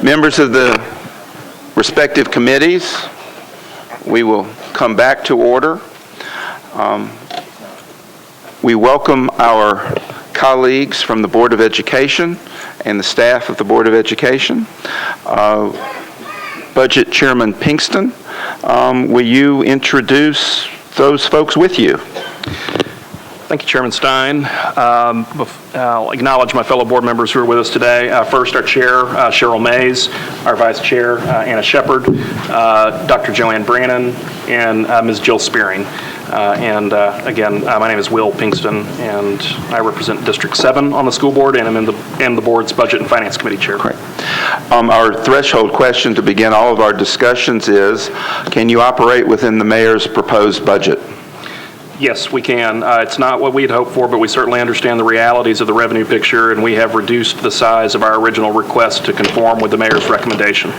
Members of the respective committees, we will come back to order. We welcome our colleagues from the Board of Education and the staff of the Board of Education. Budget Chairman Pinkston, will you introduce those folks with you? Thank you, Chairman Stein. I'll acknowledge my fellow board members who are with us today. First, our chair, Cheryl Mays, our vice chair, Anna Shepard, Dr. Joanne Brannon, and Ms. Jill Spearing. Again, my name is Will Pinkston, and I represent District 7 on the school board, and I'm in the board's Budget and Finance Committee chair. Great. Our threshold question to begin all of our discussions is, can you operate within the mayor's proposed budget? Yes, we can. It's not what we had hoped for, but we certainly understand the realities of the revenue picture, and we have reduced the size of our original request to conform with the mayor's recommendation.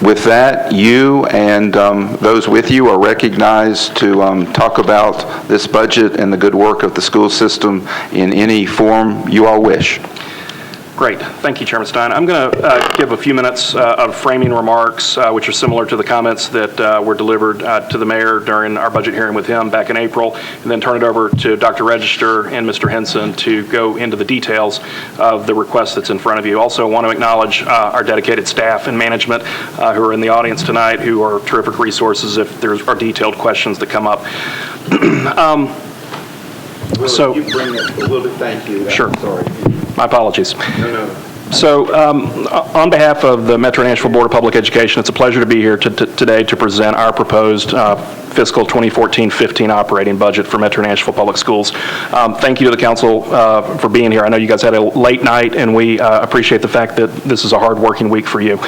With that, you and those with you are recognized to talk about this budget and the good work of the school system in any form you all wish. Great. Thank you, Chairman Stein. I'm going to give a few minutes of framing remarks, which are similar to the comments that were delivered to the mayor during our budget hearing with him back in April, and then turn it over to Dr. Register and Mr. Henson to go into the details of the request that's in front of you. Also want to acknowledge our dedicated staff and management who are in the audience tonight, who are terrific resources if there are detailed questions that come up. So you bring it a little bit, thank you. Sure. Sorry. My apologies. No. So on behalf of the Metro Nashville Board of Public Education, it's a pleasure to be here today to present our proposed fiscal 2014-15 operating budget for Metro Nashville Public Schools. Thank you to the council for being here. I know you guys had a late night, and we appreciate the fact that this is a hard-working week for you.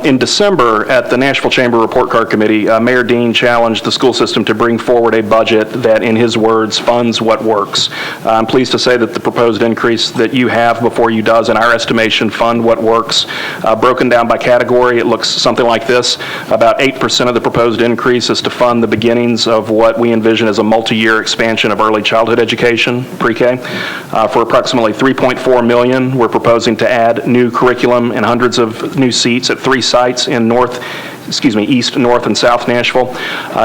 In December, at the Nashville Chamber Report Card Committee, Mayor Dean challenged the school system to bring forward a budget that, in his words, funds what works. I'm pleased to say that the proposed increase that you have before you does, in our estimation, fund what works. Broken down by category, it looks something like this. About 8% of the proposed increase is to fund the beginnings of what we envision as a multi-year expansion of early childhood education, pre-K. For approximately $3.4 million, we're proposing to add new curriculum and hundreds of new seats at 3 sites in East, North, and South Nashville.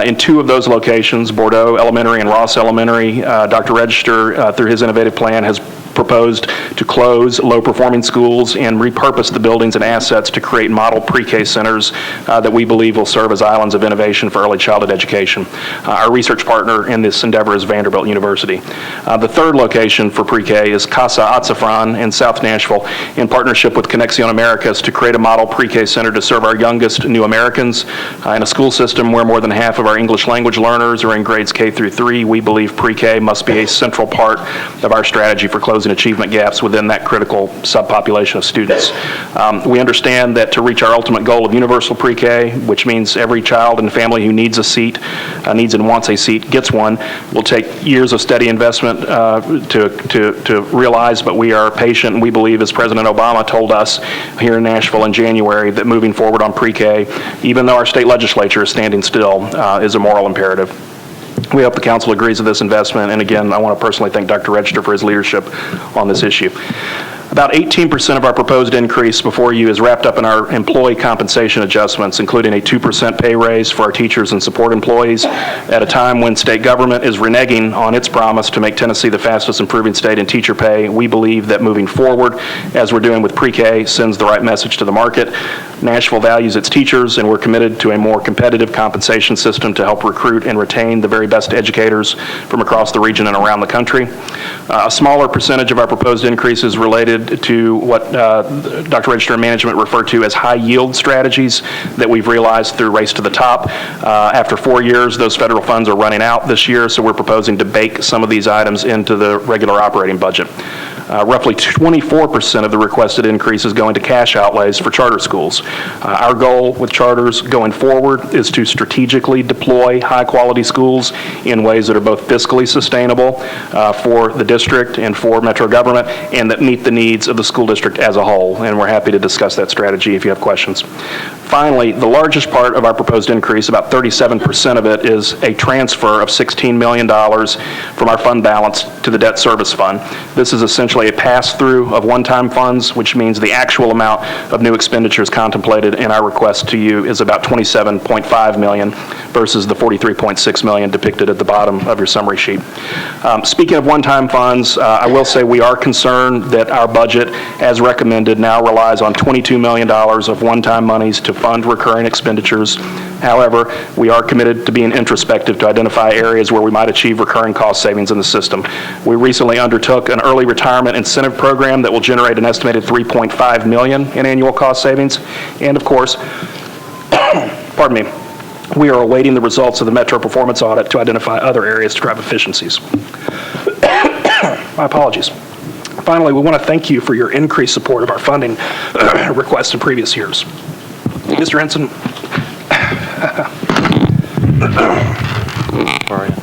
In 2 of those locations, Bordeaux Elementary and Ross Elementary, Dr. Register, through his innovative plan, has proposed to close low-performing schools and repurpose the buildings and assets to create model pre-K centers that we believe will serve as islands of innovation for early childhood education. Our research partner in this endeavor is Vanderbilt University. The 3rd location for pre-K is Casa Atzafran in South Nashville, in partnership with Conexión Americas, to create a model pre-K center to serve our youngest new Americans. In a school system where more than half of our English language learners are in grades K through 3, we believe pre-K must be a central part of our strategy for closing achievement gaps within that critical subpopulation of students. We understand that to reach our ultimate goal of universal pre-K, which means every child and family who needs a seat, needs and wants a seat, gets one, will take years of steady investment to realize, but we are patient, and we believe, as President Obama told us here in Nashville in January, that moving forward on pre-K, even though our state legislature is standing still, is a moral imperative. We hope the council agrees with this investment, and again, I want to personally thank Dr. Register for his leadership on this issue. About 18% of our proposed increase before you is wrapped up in our employee compensation adjustments, including a 2% pay raise for our teachers and support employees at a time when state government is reneging on its promise to make Tennessee the fastest improving state in teacher pay. We believe that moving forward, as we're doing with pre-K, sends the right message to the market. Nashville values its teachers, and we're committed to a more competitive compensation system to help recruit and retain the very best educators from across the region and around the country. A smaller percentage of our proposed increase is related to what Dr. Register and management refer to as high yield strategies that we've realized through Race to the Top. After 4 years, those federal funds are running out this year, so we're proposing to bake some of these items into the regular operating budget. Roughly 24% of the requested increase is going to cash outlays for charter schools. Our goal with charters going forward is to strategically deploy high-quality schools in ways that are both fiscally sustainable for the district and for Metro government, and that meet the needs of the school district as a whole, and we're happy to discuss that strategy if you have questions. Finally, the largest part of our proposed increase, about 37% of it, is a transfer of $16 million from our fund balance to the debt service fund. This is essentially essentially a pass-through of one-time funds, which means the actual amount of new expenditures contemplated in our request to you is about $27.5 million versus the $43.6 million depicted at the bottom of your summary sheet. Speaking of one-time funds, I will say we are concerned that our budget, as recommended, now relies on $22 million of one-time monies to fund recurring expenditures. However, we are committed to being introspective to identify areas where we might achieve recurring cost savings in the system. We recently undertook an early retirement incentive program that will generate an estimated $3.5 million in annual cost savings. And of course, pardon me, we are awaiting the results of the Metro performance audit to identify other areas to drive efficiencies. My apologies. Finally, we want to thank you for your increased support of our funding requests in previous years. Mr. Henson. Ready.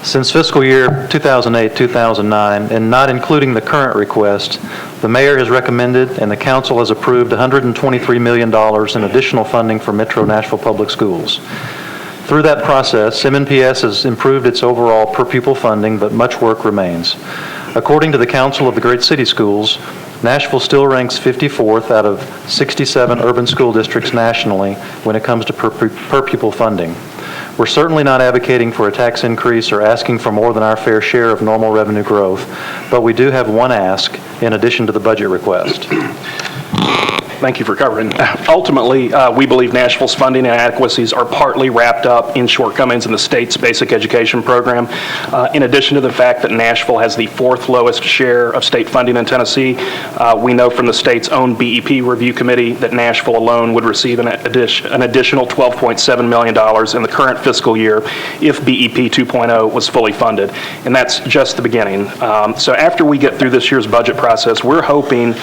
Since fiscal year 2008-2009, and not including the current request, the mayor has recommended and the council has approved $123 million in additional funding for Metro Nashville Public Schools. Through that process, MNPS has improved its overall per-pupil funding, but much work remains. According to the Council of the Great City Schools, Nashville still ranks 54th out of 67 urban school districts nationally when it comes to per-pupil funding. We're certainly not advocating for a tax increase or asking for more than our fair share of normal revenue growth, but we do have one ask in addition to the budget request. Thank you for covering. Ultimately, we believe Nashville's funding inadequacies are partly wrapped up in shortcomings in the state's basic education program. In addition to the fact that Nashville has the 4th lowest share of state funding in Tennessee, we know from the state's own BEP review committee that Nashville alone would receive an additional $12.7 million in the current fiscal year if BEP 2.0 was fully funded. And that's just the beginning. So after we get through this year's budget process, we're hoping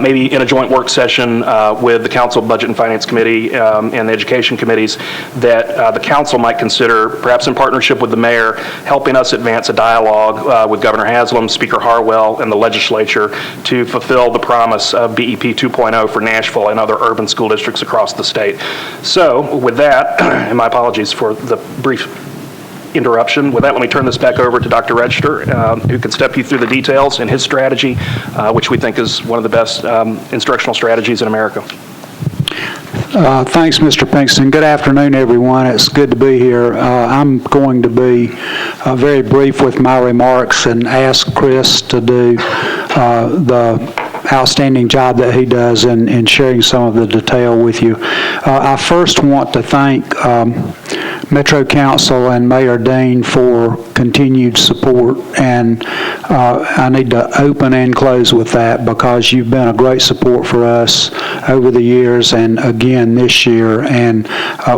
maybe in a joint work session with the Council Budget and Finance Committee and the Education Committees that the Council might consider, perhaps in partnership with the Mayor, helping us advance a dialogue with Governor Haslam, Speaker Harwell, and the Legislature to fulfill the promise of BEP 2.0 for Nashville and other urban school districts across the state. So with that, and my apologies for the brief interruption. With that, let me turn this back over to Dr. Register, who can step you through the details and his strategy, which we think is one of the best instructional strategies in America. Thanks, Mr. Pinkston. Good afternoon, everyone. It's good to be here. I'm going to be very brief with my remarks and ask Chris to do the outstanding job that he does in sharing some of the detail with you. I first want to thank Metro Council and Mayor Dean for continued support, and I need to open and close with that because you've been a great support for us over the years and again this year, and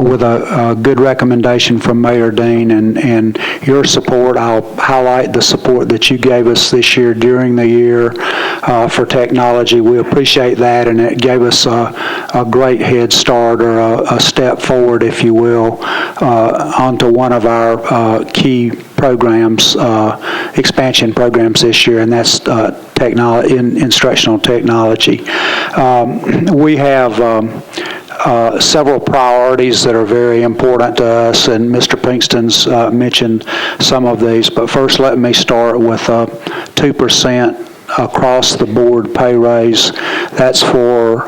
with a good recommendation from Mayor Dean and your support, I'll highlight the support that you gave us this year during the year for technology. We appreciate that, and it gave us a great head start or a step forward, if you will, onto one of our key programs, expansion programs this year, and that's instructional technology. We have several priorities that are very important to us, and Mr. Pinkston's mentioned some of these, but first let me start with 2% across the board pay raise. That's for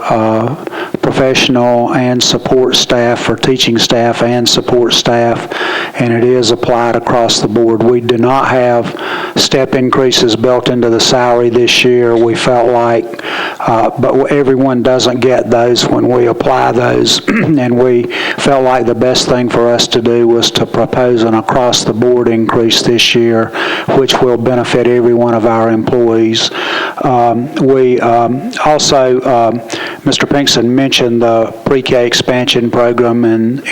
professional and support staff, for teaching staff and support staff, and it is applied across the board. We do not have step increases built into the salary this year. We felt like, but everyone doesn't get those when we apply those, and we felt like the best thing for us to do was to propose an across the board increase this year, which will benefit every one of our employees. We also, Mr. Pinkston mentioned the pre-K expansion program, and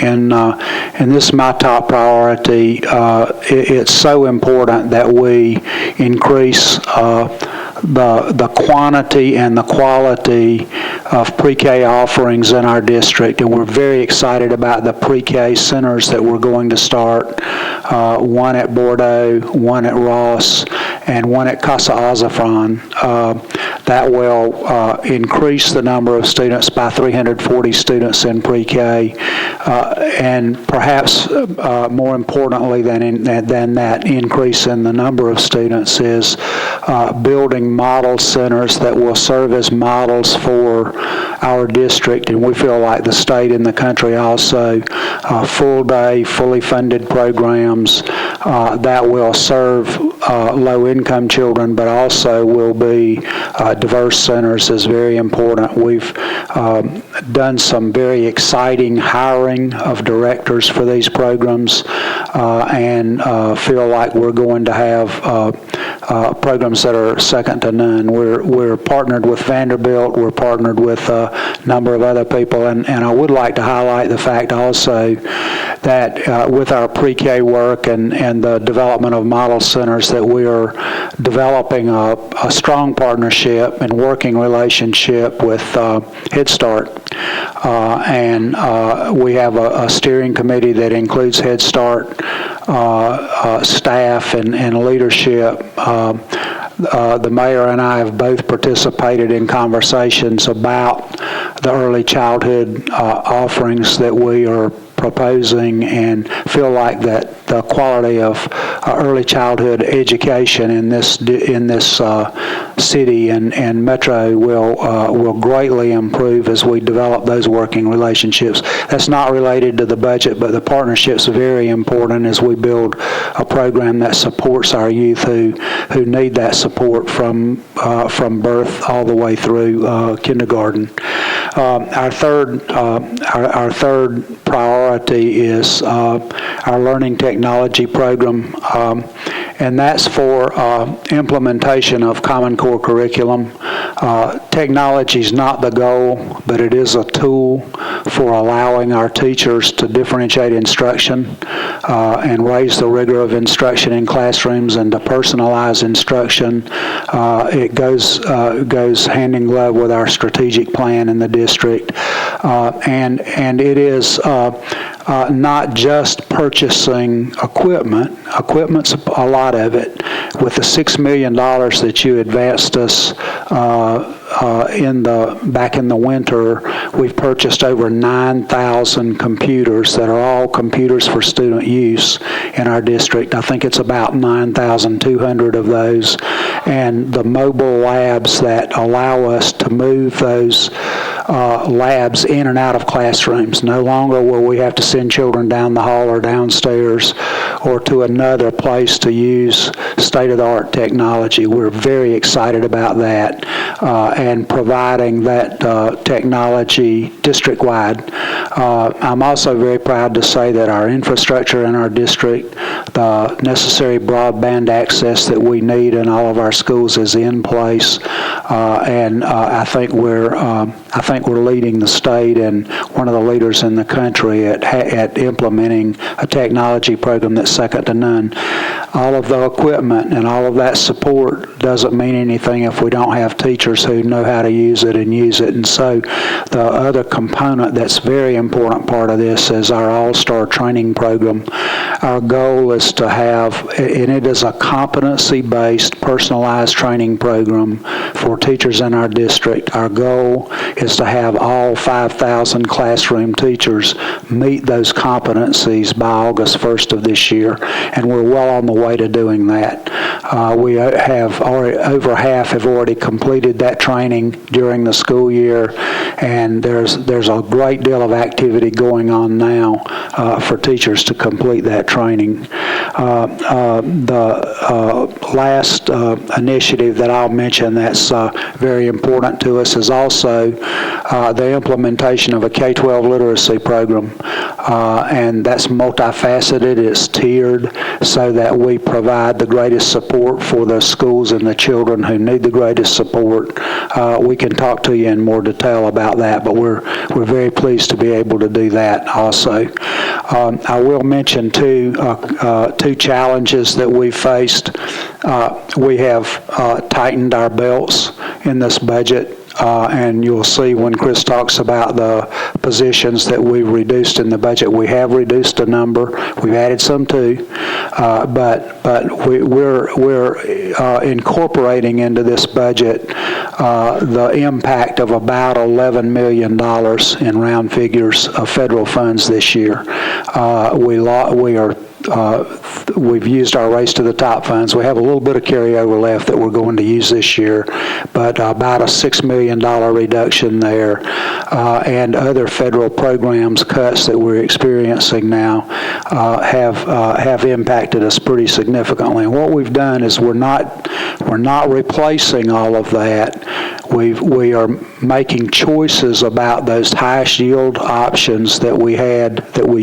this is my top priority. It's so important that we increase the quantity and the quality of pre-K offerings in our district, and we're very excited about the pre-K centers that we're going to start, one at Bordeaux, one at Ross, and one at Casa Azafran. That will increase the number of students by 340 students in pre-K, and perhaps more importantly than that increase in the number of students is building model centers that will serve as models for our district, and we feel like the state and the country also, full-day, fully funded programs that will serve low-income children, but also will be diverse centers is very important. We've done some very exciting hiring of directors for these programs and feel like we're going to have programs that are second to none. We're partnered with Vanderbilt, we're partnered with a number of other people, and I would like to highlight the fact also that with our pre-K work and the development of model centers that we are developing a strong partnership and working relationship with Head Start. And we have a steering committee that includes Head Start staff and leadership. The mayor and I have both participated in conversations about the early childhood offerings that we are proposing, and feel like that the quality of early childhood education in this city and metro will greatly improve as we develop those working relationships. That's not related to the budget, but the partnership's very important as we build a program that supports our youth who need that support from birth all the way through kindergarten. Our third priority is our learning technology program, and that's for implementation of Common Core curriculum. Technology is not the goal, but it is a tool for allowing our teachers to differentiate instruction and raise the rigor of instruction in classrooms and to personalize instruction. It goes hand in glove with our strategic plan in the district, and it is not just purchasing equipment. Equipment's a lot of it. With the $6 million that you advanced us back in the winter, we've purchased over 9,000 computers that are all computers for student use in our district. I think it's about 9,200 of those, and the mobile labs that allow us to move those labs in and out of classrooms. No longer will we have to send children down the hall or downstairs or to another place to use state-of-the-art technology. We're very excited about that and providing that technology district-wide. I'm also very proud to say that our infrastructure in our district, the necessary broadband access that we need in all of our schools is in place, and I think we're leading the state and one of the leaders in the country at implementing a technology program that's second to none. All of the equipment and all of that support doesn't mean anything if we don't have teachers who know how to use it and use it. And so the other component that's very important part of this is our all-star training program. Our goal is to have, and it is a competency-based personalized training program for teachers in our district. Our goal is to have all 5,000 classroom teachers meet those competencies by August 1st of this year, and we're well on the way to doing that. We have already, over half have already completed that training during the school year, and there's a great deal of activity going on now for teachers to complete that training. The last initiative that I'll mention that's very important to us is also the implementation of a K-12 literacy program, and that's multifaceted. It's tiered so that we provide the greatest support for the schools and the children who need the greatest support. We can talk to you in more detail about that, but we're very pleased to be able to do that also. I will mention two challenges that we faced. We have tightened our belts in this budget and you'll see when Chris talks about the positions that we've reduced in the budget, we have reduced a number. We've added some too, but we're incorporating into this budget the impact of about $11 million in round figures of federal funds this year. We've used our Race to the Top funds. We have a little bit of carryover left that we're going to use this year, but about a $6 million reduction there, and other federal programs cuts that we're experiencing now have impacted us pretty significantly. And what we've done is we're not replacing all of that. We are making choices about those highest yield options that we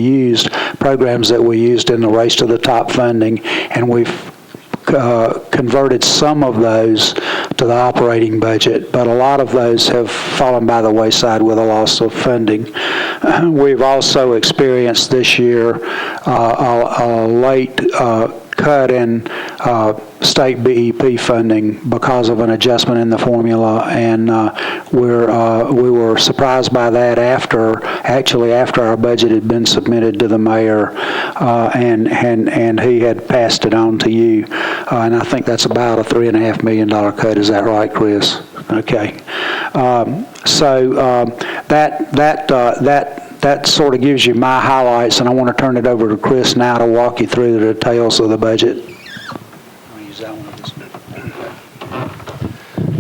used, programs that we used in the Race to the Top funding, and we've converted some of those to the operating budget, but a lot of those have fallen by the wayside with a loss of funding. We've also experienced this year a late cut in state BEP funding because of an adjustment in the formula, and we were surprised by that after our budget had been submitted to the mayor, and he had passed it on to you, and I think that's about a $3.5 million cut. Is that right, Chris? Okay. That sort of gives you my highlights, and I want to turn it over to Chris now to walk you through the details of the budget.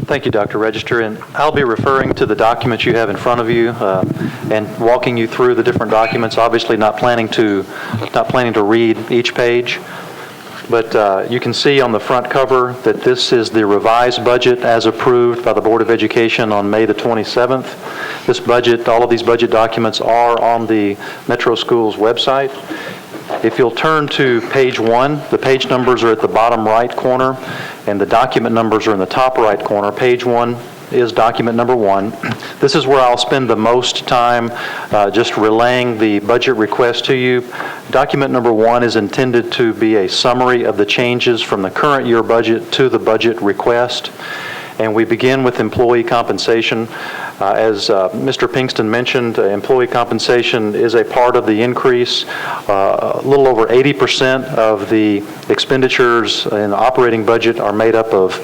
Thank you, Dr. Register, and I'll be referring to the documents you have in front of you and walking you through the different documents. Obviously, not planning to read each page, but you can see on the front cover that this is the revised budget as approved by the Board of Education on May the 27th. This budget, all of these budget documents are on the Metro Schools website. If you'll turn to page 1, the page numbers are at the bottom right corner, and the document numbers are in the top right corner. Page 1 is document number 1. This is where I'll spend the most time just relaying the budget request to you. Document number 1 is intended to be a summary of the changes from the current year budget to the budget request. And we begin with employee compensation. As Mr. Pinkston mentioned, employee compensation is a part of the increase. A little over 80% of the expenditures in the operating budget are made up of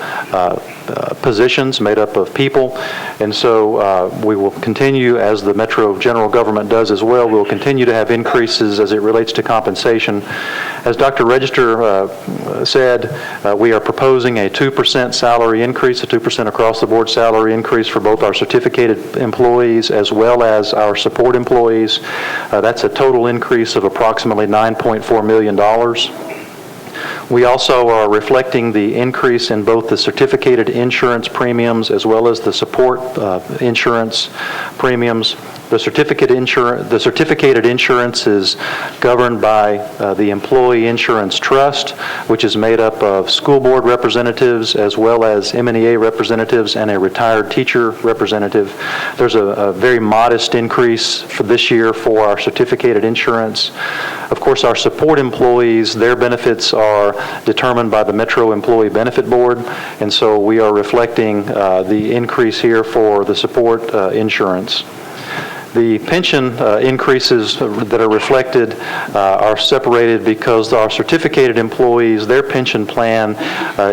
positions, made up of people. And so we will continue, as the Metro general government does as well, we'll continue to have increases as it relates to compensation. As Dr. Register said, we are proposing a 2% salary increase, a 2% across the board salary increase for both our certificated employees as well as our support employees. That's a total increase of approximately $9.4 million. We also are reflecting the increase in both the certificated insurance premiums as well as the support insurance premiums. The certificated insurance is governed by the Employee Insurance Trust, which is made up of school board representatives as well as MEA representatives and a retired teacher representative. There's a very modest increase for this year for our certificated insurance. Of course, our support employees, their benefits are determined by the Metro Employee Benefit Board, and so we are reflecting the increase here for the support insurance. The pension increases that are reflected are separated because our certificated employees, their pension plan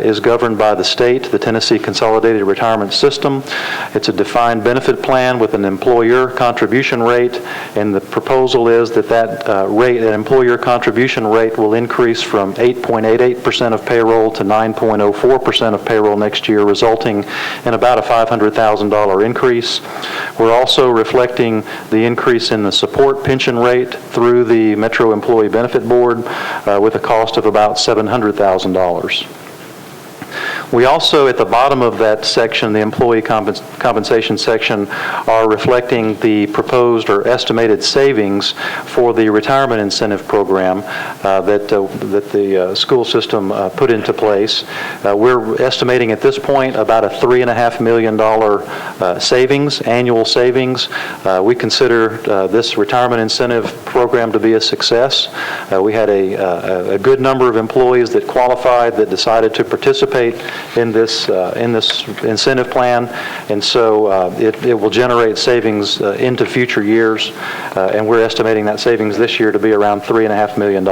is governed by the state, the Tennessee Consolidated Retirement System. It's a defined benefit plan with an employer contribution rate, and the proposal is that that employer contribution rate will increase from 8.88% of payroll to 9.04% of payroll next year, resulting in about a $500,000 increase. We're also reflecting the increase in the support pension rate through the Metro Employee Benefit Board with a cost of about $700,000. We also, at the bottom of that section, the employee compensation section, are reflecting the proposed or estimated savings for the retirement incentive program that the school system put into place. We're estimating at this point about a $3.5 million savings, annual savings. We consider this retirement incentive program to be a success. We had a good number of employees that qualified, that decided to participate in this incentive plan, and so it will generate savings into future years, and we're estimating that savings this year to be around $3.5 million.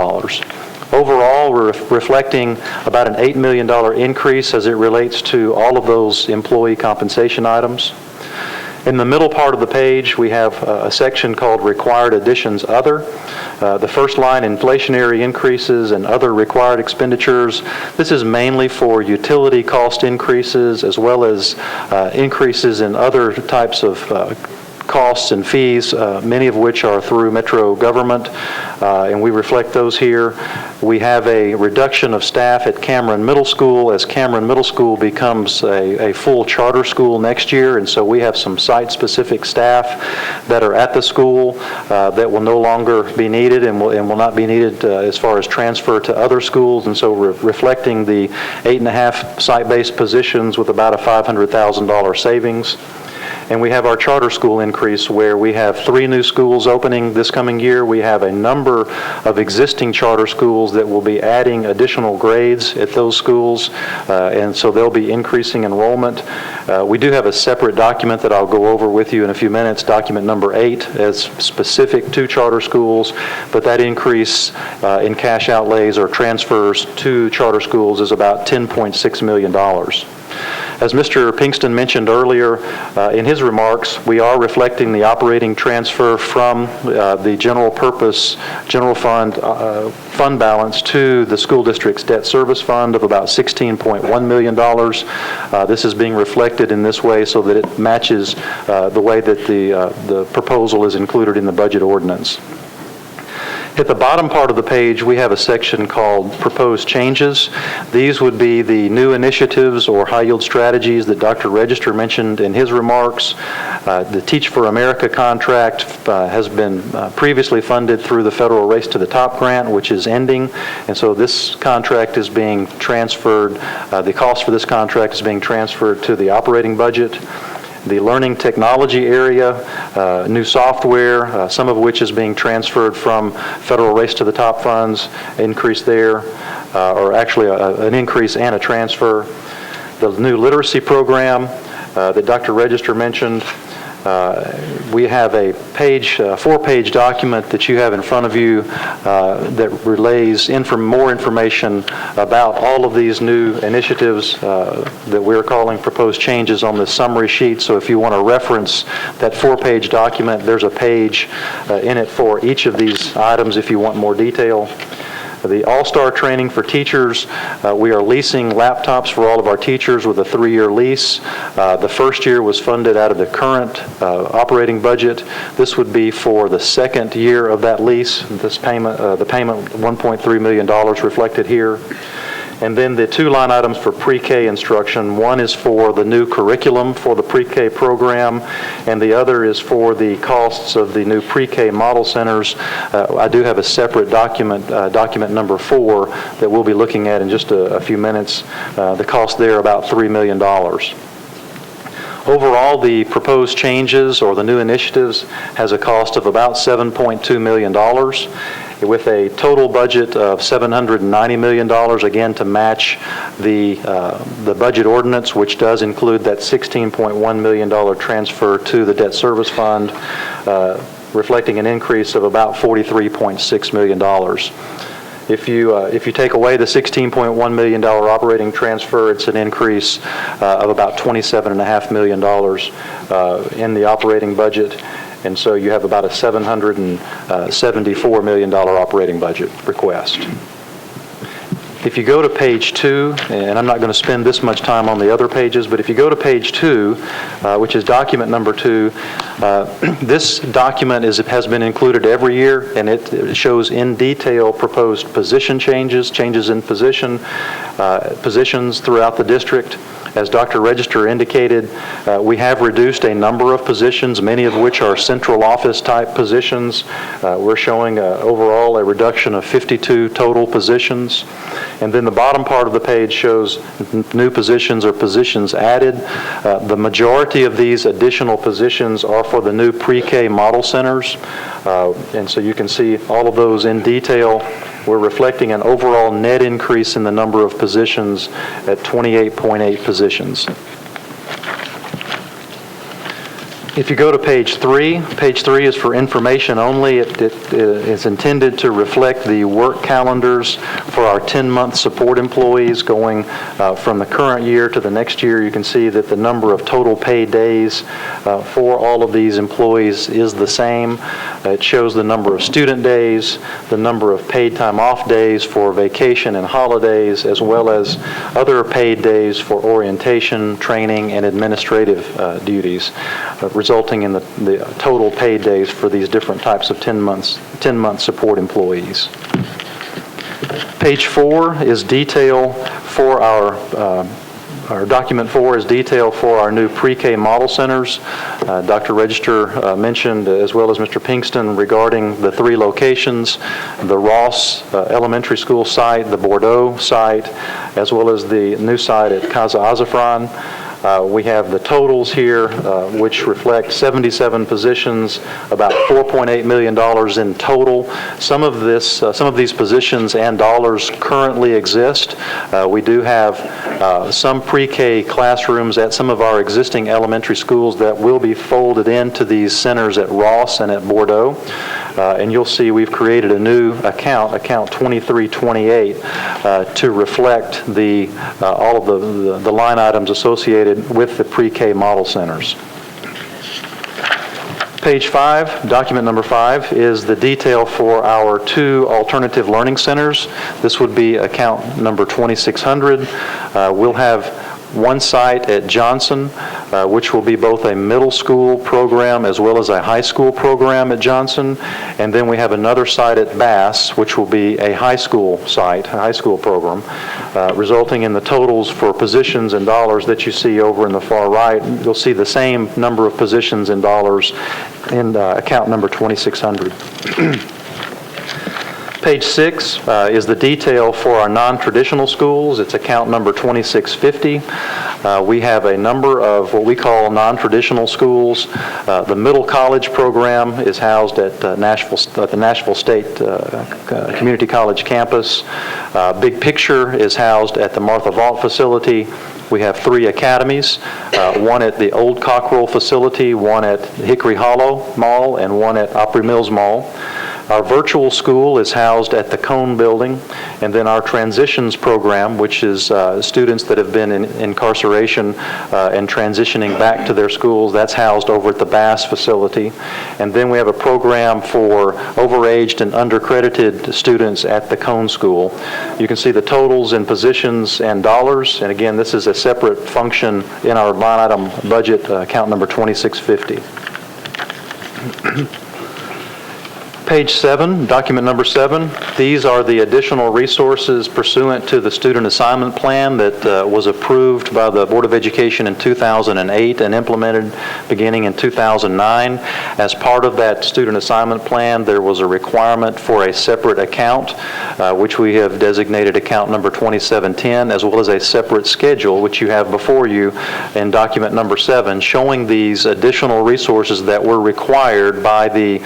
Overall, we're reflecting about an $8 million increase as it relates to all of those employee compensation items. In the middle part of the page, we have a section called Required Additions Other. The first line, inflationary increases and other required expenditures. This is mainly for utility cost increases as well as increases in other types of costs and fees, many of which are through Metro government, and we reflect those here. We have a reduction of staff at Cameron Middle School as Cameron Middle School becomes a full charter school next year, and so we have some site-specific staff that are at the school that will no longer be needed and will not be needed as far as transfer to other schools, and so we're reflecting the 8.5 site-based positions with about a $500,000 savings. And we have our charter school increase where we have 3 new schools opening this coming year. We have a number of existing charter schools that will be adding additional grades at those schools, and so they'll be increasing enrollment. We do have a separate document that I'll go over with you in a few minutes, document number 8, as specific to charter schools, but that increase in cash outlays or transfers to charter schools is about $10.6 million. As Mr. Pinkston mentioned earlier in his remarks, we are reflecting the operating transfer from the general purpose, general fund balance to the school district's debt service fund of about $16.1 million. This is being reflected in this way so that it matches the way that the proposal is included in the budget ordinance. At the bottom part of the page, we have a section called Proposed Changes. These would be the new initiatives or high-yield strategies that Dr. Register mentioned in his remarks. The Teach for America contract has been previously funded through the Federal Race to the Top grant, which is ending, and so this contract is being transferred, the cost for this contract is being transferred to the operating budget. The learning technology area, new software, some of which is being transferred from Federal Race to the Top funds, increase there, or actually an increase and a transfer. The new literacy program that Dr. Register mentioned, we have a page, 4-page document that you have in front of you that relays more information about all of these new initiatives that we're calling proposed changes on this summary sheet. So if you want to reference that 4-page document, there's a page in it for each of these items if you want more detail. The All-Star Training for Teachers, we are leasing laptops for all of our teachers with a 3-year lease. The first year was funded out of the current operating budget. This would be for the second year of that lease. This payment, the payment, $1.3 million reflected here. And then the 2 line items for pre-K instruction. One is for the new curriculum for the pre-K program, and the other is for the costs of the new pre-K model centers. I do have a separate document, document number 4, that we'll be looking at in just a few minutes. The cost there about $3 million. Overall, the proposed changes or the new initiatives has a cost of about $7.2 million. With a total budget of $790 million, again to match the budget ordinance, which does include that $16.1 million transfer to the debt service fund, reflecting an increase of about $43.6 million. If you take away the $16.1 million operating transfer, it's an increase of about $27.5 million in the operating budget. And so you have about a $774 million operating budget request. If you go to page 2, and I'm not going to spend this much time on the other pages, but if you go to page 2, which is document number 2, this document has been included every year, and it shows in detail proposed position changes in positions throughout the district. As Dr. Register indicated, we have reduced a number of positions, many of which are central office type positions. We're showing overall a reduction of 52 total positions. And then the bottom part of the page shows new positions or positions added. The majority of these additional positions are for the new pre-K model centers. And so you can see all of those in detail. We're reflecting an overall net increase in the number of positions at 28.8 positions. If you go to page 3 is for information only. It is intended to reflect the work calendars for our 10-month support employees going from the current year to the next year. You can see that the number of total paid days for all of these employees is the same. It shows the number of student days, the number of paid time off days for vacation and holidays, as well as other paid days for orientation, training, and administrative duties, resulting in the total paid days for these different types of 10-month support employees. Page 4 is detail for our document 4 is detail for our new pre-K model centers. Dr. Register mentioned, as well as Mr. Pinkston, regarding the 3 locations, the Ross Elementary School site, the Bordeaux site, as well as the new site at Casa Azafran. We have the totals here, which reflect 77 positions, about $4.8 million in total. Some of these positions and dollars currently exist. We do have some pre-K classrooms at some of our existing elementary schools that will be folded into these centers at Ross and at Bordeaux. And you'll see we've created a new account 2328, to reflect all of the line items associated with the pre-K model centers. Page 5, document number 5, is the detail for our 2 alternative learning centers. This would be account number 2600. We'll have one site at Johnson, which will be both a middle school program as well as a high school program at Johnson. And then we have another site at Bass, which will be a high school site, a high school program, resulting in the totals for positions and dollars that you see over in the far right. You'll see the same number of positions and dollars in account number 2600. Page 6 is the detail for our non-traditional schools. It's account number 2650. We have a number of what we call non-traditional schools. The middle college program is housed at the Nashville State Community College campus. Big Picture is housed at the Martha Vaught facility. We have 3 academies, one at the Old Cockrell facility, one at Hickory Hollow Mall, and one at Opry Mills Mall. Our virtual school is housed at the Cone Building, and then our transitions program, which is students that have been in incarceration and transitioning back to their schools, that's housed over at the Bass facility. And then we have a program for overaged and undercredited students at the Cone School. You can see the totals in positions and dollars, and again, this is a separate function in our line item budget, account number 2650. Page 7, document number 7, these are the additional resources pursuant to the student assignment plan that was approved by the Board of Education in 2008 and implemented beginning in 2009. As part of that student assignment plan, there was a requirement for a separate account, which we have designated account number 2710, as well as a separate schedule, which you have before you in document number 7, showing these additional resources that were required by the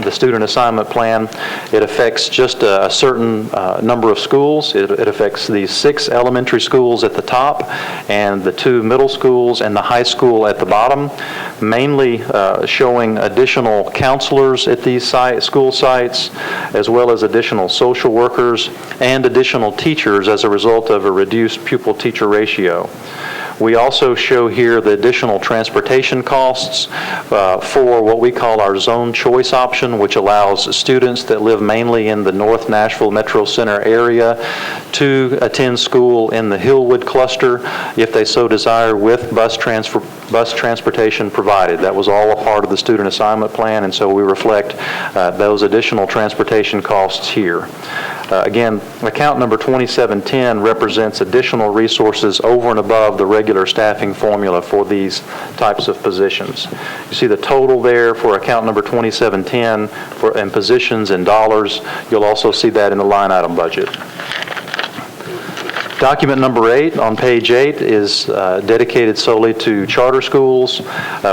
student assignment plan. It affects just a certain number of schools. It affects the 6 elementary schools at the top and the 2 middle schools and the high school at the bottom, mainly showing additional counselors at these school sites, as well as additional social workers and additional teachers as a result of a reduced pupil-teacher ratio. We also show here the additional transportation costs for what we call our zone choice option, which allows students that live mainly in the North Nashville Metro Center area to attend school in the Hillwood cluster if they so desire, with bus transportation provided. That was all a part of the student assignment plan, and so we reflect those additional transportation costs here. Again, account number 2710 represents additional resources over and above the regular staffing formula for these types of positions. You see the total there for account number 2710 in positions and dollars. You'll also see that in the line item budget. Document number 8 on page 8 is dedicated solely to charter schools.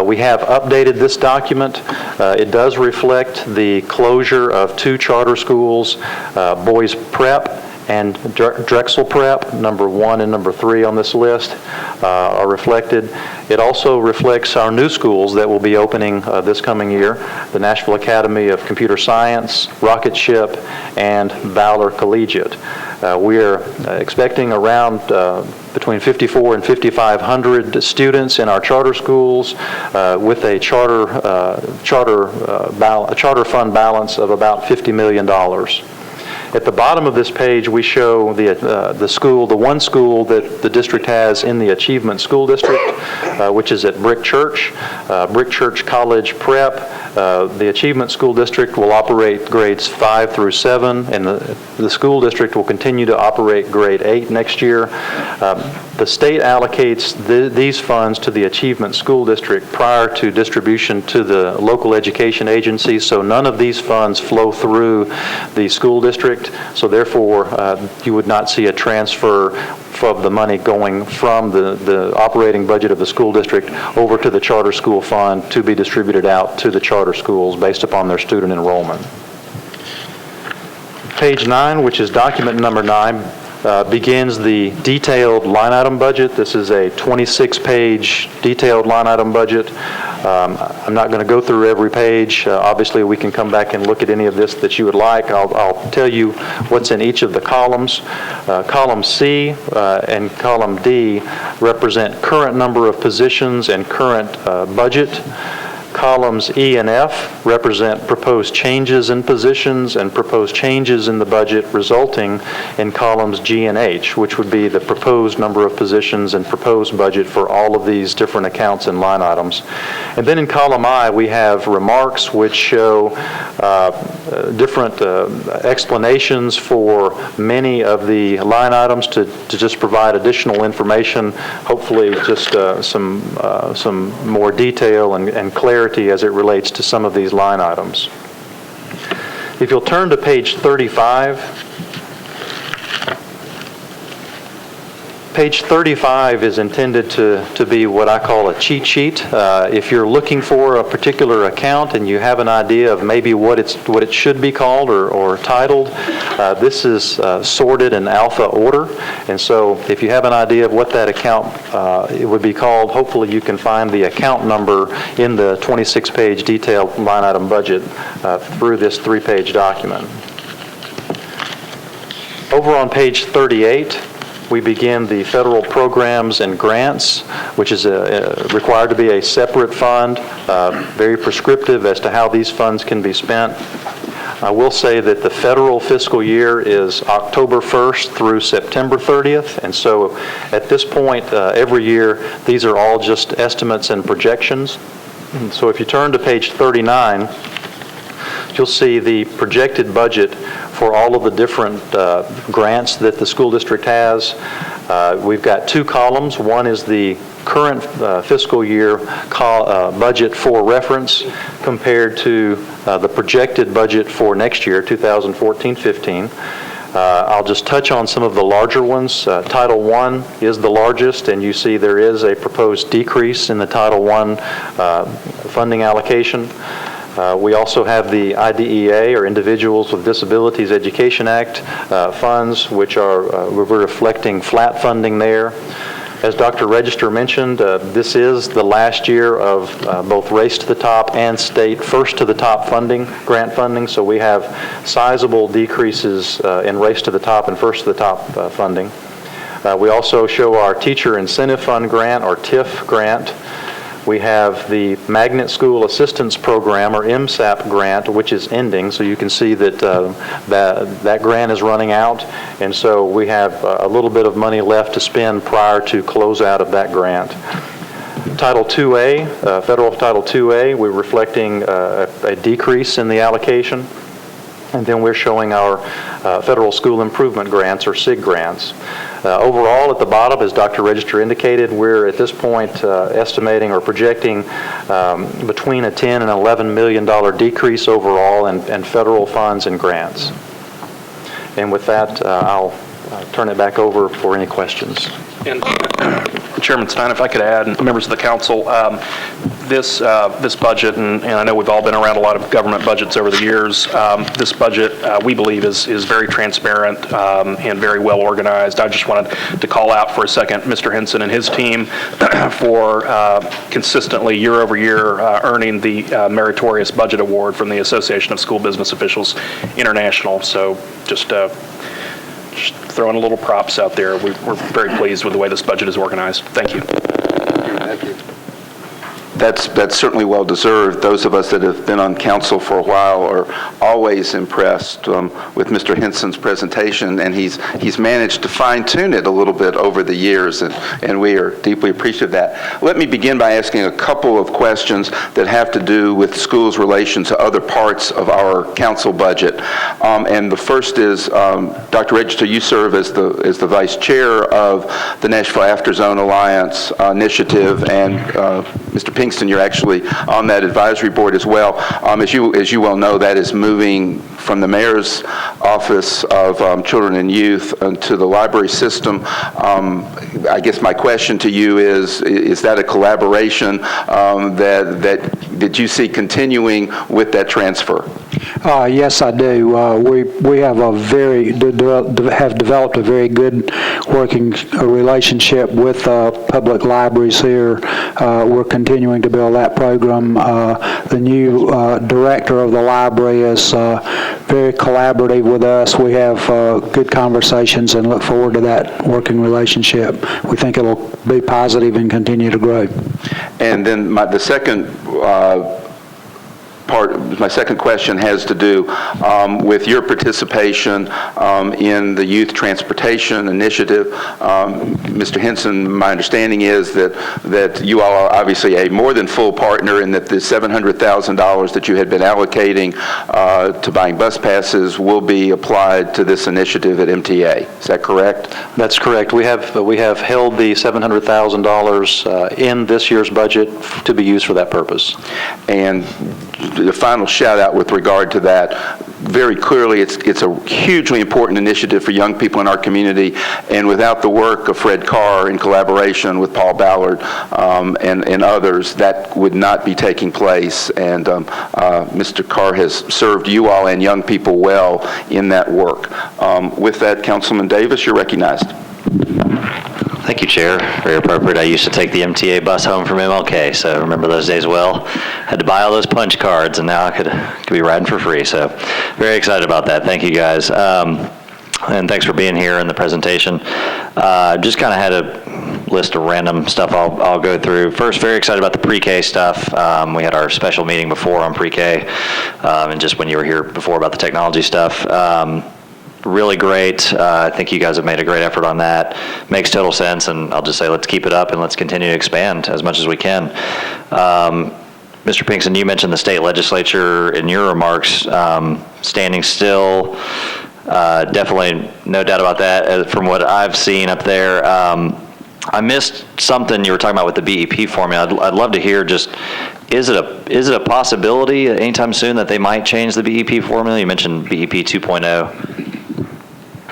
We have updated this document. It does reflect the closure of 2 charter schools, Boys Prep and Drexel Prep, number 1 and number 3 on this list are reflected. It also reflects our new schools that will be opening this coming year, the Nashville Academy of Computer Science, Rocket Ship, and Valor Collegiate. We are expecting around between 54 and 5,500 students in our charter schools with a charter fund balance of about $50 million. At the bottom of this page, we show the one school that the district has in the Achievement School District, which is at Brick Church College Prep. The Achievement School District will operate grades 5 through 7, and the school district will continue to operate grade 8 next year. The state allocates these funds to the Achievement School District prior to distribution to the local education agencies, so none of these funds flow through the school district. So therefore, you would not see a transfer of the money going from the operating budget of the school district over to the charter school fund to be distributed out to the charter schools based upon their student enrollment. Page 9, which is document number 9, begins the detailed line item budget. This is a 26-page detailed line item budget. I'm not going to go through every page. Obviously, we can come back and look at any of this that you would like. I'll tell you what's in each of the columns. Column C and column D represent current number of positions and current budget. Columns E and F represent proposed changes in positions and proposed changes in the budget, resulting in columns G and H, which would be the proposed number of positions and proposed budget for all of these different accounts and line items. And then in column I, we have remarks which show different explanations for many of the line items to just provide additional information, hopefully just some more detail and clarity as it relates to some of these line items. If you'll turn to page 35, Page 35 is intended to be what I call a cheat sheet. If you're looking for a particular account and you have an idea of maybe what it should be called or titled, this is sorted in alpha order. And so if you have an idea of what that account it would be called, hopefully you can find the account number in the 26-page detailed line item budget through this 3-page document. Over on page 38, we begin the federal programs and grants, which is required to be a separate fund, very prescriptive as to how these funds can be spent. I will say that the federal fiscal year is October 1st through September 30th, and so at this point, every year, these are all just estimates and projections. And so if you turn to page 39, you'll see the projected budget for all of the different grants that the school district has. We've got 2 columns. One is the current fiscal year budget for reference compared to the projected budget for next year, 2014-15. I'll just touch on some of the larger ones. Title I is the largest, and you see there is a proposed decrease in the Title I funding allocation. We also have the IDEA, or Individuals with Disabilities Education Act funds, which are we're reflecting flat funding there. As Dr. Register mentioned, this is the last year of both Race to the Top and state First to the Top funding, grant funding, so we have sizable decreases in Race to the Top and First to the Top funding. We also show our Teacher Incentive Fund grant, or TIF grant. We have the Magnet School Assistance Program, or MSAP grant, which is ending, so you can see that that grant is running out, and so we have a little bit of money left to spend prior to closeout of that grant. Title IIA, Federal Title IIA, we're reflecting a decrease in the allocation, and then we're showing our Federal School Improvement Grants, or SIG grants. Overall, at the bottom, as Dr. Register indicated, we're at this point estimating or projecting between a $10 and $11 million decrease overall in federal funds and grants. And with that, I'll turn it back over for any questions. And Chairman Stein, if I could add, members of the council, this budget, and I know we've all been around a lot of government budgets over the years, this budget, we believe, is very transparent and very well organized. I just wanted to call out for a second Mr. Henson and his team for consistently year over year earning the Meritorious Budget Award from the Association of School Business Officials International. So just throwing a little props out there. We're very pleased with the way this budget is organized. Thank you. Thank you. That's certainly well-deserved. Those of us that have been on council for a while are always impressed with Mr. Henson's presentation, and he's managed to fine-tune it a little bit over the years, and we are deeply appreciative of that. Let me begin by asking a couple of questions that have to do with schools' relation to other parts of our council budget. And the first is, Dr. Register, you serve as the vice chair of the Nashville After Zone Alliance initiative, and Mr. Pinkston, you're actually on that advisory board as well. As you well know, that is moving from the mayor's office of children and youth to the library system. I guess my question to you is that a collaboration that you see continuing with that transfer? Yes, I do. We have have developed a very good working relationship with public libraries here. We're continuing to build that program. The new director of the library is very collaborative with us. We have good conversations and look forward to that working relationship. We think it'll be positive and continue to grow. And then the second my second question has to do with your participation in the Youth Transportation Initiative. Mr. Henson, my understanding is that you all are obviously a more than full partner, and that the $700,000 that you had been allocating to buying bus passes will be applied to this initiative at MTA. Is that correct? That's correct. We have held the $700,000 in this year's budget to be used for that purpose. And the final shout out with regard to that, very clearly it's a hugely important initiative for young people in our community, and without the work of Fred Carr in collaboration with Paul Ballard and others, that would not be taking place. And Mr. Carr has served you all and young people well in that work. With that, Councilman Davis, you're recognized. Thank you, Chair. Very appropriate. I used to take the MTA bus home from MLK, so I remember those days well. Had to buy all those punch cards, and now I could be riding for free. So very excited about that. Thank you, guys. And thanks for being here in the presentation. Just kind of had a list of random stuff I'll go through. First, very excited about the pre-K stuff. We had our special meeting before on pre-K, and just when you were here before about the technology stuff. Really great. I think you guys have made a great effort on that. Makes total sense, and I'll just say let's keep it up and let's continue to expand as much as we can. Mr. Pinkston, you mentioned the state legislature in your remarks, standing still. Definitely no doubt about that. From what I've seen up there, I missed something you were talking about with the BEP formula. I'd love to hear just, is it a possibility anytime soon that they might change the BEP formula? You mentioned BEP 2.0.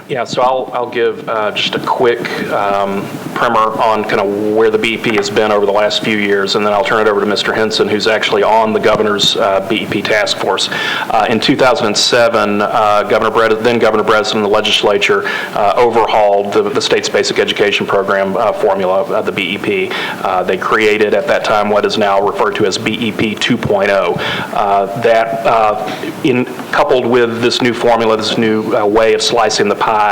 Yeah, so I'll give just a quick primer on kind of where the BEP has been over the last few years, and then I'll turn it over to Mr. Henson, who's actually on the governor's BEP task force. In 2007, then Governor Breslin and the legislature overhauled the state's basic education program formula, the BEP. They created at that time what is now referred to as BEP 2.0. Coupled with this new formula, this new way of slicing the pie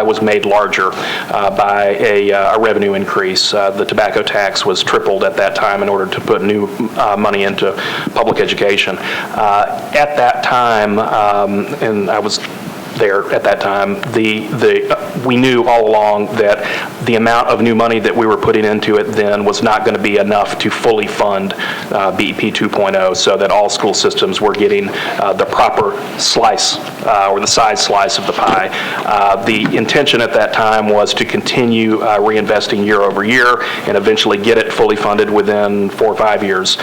was made larger by a revenue increase. The tobacco tax was tripled at that time in order to put new money into public education. At that time, and I was there at that time, we knew all along that the amount of new money that we were putting into it then was not going to be enough to fully fund BEP 2.0, so that all school systems were getting the proper slice or the size slice of the pie. The intention at that time was to continue reinvesting year over year and eventually get it fully funded within 4 or 5 years.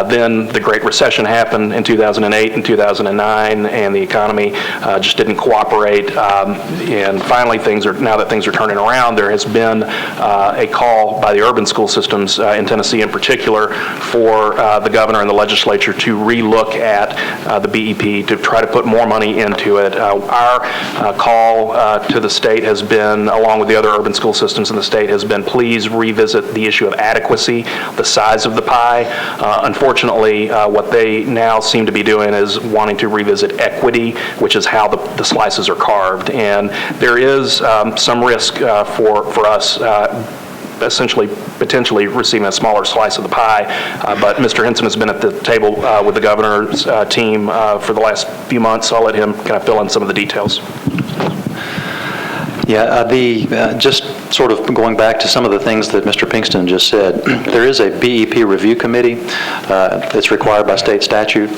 Then the Great Recession happened in 2008 and 2009, and the economy just didn't cooperate operate. And finally, now that things are turning around, there has been a call by the urban school systems in Tennessee in particular for the governor and the legislature to relook at the BEP, to try to put more money into it. Our call to the state has been, along with the other urban school systems in the state, has been please revisit the issue of adequacy, the size of the pie. Unfortunately, what they now seem to be doing is wanting to revisit equity, which is how the slices are carved. And there is some risk for us essentially potentially receiving a smaller slice of the pie. But Mr. Hinson has been at the table with the governor's team for the last few months, so I'll let him kind of fill in some of the details. Yeah, just sort of going back to some of the things that Mr. Pinkston just said, there is a BEP review committee that's required by state statute,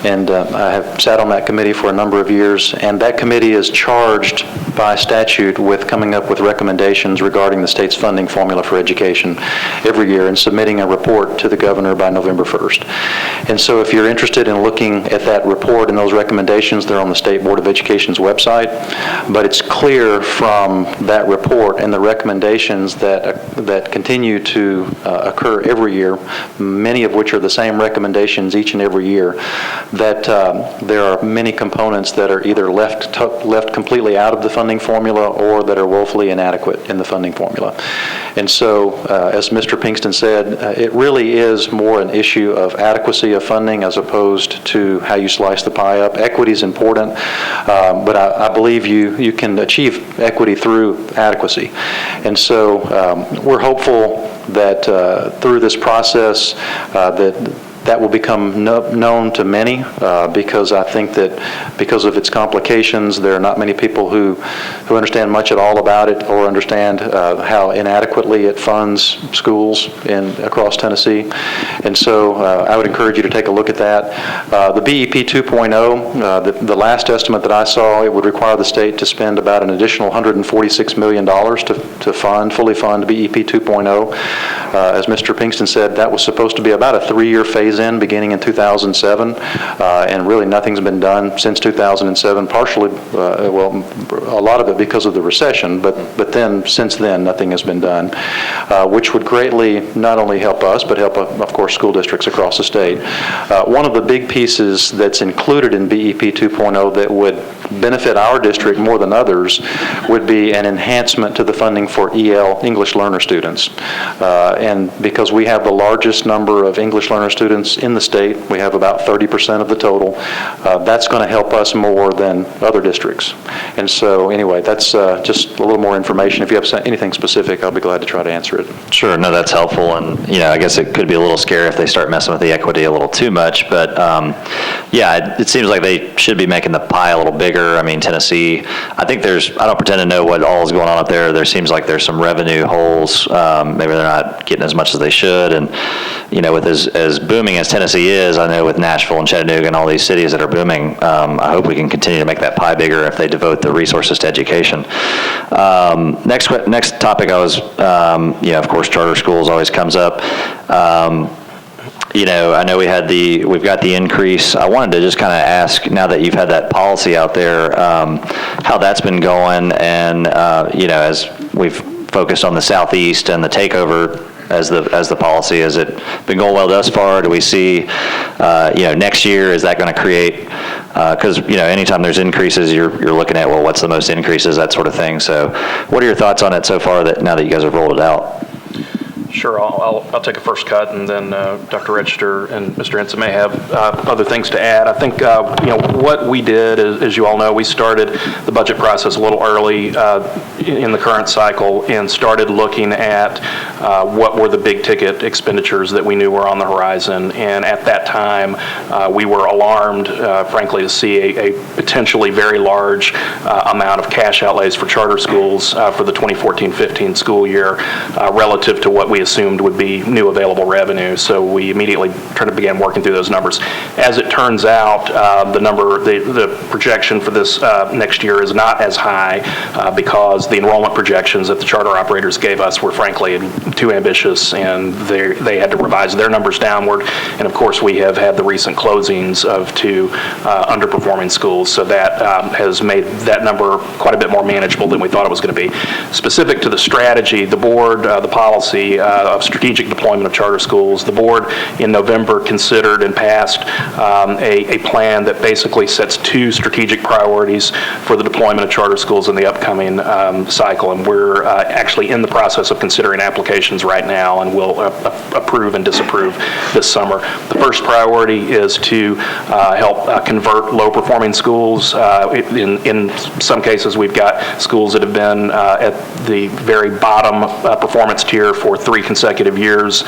and I have sat on that committee for a number of years, and that committee is charged by statute with coming up with recommendations regarding the state's funding formula for education every year and submitting a report to the governor by November 1st. And so if you're interested in looking at that report and those recommendations, they're on the State Board of Education's website, but it's clear from that report and the recommendations that continue to occur every year, many of which are the same recommendations each and every year, that there are many components that are either left completely out of the funding formula or that are woefully inadequate in the funding formula. And so, as Mr. Pinkston said, it really is more an issue of adequacy of funding as opposed to how you slice the pie up. Equity is important, but I believe you can achieve equity through adequacy. And so we're hopeful that through this process that will become known to many because I think that because of its complications, there are not many people who understand much at all about it or understand how inadequately it funds schools across Tennessee. And so I would encourage you to take a look at that. The BEP 2.0, the last estimate that I saw, it would require the state to spend about an additional $146 million to fully fund BEP 2.0. As Mr. Pinkston said, that was supposed to be about a 3-year phase in beginning in 2007, and really nothing's been done since 2007, partially, well, a lot of it because of the recession, but then, since then, nothing has been done, which would greatly not only help us, but help, of course, school districts across the state. One of the big pieces that's included in BEP 2.0 that would benefit our district more than others would be an enhancement to the funding for EL, English learner students. And because we have the largest number of English learner students in the state, we have about 30% of the total, that's going to help us more than other districts. And so anyway, that's just a little more information. If you have anything specific, I'll be glad to try to answer it. Sure, no, that's helpful, and I guess it could be a little scary if they start messing with the equity a little too much, but yeah, it seems like they should be making the pie a little bigger. I mean, Tennessee, I don't pretend to know what all is going on up there. There seems like there's some revenue holes. Maybe they're not getting as much as they should, and with as booming as Tennessee is, I know with Nashville and Chattanooga and all these cities that are booming, I hope we can continue to make that pie bigger if they devote the resources to education. Next topic of course, charter schools always comes up. I know we've got the increase. I wanted to just kind of ask, now that you've had that policy out there, how that's been going, and as we've focused on the Southeast and the takeover as the policy, has it been going well thus far? Do we see, next year, is that going to create, because, anytime there's increases, you're looking at, well, what's the most increases, that sort of thing. So what are your thoughts on it so far, now that you guys have rolled it out? Sure, I'll take a first cut, and then Dr. Register and Mr. Henson may have other things to add. I think what we did, as you all know, we started the budget process a little early in the current cycle and started looking at what were the big ticket expenditures that we knew were on the horizon. And at that time, we were alarmed, frankly, to see a potentially very large amount of cash outlays for charter schools for the 2014-15 school year relative to what we assumed would be new available revenue. So we immediately began working through those numbers. As it turns out, the projection for this next year is not as high because the enrollment projections that the charter operators gave us were frankly too ambitious, and they had to revise their numbers downward. And of course, we have had the recent closings of 2 underperforming schools, so that has made that number quite a bit more manageable than we thought it was going to be. Specific to the strategy, the board, the policy of strategic deployment of charter schools, the board in November considered and passed a plan that basically sets 2 strategic priorities for the deployment of charter schools in the upcoming cycle, and we're actually in the process of considering applications right now, and we'll approve and disapprove this summer. The first priority is to help convert low-performing schools. In some cases, we've got schools that have been at the very bottom performance tier for 3 consecutive years.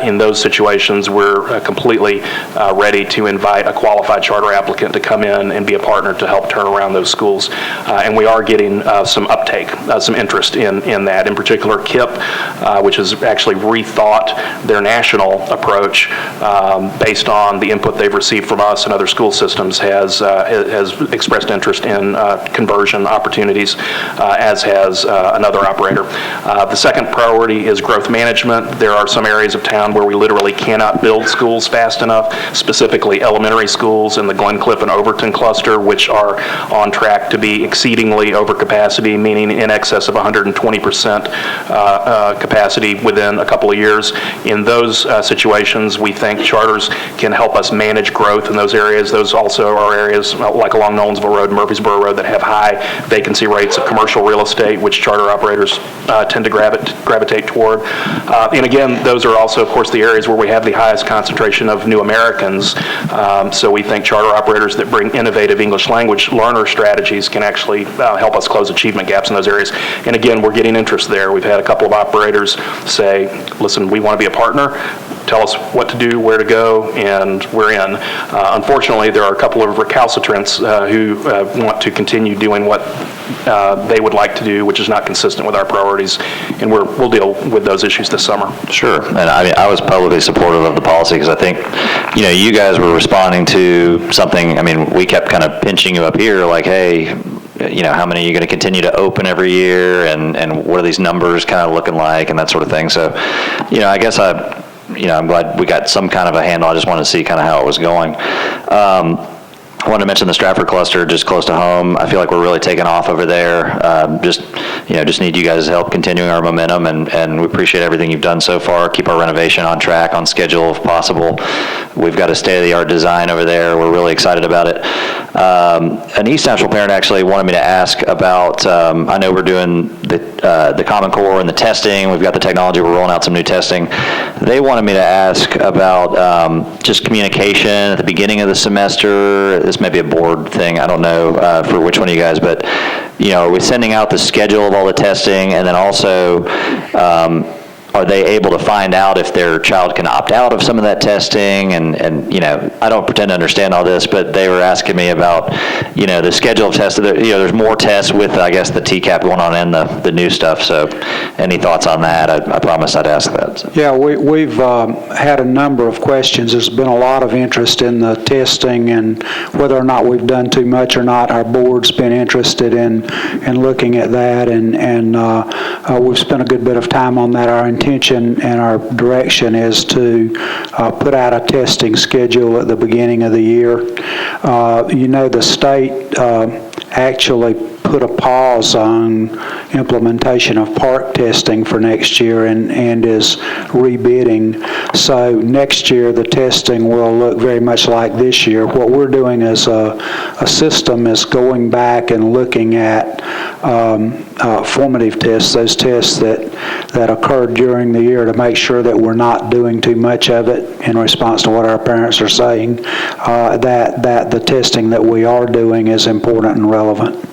In those situations, we're completely ready to invite a qualified charter applicant to come in and be a partner to help turn around those schools. And we are getting some uptake, some interest in that. In particular, KIP, which has actually rethought their national approach based on the input they've received from us and other school systems, has expressed interest in conversion opportunities, as has another operator. The second priority is growth management. There are some areas of town where we literally cannot build schools fast enough, specifically elementary schools in the Glencliff and Overton cluster, which are on track to be exceedingly over capacity, meaning in excess of 120% capacity within a couple of years. In those situations, we think charters can help us manage growth in those areas. Those also are areas like along Nolensville Road and Murfreesboro Road that have high vacancy rates of commercial real estate, which charter operators tend to gravitate toward. And again, those are also, of course, the areas where we have the highest concentration of new Americans. So we think charter operators that bring innovative English language learner strategies can actually help us close achievement gaps in those areas. And again, we're getting interest there. We've had a couple of operators say, listen, we want to be a partner. Tell us what to do, where to go, and we're in. Unfortunately, there are a couple of recalcitrants who want to continue doing what they would like to do, which is not consistent with our priorities, and we'll deal with those issues this summer. Sure, and I was publicly supportive of the policy because I think, you guys were responding to something. We kept kind of pinching you up here, like, hey, how many are you going to continue to open every year, and what are these numbers kind of looking like, and that sort of thing. So, I guess I'm glad we got some kind of a handle. I just wanted to see kind of how it was going. I wanted to mention the Stratford cluster, just close to home. I feel like we're really taking off over there. Just need you guys' help continuing our momentum, and we appreciate everything you've done so far. Keep our renovation on track, on schedule if possible. We've got a state-of-the-art design over there. We're really excited about it. An East Nashville parent actually wanted me to ask about, I know we're doing the Common Core and the testing. We've got the technology. We're rolling out some new testing. They wanted me to ask about just communication at the beginning of the semester. This may be a board thing. I don't know for which one of you guys, but are we sending out the schedule of all the testing, and then also are they able to find out if their child can opt out of some of that testing? And I don't pretend to understand all this, but they were asking me about, the schedule of tests. There's more tests with, I guess, the TCAP going on and the new stuff. So any thoughts on that? I promised I'd ask that. So. Yeah, we've had a number of questions. There's been a lot of interest in the testing and whether or not we've done too much or not. Our board's been interested in looking at that, and we've spent a good bit of time on that. Our intention and our direction is to put out a testing schedule at the beginning of the year. The state actually put a pause on implementation of park testing for next year and is rebidding. So next year the testing will look very much like this year. What we're doing as a system is going back and looking at formative tests, those tests that occurred during the year, to make sure that we're not doing too much of it in response to what our parents are saying, that the testing that we are doing is important and relevant.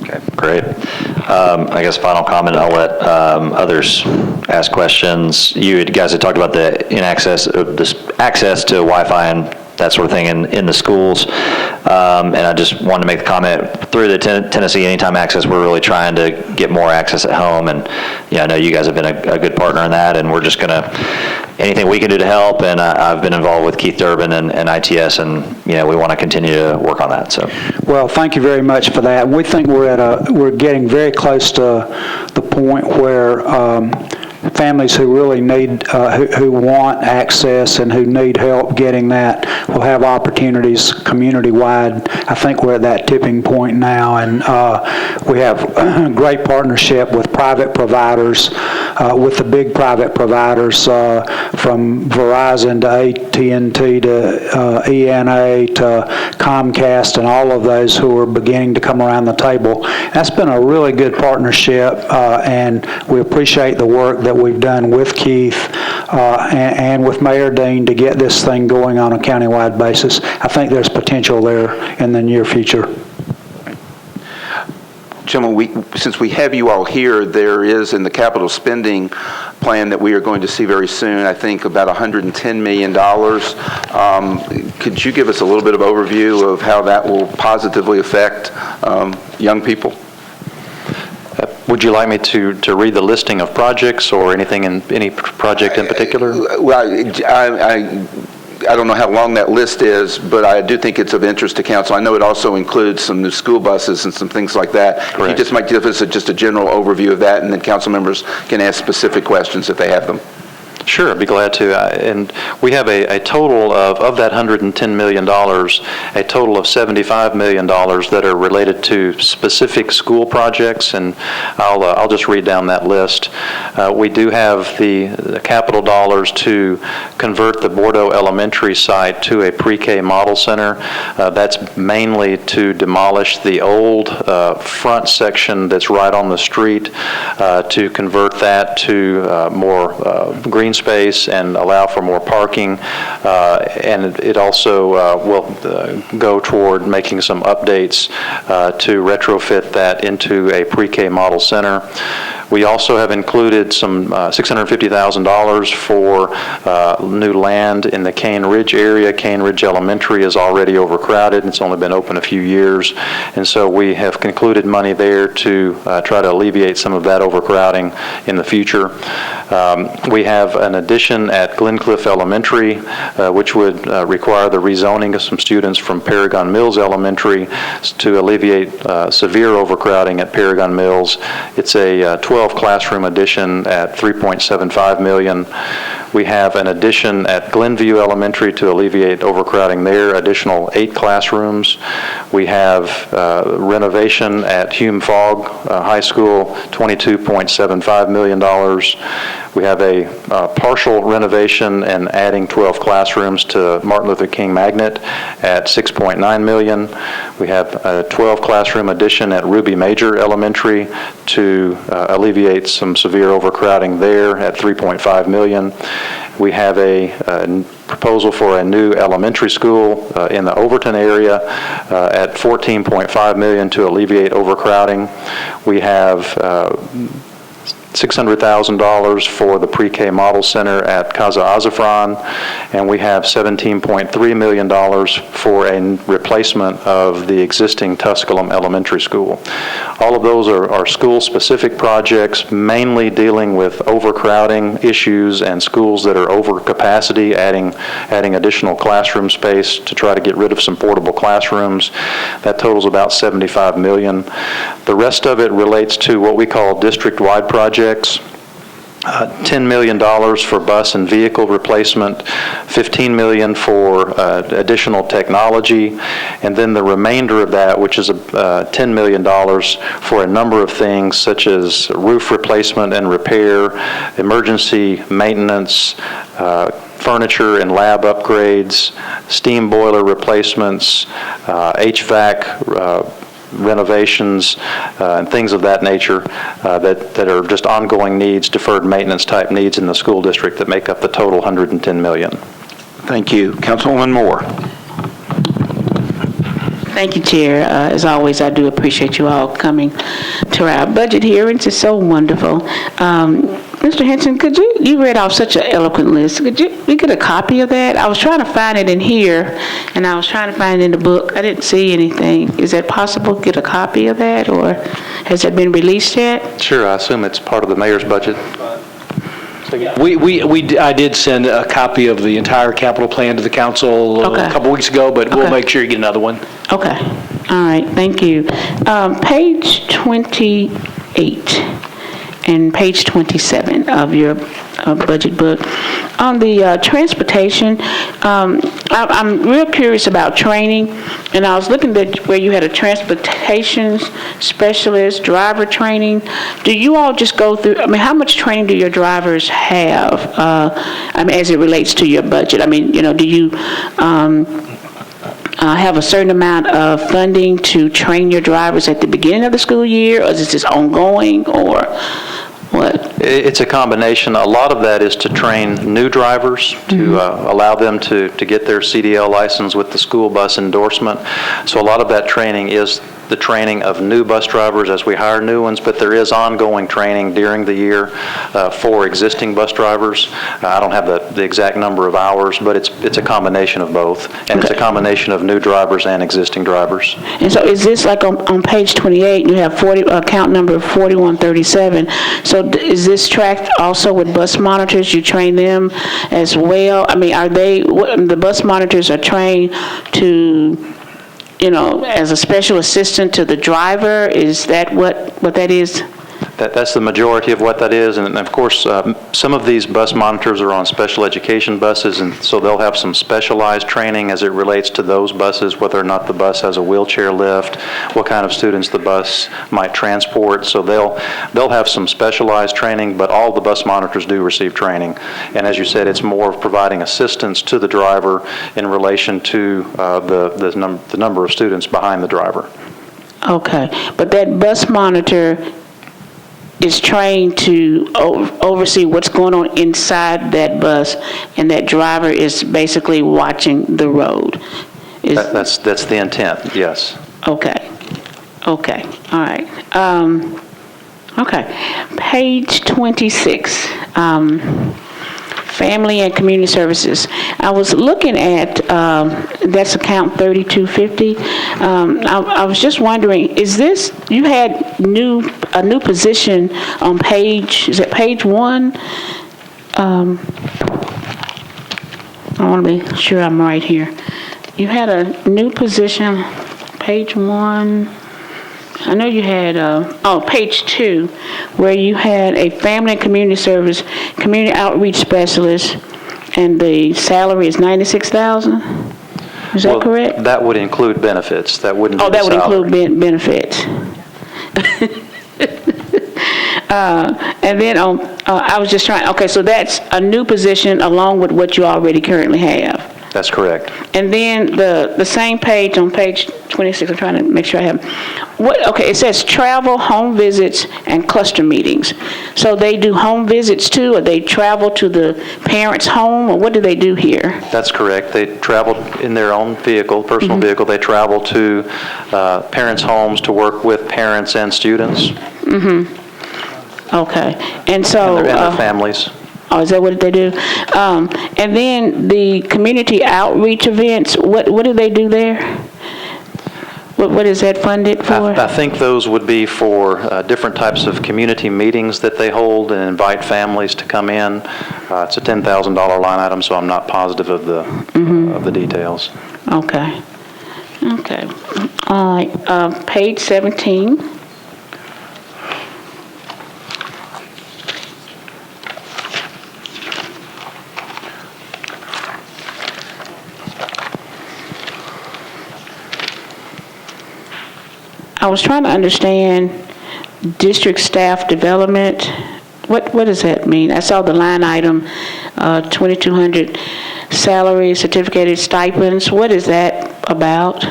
Okay, great. I guess final comment, I'll let others ask questions. You guys had talked about the access to Wi-Fi, and that sort of thing in the schools. And I just wanted to make the comment, through the Tennessee Anytime Access, we're really trying to get more access at home, and I know you guys have been a good partner in that, and we're just going to, anything we can do to help, and I've been involved with Keith Durbin and ITS, and we want to continue to work on that. So, well, thank you very much for that. We think we're getting very close to the point where families who really need, who want access and who need help getting that will have opportunities community-wide. I think we're at that tipping point now, and we have great partnership with private providers, with the big private providers, from Verizon to AT&T to ENA to Comcast, and all of those who are beginning to come around the table. That's been a really good partnership, and we appreciate the work that we've done with Keith and with Mayor Dean to get this thing going on a countywide basis. I think there's potential there in the near future. Gentlemen, since we have you all here, there is in the capital spending plan that we are going to see very soon, I think about $110 million. Could you give us a little bit of overview of how that will positively affect young people? Would you like me to read the listing of projects or anything in any project in particular? Well, I don't know how long that list is, but I do think it's of interest to council. I know it also includes some new school buses and some things like that. Correct. You just might give us just a general overview of that, and then council members can ask specific questions if they have them. Sure, I'd be glad to. And we have a total of that $110 million, a total of $75 million that are related to specific school projects, and I'll just read down that list. We do have the capital dollars to convert the Bordeaux Elementary site to a pre-K model center. That's mainly to demolish the old front section that's right on the street, to convert that to more green space and allow for more parking, and it also will go toward making some updates to retrofit that into a pre-K model center. We also have included some $650,000 for new land in the Cane Ridge area. Cane Ridge Elementary is already overcrowded. It's only been open a few years, and so we have concluded money there to try to alleviate some of that overcrowding in the future. We have an addition at Glencliff Elementary, which would require the rezoning of some students from Paragon Mills Elementary to alleviate severe overcrowding at Paragon Mills. It's a 12 classroom addition at $3.75 million. We have an addition at Glenview Elementary to alleviate overcrowding there, additional 8 classrooms. We have renovation at Hume Fogg High School, $22.75 million. We have a partial renovation and adding 12 classrooms to Martin Luther King Magnet at $6.9 million. We have a 12 classroom addition at Ruby Major Elementary to alleviate some severe overcrowding there at $3.5 million. We have a proposal for a new elementary school in the Overton area at $14.5 million to alleviate overcrowding. We have $600,000 for the pre-K model center at Casa Azafran, and we have $17.3 million for a replacement of the existing Tusculum Elementary School. All of those are school-specific projects, mainly dealing with overcrowding issues and schools that are over capacity, adding additional classroom space to try to get rid of some portable classrooms. That totals about $75 million. The rest of it relates to what we call district-wide projects. $10 million for bus and vehicle replacement, $15 million for additional technology, and then the remainder of that, which is $10 million for a number of things such as roof replacement and repair, emergency maintenance, furniture and lab upgrades, steam boiler replacements, HVAC renovations, and things of that nature that are just ongoing needs, deferred maintenance type needs in the school district that make up the total $110 million. Thank you. Councilwoman Moore. Thank you, Chair. As always, I do appreciate you all coming to our budget hearings. It's so wonderful. Mr. Henson, you read off such an eloquent list. We get a copy of that? I was trying to find it in here, and I was trying to find it in the book. I didn't see anything. Is that possible, get a copy of that, or has that been released yet? Sure, I assume it's part of the mayor's budget. I did send a copy of the entire capital plan to the council Okay. a couple weeks ago, but we'll Okay. make sure you get another one. Okay, all right, thank you. Page 28 and page 27 of your budget book. On the transportation, I'm real curious about training, and I was looking at where you had a transportation specialist, driver training. Do you all just go through, how much training do your drivers have, as it relates to your budget? Do you have a certain amount of funding to train your drivers at the beginning of the school year, or is this ongoing, or what? It's a combination. A lot of that is to train new drivers, to allow them to get their CDL license with the school bus endorsement. So a lot of that training is the training of new bus drivers as we hire new ones, but there is ongoing training during the year for existing bus drivers. I don't have the exact number of hours, but it's a combination of both, and it's a combination of new drivers and existing drivers. And so is this like on page 28, you have account number 4137. So is this tracked also with bus monitors? You train them as well? Are the bus monitors are trained to, as a special assistant to the driver? Is that what that is? That's the majority of what that is, and of course, some of these bus monitors are on special education buses, and so they'll have some specialized training as it relates to those buses, whether or not the bus has a wheelchair lift, what kind of students the bus might transport. So they'll have some specialized training, but all the bus monitors do receive training. And as you said, it's more of providing assistance to the driver in relation to the number of students behind the driver. Okay, but that bus monitor is trained to oversee what's going on inside that bus, and that driver is basically watching the road. That's the intent, yes. Okay, all right. Okay, page 26, Family and Community Services. I was looking at, that's account 3250. I was just wondering, is this, you had a new position on page, is it page 1? I want to be sure I'm right here. You had a new position, page 1. I know you had, page 2, where you had a family and community service, community outreach specialist, and the salary is $96,000? Is that correct? That would include benefits. That wouldn't be the that would salary. include benefits. And then I was just trying, okay, so that's a new position along with what you already currently have. That's correct. And then the same page, on page 26, I'm trying to make sure I have, okay, it says travel, home visits, and cluster meetings. So they do home visits too, or they travel to the parent's home, or what do they do here? That's correct. They travel in their own vehicle, personal vehicle. They travel to parents' homes to work with parents and students. Okay, and so... And their families. Oh, is that what they do? And then the community outreach events, what do they do there? What is that funded for? I think those would be for different types of community meetings that they hold and invite families to come in. It's a $10,000 line item, so I'm not positive of the details. Okay. All right, page 17. I was trying to understand district staff development. What does that mean? I saw the line item, 2,200 salary, certificated stipends. What is that about?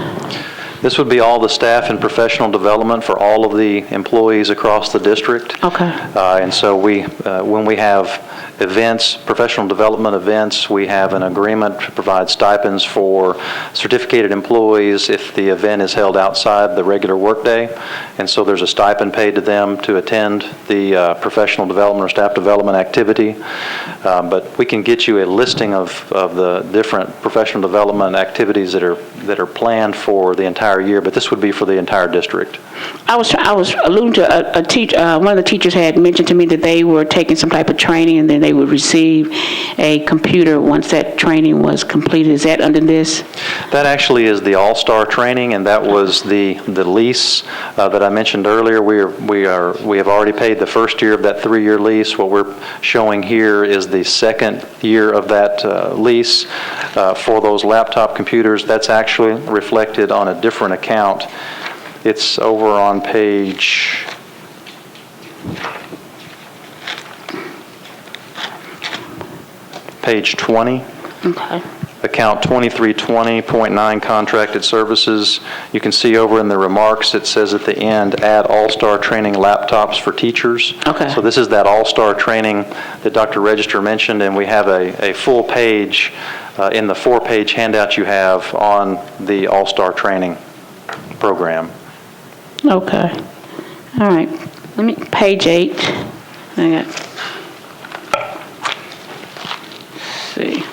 This would be all the staff and professional development for all of the employees across the district. Okay. And so when we have events, professional development events, we have an agreement to provide stipends for certificated employees if the event is held outside the regular workday. And so there's a stipend paid to them to attend the professional development or staff development activity. But we can get you a listing of the different professional development activities that are planned for the entire year, but this would be for the entire district. I was alluding to a teacher. One of the teachers had mentioned to me that they were taking some type of training, and then they would receive a computer once that training was completed. Is that under this? That actually is the All-Star training, and that was the lease that I mentioned earlier. We have already paid the first year of that 3-year lease. What we're showing here is the second year of that lease for those laptop computers. That's actually reflected on a different account. It's over on page 20. Okay. Account 2320.9 contracted services. You can see over in the remarks, it says at the end, add All-Star training laptops for teachers. Okay. So this is that All-Star training that Dr. Register mentioned, and we have a full page in the 4-page handout you have on the All-Star training program. Okay. All right. Page 8. I got. Let's see.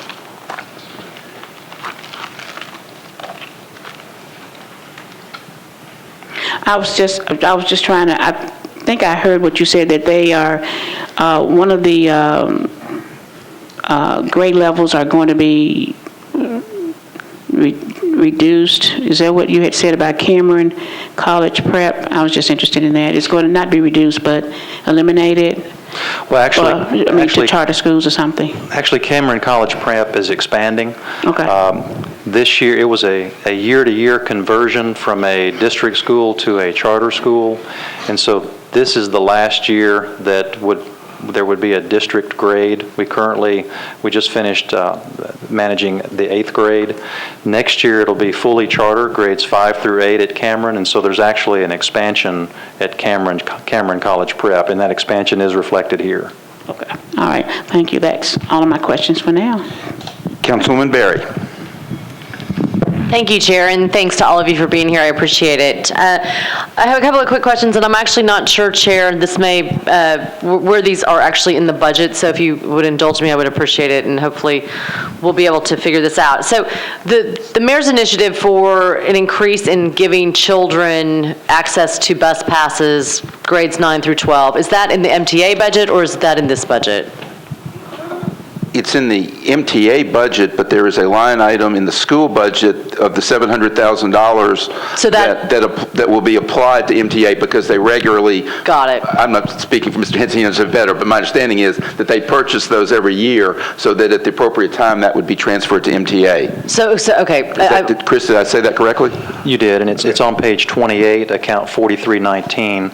I was just trying to, I think I heard what you said, that they are, one of the grade levels are going to be reduced. Is that what you had said about Cameron College Prep? I was just interested in that. It's going to not be reduced, but eliminated? Well, actually, to charter schools or something? Actually, Cameron College Prep is expanding. Okay. This year, it was a year-to-year conversion from a district school to a charter school. And so this is the last year that there would be a district grade. We just finished managing the 8th grade. Next year, it'll be fully charter, grades 5 through 8 at Cameron. And so there's actually an expansion at Cameron College Prep, and that expansion is reflected here. Okay. All right. Thank you. That's all of my questions for now. Councilwoman Berry. Thank you, Chair, and thanks to all of you for being here. I appreciate it. I have a couple of quick questions, and I'm actually not sure, Chair, this may, where these are actually in the budget, so if you would indulge me, I would appreciate it, and hopefully we'll be able to figure this out. So the mayor's initiative for an increase in giving children access to bus passes, grades 9 through 12, is that in the MTA budget, or is that in this budget? It's in the MTA budget, but there is a line item in the school budget of the $700,000 So that will be applied to MTA because they regularly. Got it. I'm not speaking for Mr. Henson, he knows it better, but my understanding is that they purchase those every year so that at the appropriate time that would be transferred to MTA. So okay. Chris, did I say that correctly? You did, and it's on page 28, account 4319.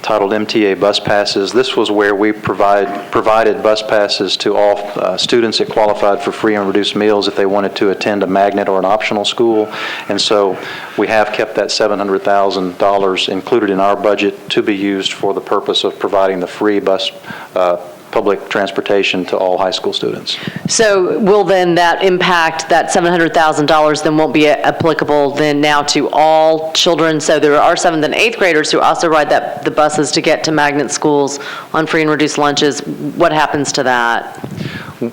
Titled MTA Bus Passes. This was where we provided bus passes to all students that qualified for free and reduced meals if they wanted to attend a magnet or an optional school. And so we have kept that $700,000 included in our budget to be used for the purpose of providing the free bus public transportation to all high school students. So will then that impact, that $700,000 then won't be applicable then now to all children? So there are 7th and 8th graders who also ride the buses to get to magnet schools on free and reduced lunches. What happens to that?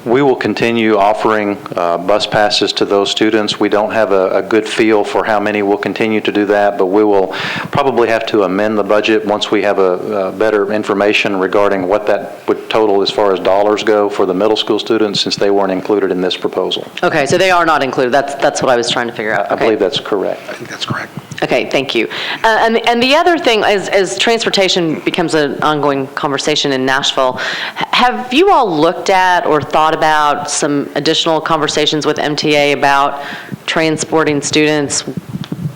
We will continue offering bus passes to those students. We don't have a good feel for how many will continue to do that, but we will probably have to amend the budget once we have a better information regarding what that would total as far as dollars go for the middle school students, since they weren't included in this proposal. Okay, so they are not included. That's what I was trying to figure out. Okay. I believe that's correct. I think that's correct. Okay, thank you. And the other thing, as transportation becomes an ongoing conversation in Nashville, have you all looked at or thought about some additional conversations with MTA about transporting students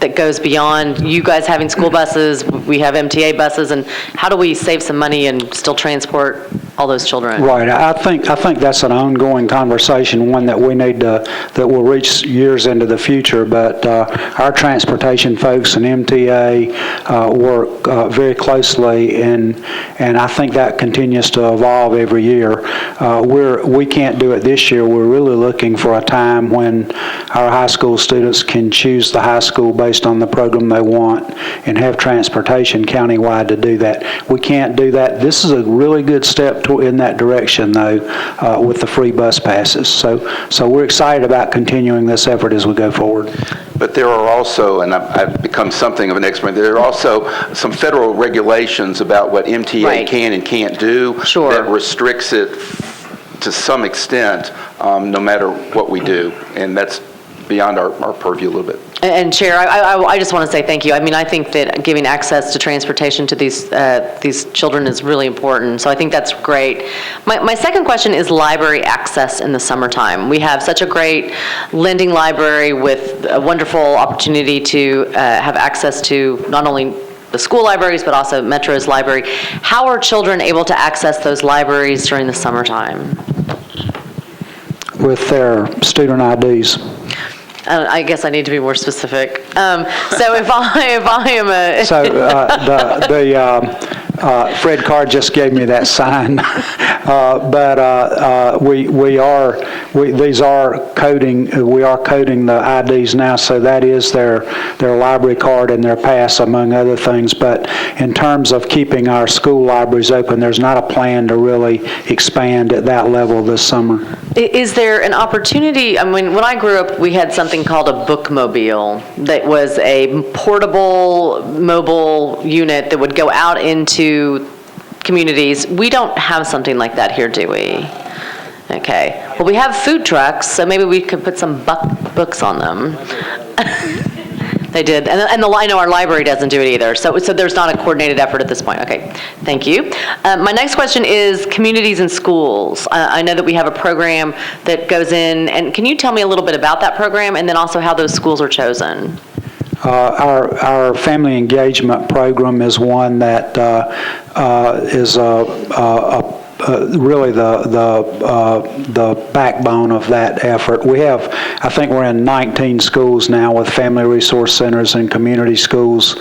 that goes beyond you guys having school buses, we have MTA buses, and how do we save some money and still transport all those children? Right. I think that's an ongoing conversation, one that we need to, that will reach years into the future. But our transportation folks and MTA work very closely, and I think that continues to evolve every year. We can't do it this year. We're really looking for a time when our high school students can choose the high school based on the program they want and have transportation countywide to do that. We can't do that. This is a really good step in that direction, though, with the free bus passes. So we're excited about continuing this effort as we go forward. But there are also, and I've become something of an expert, there are also some federal regulations about what MTA Right. can and can't do Sure. that restricts it to some extent, no matter what we do. And that's beyond our purview a little bit. And Chair, I just want to say thank you. I mean, I think that giving access to transportation to these children is really important, so I think that's great. My second question is library access in the summertime. We have such a great lending library with a wonderful opportunity to have access to not only the school libraries, but also Metro's library. How are children able to access those libraries during the summertime? With their student IDs. I guess I need to be more specific. So if I am a... So Fred Carr just gave me that sign, but these are coding. We are coding the IDs now, so that is their library card and their pass, among other things. But in terms of keeping our school libraries open, there's not a plan to really expand at that level this summer. Is there an opportunity? I mean, when I grew up, we had something called a bookmobile that was a portable mobile unit that would go out into communities. We don't have something like that here, do we? Okay. Well, we have food trucks, so maybe we could put some books on them. They did, and I know our library doesn't do it either, so there's not a coordinated effort at this point. Okay, thank you. My next question is communities and schools. I know that we have a program that goes in, and can you tell me a little bit about that program, and then also how those schools are chosen? Our family engagement program is one that is really the backbone of that effort. We have, I think we're in 19 schools now with family resource centers and community schools.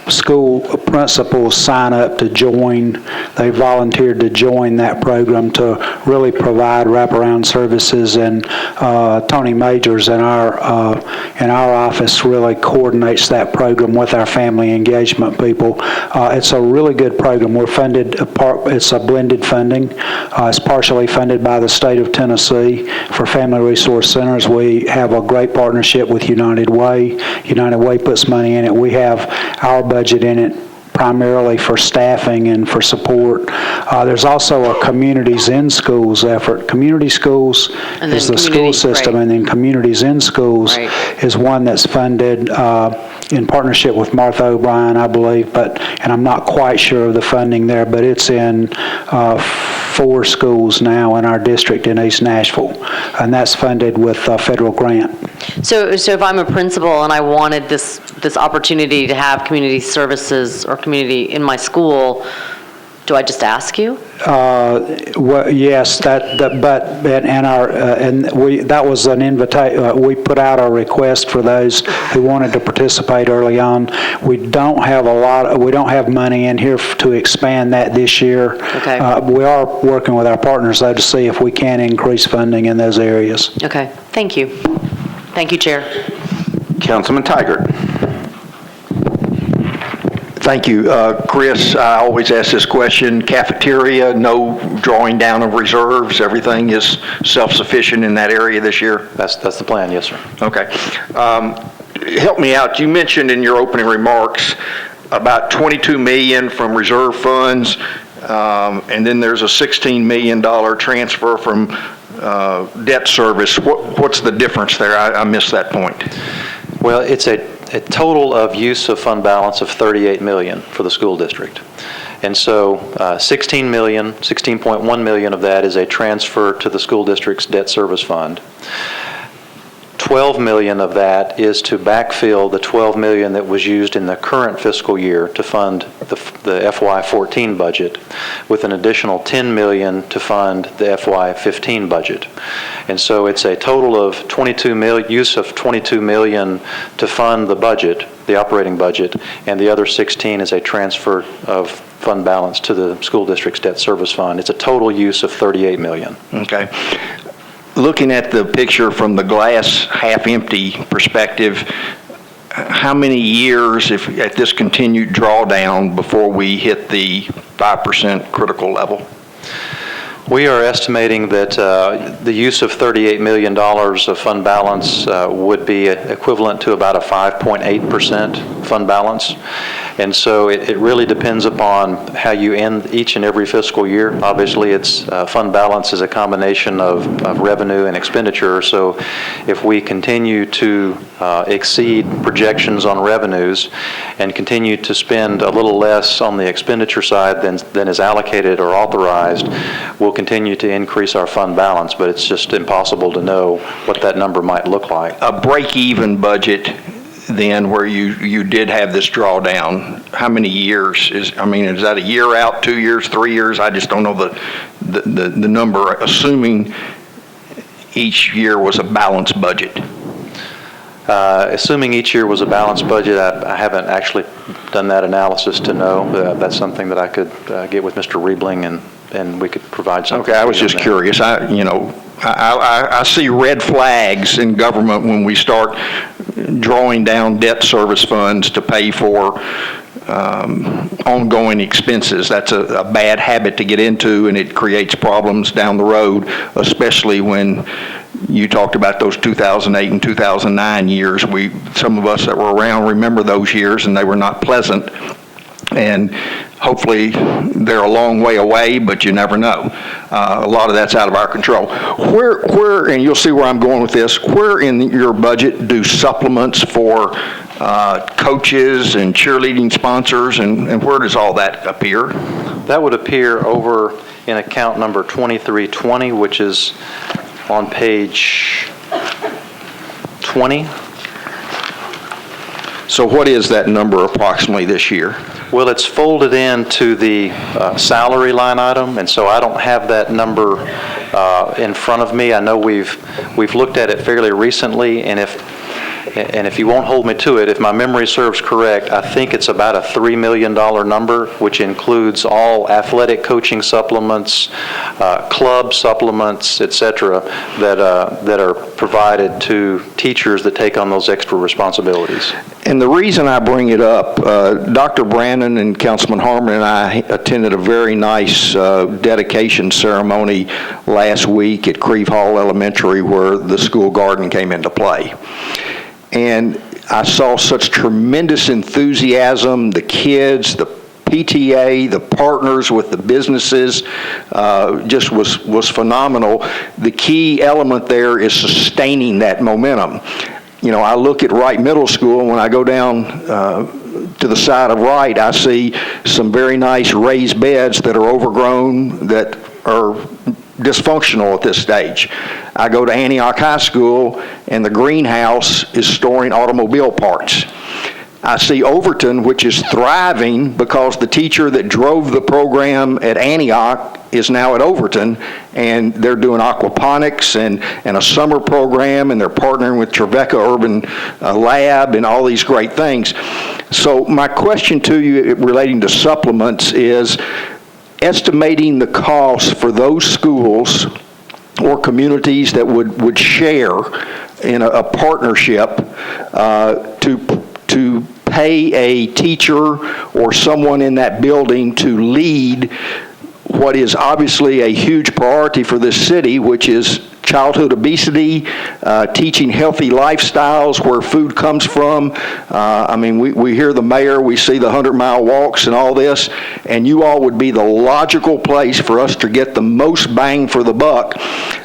School principals sign up to join. They volunteered to join that program to really provide wraparound services, and Tony Majors in our office really coordinates that program with our family engagement people. It's a really good program. We're funded, it's a blended funding. It's partially funded by the state of Tennessee for family resource centers. We have a great partnership with United Way. United Way puts money in it. We have our budget in it primarily for staffing and for support. There's also a Communities in Schools effort. Community schools is the school system, right. And then Communities in Schools is one that's funded in partnership with Martha O'Brien, I believe, and I'm not quite sure of the funding there, but it's in 4 schools now in our district in East Nashville, and that's funded with a federal grant. So if I'm a principal and I wanted this opportunity to have community services or community in my school, do I just ask you? Well, yes, that was an invitation. We put out a request for those who wanted to participate early on. We don't have money in here to expand that this year. Okay. We are working with our partners though to see if we can increase funding in those areas. Okay. Thank you. Thank you, Chair. Councilman Tigert. Thank you. Chris, I always ask this question. Cafeteria, no drawing down of reserves. Everything is self-sufficient in that area this year? That's the plan, yes, sir. Okay. Help me out. You mentioned in your opening remarks about $22 million from reserve funds, and then there's a $16 million transfer from debt service. What's the difference there? I missed that point. Well, it's a total of use of fund balance of $38 million for the school district. And so $16.1 million of that is a transfer to the school district's debt service fund. $12 million of that is to backfill the $12 million that was used in the current fiscal year to fund the FY14 budget, with an additional $10 million to fund the FY15 budget. And so it's a total of use of $22 million to fund the budget, the operating budget, and the other 16 is a transfer of fund balance to the school district's debt service fund. It's a total use of $38 million. Okay. Looking at the picture from the glass half empty perspective, how many years, if at this continued drawdown, before we hit the 5% critical level? We are estimating that the use of $38 million of fund balance would be equivalent to about a 5.8% fund balance. And so it really depends upon how you end each and every fiscal year. Obviously, it's fund balance is a combination of revenue and expenditure. So if we continue to exceed projections on revenues and continue to spend a little less on the expenditure side than is allocated or authorized, we'll continue to increase our fund balance, but it's just impossible to know what that number might look like. A break-even budget then, where you did have this drawdown, how many years is that a year out, 2 years, 3 years? I just don't know the number, assuming each year was a balanced budget. Assuming each year was a balanced budget, I haven't actually done that analysis to know. That's something that I could get with Mr. Riebling and we could provide something. Okay, I was just curious. I see red flags in government when we start drawing down debt service funds to pay for ongoing expenses. That's a bad habit to get into, and it creates problems down the road, especially when you talked about those 2008 and 2009 years. Some of us that were around remember those years, and they were not pleasant. And hopefully they're a long way away, but you never know. A lot of that's out of our control. Where, and you'll see where I'm going with this, where in your budget do supplements for coaches and cheerleading sponsors, and where does all that appear? That would appear over in account number 2320, which is on page 20. So what is that number approximately this year? Well, it's folded into the salary line item, and so I don't have that number in front of me. I know we've looked at it fairly recently, and if you won't hold me to it, if my memory serves correct, I think it's about a $3 million number, which includes all athletic coaching supplements, club supplements, et cetera, that are provided to teachers that take on those extra responsibilities. And the reason I bring it up, Dr. Brannon and Councilman Harmon and I attended a very nice dedication ceremony last week at Creve Hall Elementary, where the school garden came into play. And I saw such tremendous enthusiasm, the kids, the PTA, the partners with the businesses, just was phenomenal. The key element there is sustaining that momentum. I look at Wright Middle School, and when I go down to the side of Wright, I see some very nice raised beds that are overgrown, that are dysfunctional at this stage. I go to Antioch High School, and the greenhouse is storing automobile parts. I see Overton, which is thriving because the teacher that drove the program at Antioch is now at Overton, and they're doing aquaponics and a summer program, and they're partnering with Trevecca Urban Lab and all these great things. So my question to you relating to supplements is estimating the cost for those schools or communities that would share in a partnership to pay a teacher or someone in that building to lead what is obviously a huge priority for this city, which is childhood obesity, teaching healthy lifestyles, where food comes from. We hear the mayor, we see the 100-mile walks and all this, and you all would be the logical place for us to get the most bang for the buck.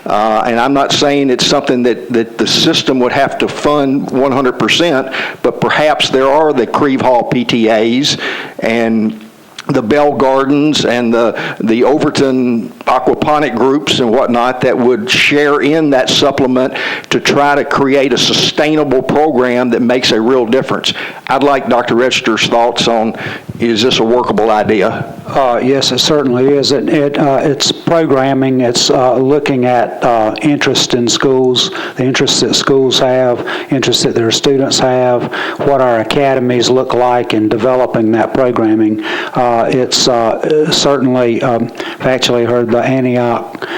And I'm not saying it's something that the system would have to fund 100%, but perhaps there are the Creve Hall PTAs, and the Bell Gardens and the Overton aquaponic groups and whatnot that would share in that supplement to try to create a sustainable program that makes a real difference. I'd like Dr. Register's thoughts on, is this a workable idea? Yes, it certainly is. It's programming. It's looking at interest in schools, the interests that schools have, interests that their students have, what our academies look like in developing that programming. It's certainly, I've actually heard the Antioch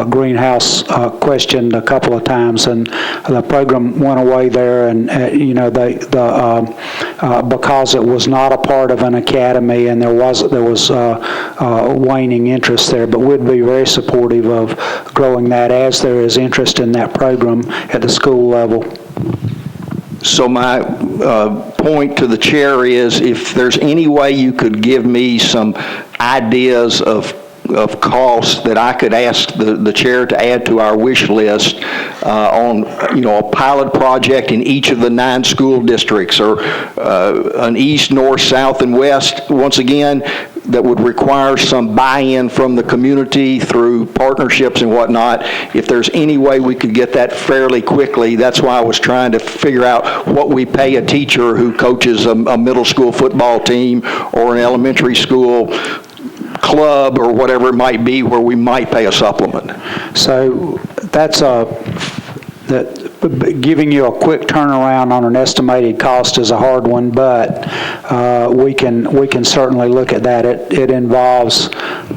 greenhouse questioned a couple of times, and the program went away there, and because it was not a part of an academy, and there was waning interest there, but we'd be very supportive of growing that as there is interest in that program at the school level. So my point to the chair is, if there's any way you could give me some ideas of costs that I could ask the chair to add to our wish list on, a pilot project in each of the 9 school districts, or an east, north, south, and west, once again, that would require some buy-in from the community through partnerships and whatnot. If there's any way we could get that fairly quickly, that's why I was trying to figure out what we pay a teacher who coaches a middle school football team or an elementary school club or whatever it might be, where we might pay a supplement. So that's giving you a quick turnaround on an estimated cost is a hard one, but we can certainly look at that. It involves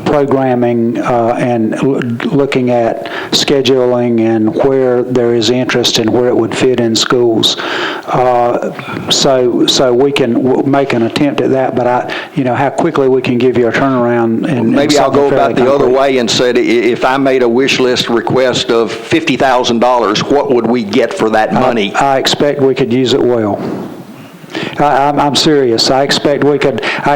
programming and looking at scheduling and where there is interest and where it would fit in schools. So we can make an attempt at that, but how quickly we can give you a turnaround. And maybe I'll go about the other way and say, if I made a wish list request of $50,000, what would we get for that money? I expect we could use it well. I'm serious. I expect we could, with a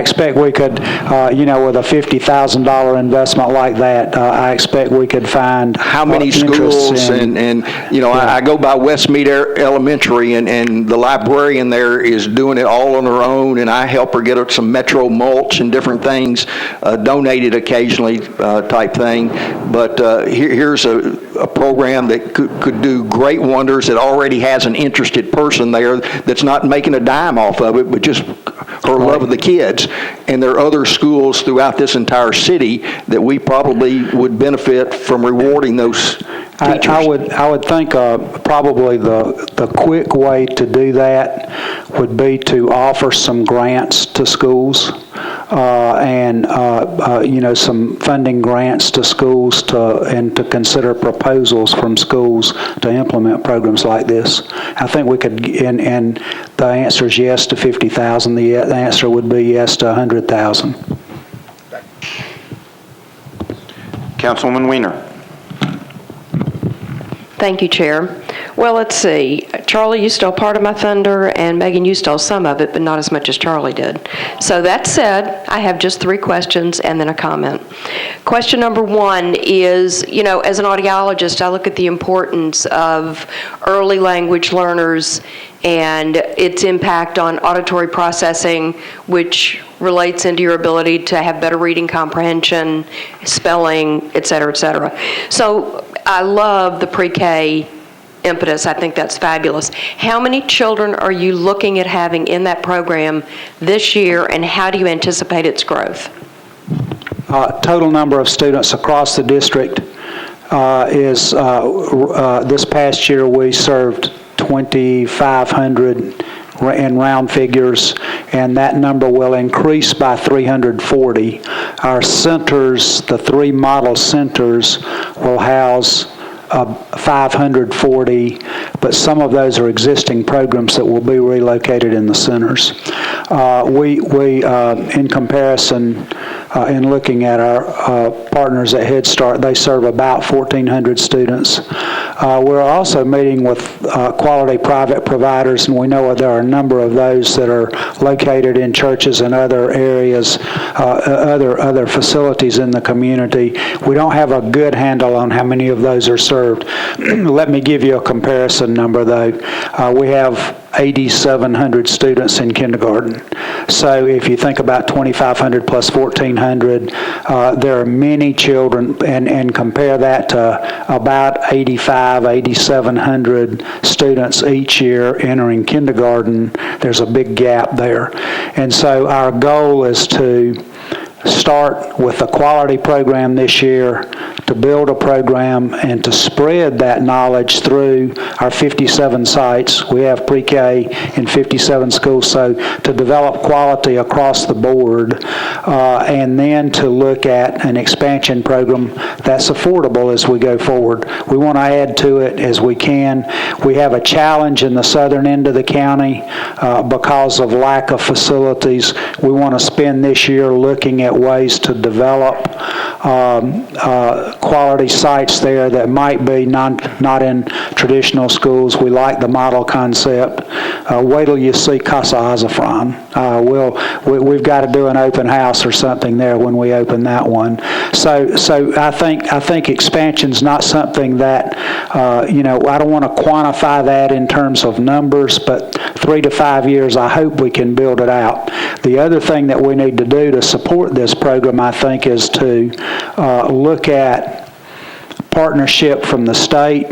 $50,000 investment like that, I expect we could find how many schools I go by Westmead Elementary, and the librarian there is doing it all on her own, and I help her get her some Metro mulch and different things donated occasionally type thing. But here's a program that could do great wonders. It already has an interested person there that's not making a dime off of it, but just her love of the kids. And there are other schools throughout this entire city that we probably would benefit from rewarding those teachers. I would think probably the quick way to do that would be to offer some grants to schools and some funding grants to schools and to consider proposals from schools to implement programs like this. I think we could, and the answer is yes to 50,000. The answer would be yes to 100,000. Councilwoman Weiner. Thank you, Chair. Well, let's see. Charlie, you stole part of my thunder, and Megan, you stole some of it, but not as much as Charlie did. So that said, I have just 3 questions and then a comment. Question number 1 is, as an audiologist, I look at the importance of early language learners and its impact on auditory processing, which relates into your ability to have better reading comprehension, spelling, et cetera, et cetera. So I love the pre-K impetus. I think that's fabulous. How many children are you looking at having in that program this year, and how do you anticipate its growth? Total number of students across the district is, this past year we served 2,500 in round figures, and that number will increase by 340. Our centers, the 3 model centers, will house 540, but some of those are existing programs that will be relocated in the centers. We in comparison, in looking at our partners at Head Start, they serve about 1,400 students. We're also meeting with quality private providers, and we know there are a number of those that are located in churches and other areas, other facilities in the community. We don't have a good handle on how many of those are served. Let me give you a comparison number, though. We have 8,700 students in kindergarten. So if you think about 2,500 plus 1,400, there are many children, and compare that to about 8,700 students each year entering kindergarten. There's a big gap there. And so our goal is to start with a quality program this year, to build a program and to spread that knowledge through our 57 sites. We have pre-K in 57 schools, so to develop quality across the board, and then to look at an expansion program that's affordable as we go forward. We want to add to it as we can. We have a challenge in the southern end of the county because of lack of facilities. We want to spend this year looking at ways to develop quality sites there that might be not in traditional schools. We like the model concept. Wait till you see Casa Azafran. We've got to do an open house or something there when we open that one. So I think expansion's not something that I don't want to quantify that in terms of numbers, but 3 to 5 years, I hope we can build it out. The other thing that we need to do to support this program, I think, is to look at partnership from the state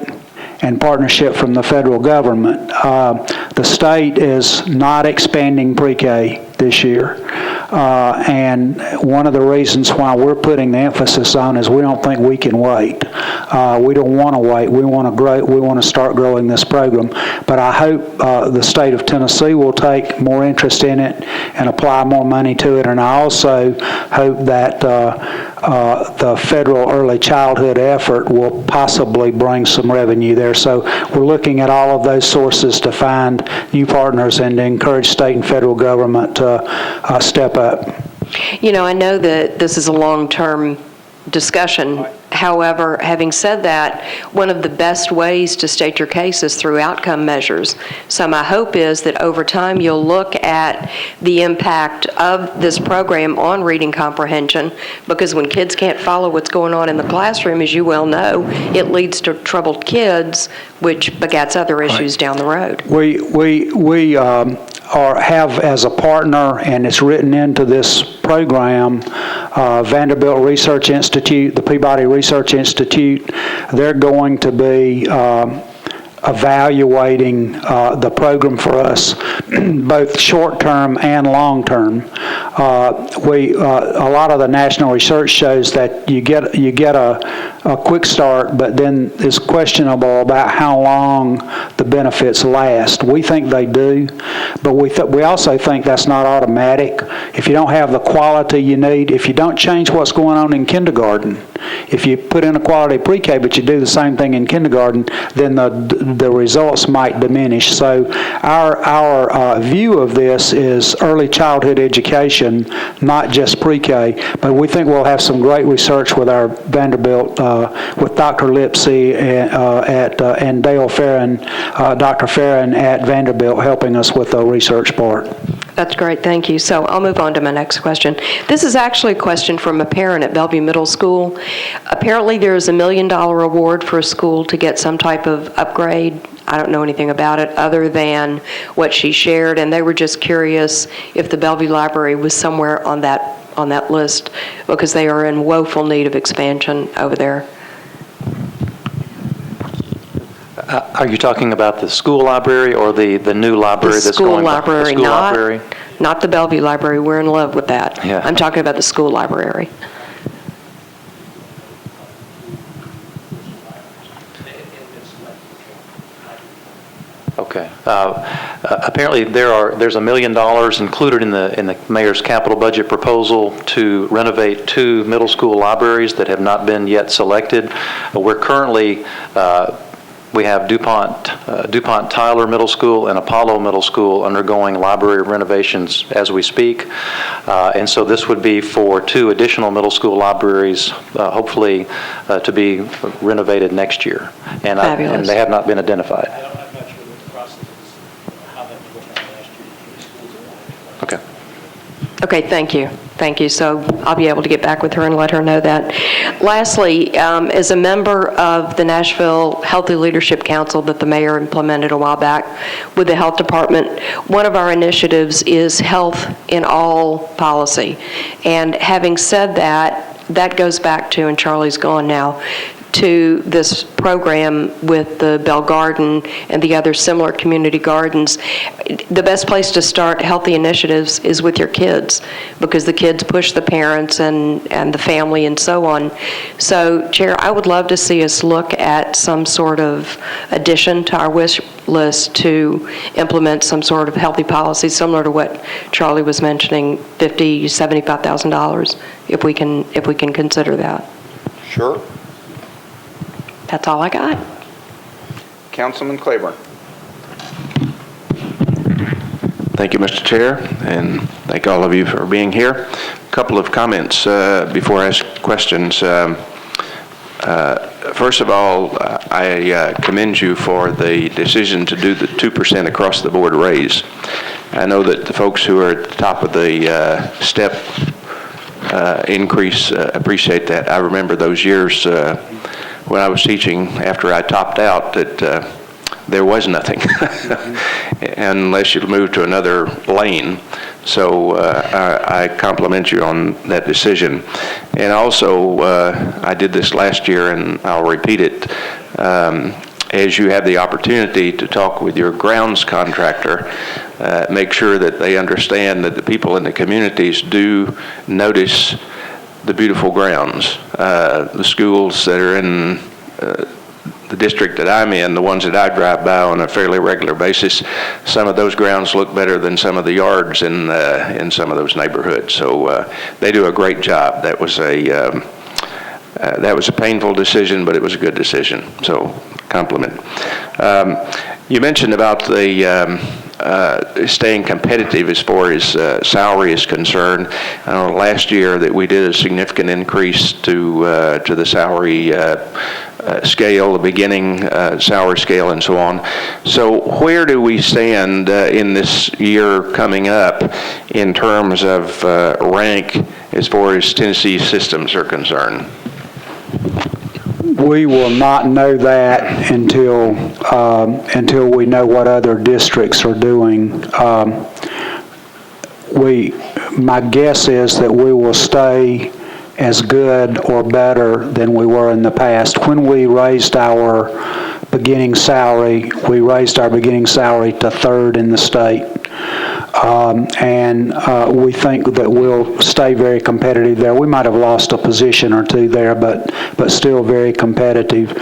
and partnership from the federal government. The state is not expanding pre-K this year. And one of the reasons why we're putting the emphasis on is we don't think we can wait. We don't want to wait. We want to grow. We want to start growing this program. But I hope the state of Tennessee will take more interest in it and apply more money to it. And I also hope that the federal early childhood effort will possibly bring some revenue there. So we're looking at all of those sources to find new partners and to encourage state and federal government to step up. I know that this is a long-term discussion. However, having said that, one of the best ways to state your case is through outcome measures. So my hope is that over time you'll look at the impact of this program on reading comprehension, because when kids can't follow what's going on in the classroom, as you well know, it leads to troubled kids, which begets other issues down the road. We have as a partner, and it's written into this program, Vanderbilt Research Institute, the Peabody Research Institute. They're going to be evaluating the program for us, both short-term and long-term. A lot of the national research shows that you get a quick start, but then it's questionable about how long the benefits last. We think they do, but we also think that's not automatic. If you don't have the quality you need, if you don't change what's going on in kindergarten, if you put in a quality pre-K but you do the same thing in kindergarten, then the results might diminish. So our view of this is early childhood education, not just pre-K, but we think we'll have some great research with our Vanderbilt, with Dr. Lipsey and Dale Farron, Dr. Farron at Vanderbilt helping us with the research part. That's great, thank you. So I'll move on to my next question. This is actually a question from a parent at Bellevue Middle School. Apparently there's $1 million award for a school to get some type of upgrade. I don't know anything about it other than what she shared, and they were just curious if the Bellevue Library was somewhere on that list, because they are in woeful need of expansion over there. Are you talking about the school library or the new library that's going back? The school library, not the Bellevue Library. We're in love with that. Yeah. I'm talking about the school library. Okay. Apparently there's $1 million included in the mayor's capital budget proposal to renovate 2 middle school libraries that have not been yet selected. We're currently we have DuPont Tyler Middle School and Apollo Middle School undergoing library renovations as we speak. And so this would be for 2 additional middle school libraries, hopefully to be renovated next year. And they have not been identified. I'm not sure what the process is, how that went down last year. Okay. Okay, thank you. Thank you. So I'll be able to get back with her and let her know that. Lastly, as a member of the Nashville Healthy Leadership Council that the mayor implemented a while back with the health department, one of our initiatives is health in all policy. And having said that, that goes back to, and Charlie's gone now, to this program with the Bell Garden and the other similar community gardens. The best place to start healthy initiatives is with your kids, because the kids push the parents and the family and so on. So, Chair, I would love to see us look at some sort of addition to our wish list to implement some sort of healthy policy similar to what Charlie was mentioning, $50,000, $75,000, if we can consider that. Sure. That's all I got. Councilman Claiborne. Thank you, Mr. Chair, and thank all of you for being here. A couple of comments before I ask questions. First of all, I commend you for the decision to do the 2% across the board raise. I know that the folks who are at the top of the step increase appreciate that. I remember those years when I was teaching after I topped out that there was nothing unless you moved to another lane. So I compliment you on that decision. And also, I did this last year and I'll repeat it. As you have the opportunity to talk with your grounds contractor, make sure that they understand that the people in the communities do notice the beautiful grounds. The schools that are in the district that I'm in, the ones that I drive by on a fairly regular basis, some of those grounds look better than some of the yards in some of those neighborhoods. So they do a great job. That was a painful decision, but it was a good decision. So compliment. You mentioned about the staying competitive as far as salary is concerned. I know last year that we did a significant increase to the salary scale, the beginning salary scale, and so on. So where do we stand in this year coming up in terms of rank as far as Tennessee systems are concerned? We will not know that until we know what other districts are doing. My guess is that we will stay as good or better than we were in the past. When we raised our beginning salary, we raised our beginning salary to third in the state. And we think that we'll stay very competitive there. We might have lost a position or two there, but still very competitive.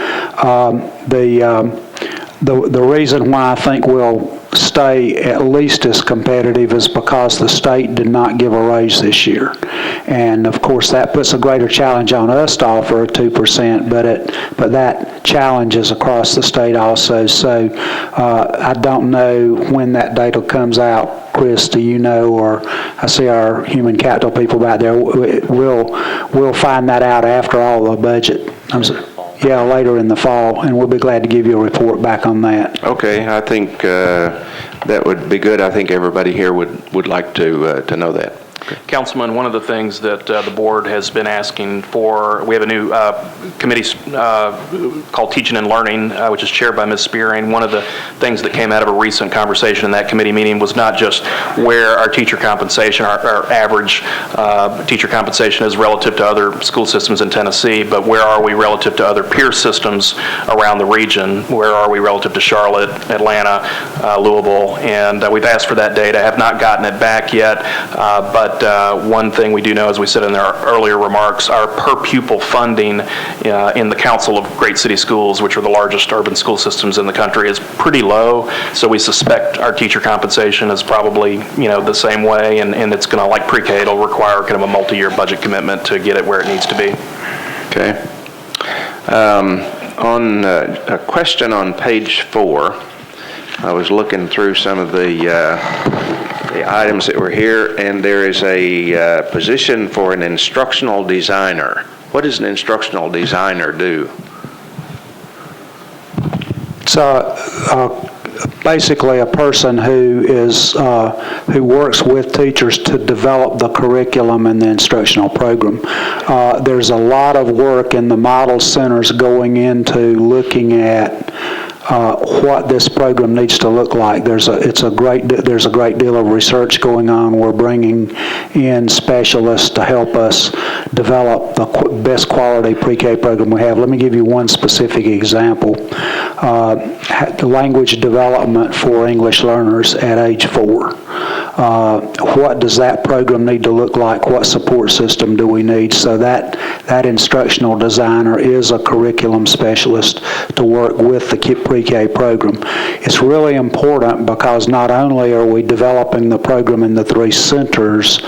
The reason why I think we'll stay at least as competitive is because the state did not give a raise this year. And of course that puts a greater challenge on us to offer a 2%, but that challenge is across the state also. So I don't know when that data comes out. Chris, do you know, or I see our human capital people back there, we'll find that out after all the budget. Yeah, later in the fall, and we'll be glad to give you a report back on that. Okay, I think that would be good. I think everybody here would like to know that. Okay. Councilman, one of the things that the board has been asking for, we have a new committee called Teaching and Learning, which is chaired by Ms. Spearing. One of the things that came out of a recent conversation in that committee meeting was not just where our teacher compensation, our average teacher compensation is relative to other school systems in Tennessee, but where are we relative to other peer systems around the region? Where are we relative to Charlotte, Atlanta, Louisville? And we've asked for that data, have not gotten it back yet, but one thing we do know, as we said in our earlier remarks, our per pupil funding in the Council of Great City Schools, which are the largest urban school systems in the country, is pretty low. So we suspect our teacher compensation is probably, the same way, and it's going to, like pre-K, it'll require kind of a multi-year budget commitment to get it where it needs to be. Okay. On a question on page 4, I was looking through some of the items that were here, and there is a position for an instructional designer. What does an instructional designer do? So basically a person who works with teachers to develop the curriculum and the instructional program. There's a lot of work in the model centers going into looking at what this program needs to look like. There's a great deal of research going on. We're bringing in specialists to help us develop the best quality pre-K program we have. Let me give you one specific example. The language development for English learners at age 4. What does that program need to look like? What support system do we need? So that instructional designer is a curriculum specialist to work with the pre-K program. It's really important because not only are we developing the program in the 3 centers,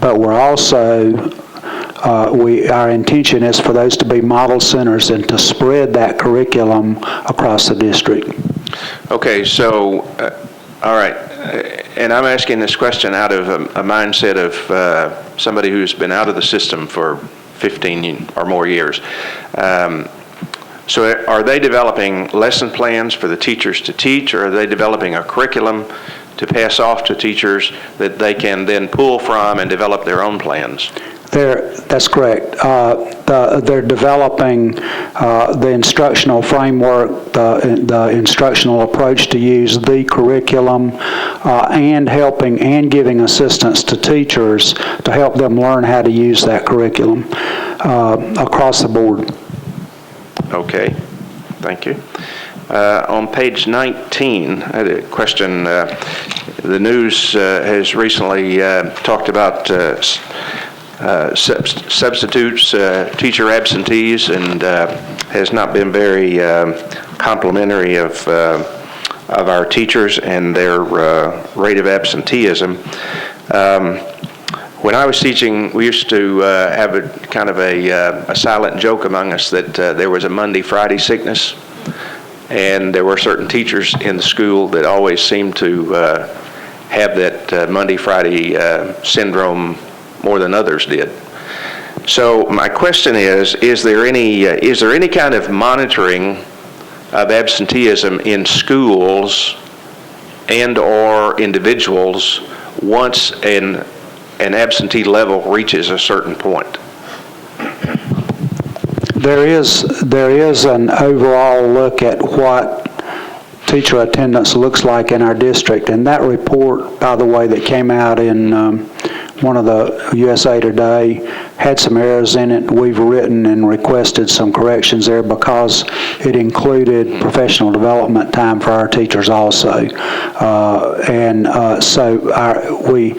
but we're also our intention is for those to be model centers and to spread that curriculum across the district. Okay, so, all right, and I'm asking this question out of a mindset of somebody who's been out of the system for 15 or more years. So are they developing lesson plans for the teachers to teach, or are they developing a curriculum to pass off to teachers that they can then pull from and develop their own plans? That's correct. They're developing the instructional framework, the instructional approach to use the curriculum, and helping and giving assistance to teachers to help them learn how to use that curriculum across the board. Okay, thank you. On page 19, I had a question. The news has recently talked about substitutes, teacher absentees, and has not been very complimentary of our teachers and their rate of absenteeism. When I was teaching, we used to have a kind of a silent joke among us that there was a Monday-Friday sickness, and there were certain teachers in the school that always seemed to have that Monday-Friday syndrome more than others did. So my question is there any kind of monitoring of absenteeism in schools and or individuals once an absentee level reaches a certain point? There is an overall look at what teacher attendance looks like in our district, and that report, by the way, that came out in one of the USA Today had some errors in it. We've written and requested some corrections there because it included professional development time for our teachers also. So we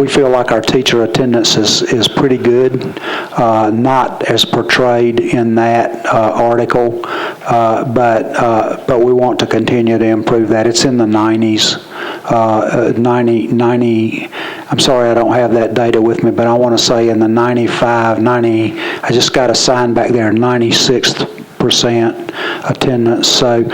feel like our teacher attendance is pretty good, not as portrayed in that article, but we want to continue to improve that. It's in the 90s. 90, I'm sorry I don't have that data with me, but I want to say in the 95, 90, I just got a sign back there, 96% attendance. So,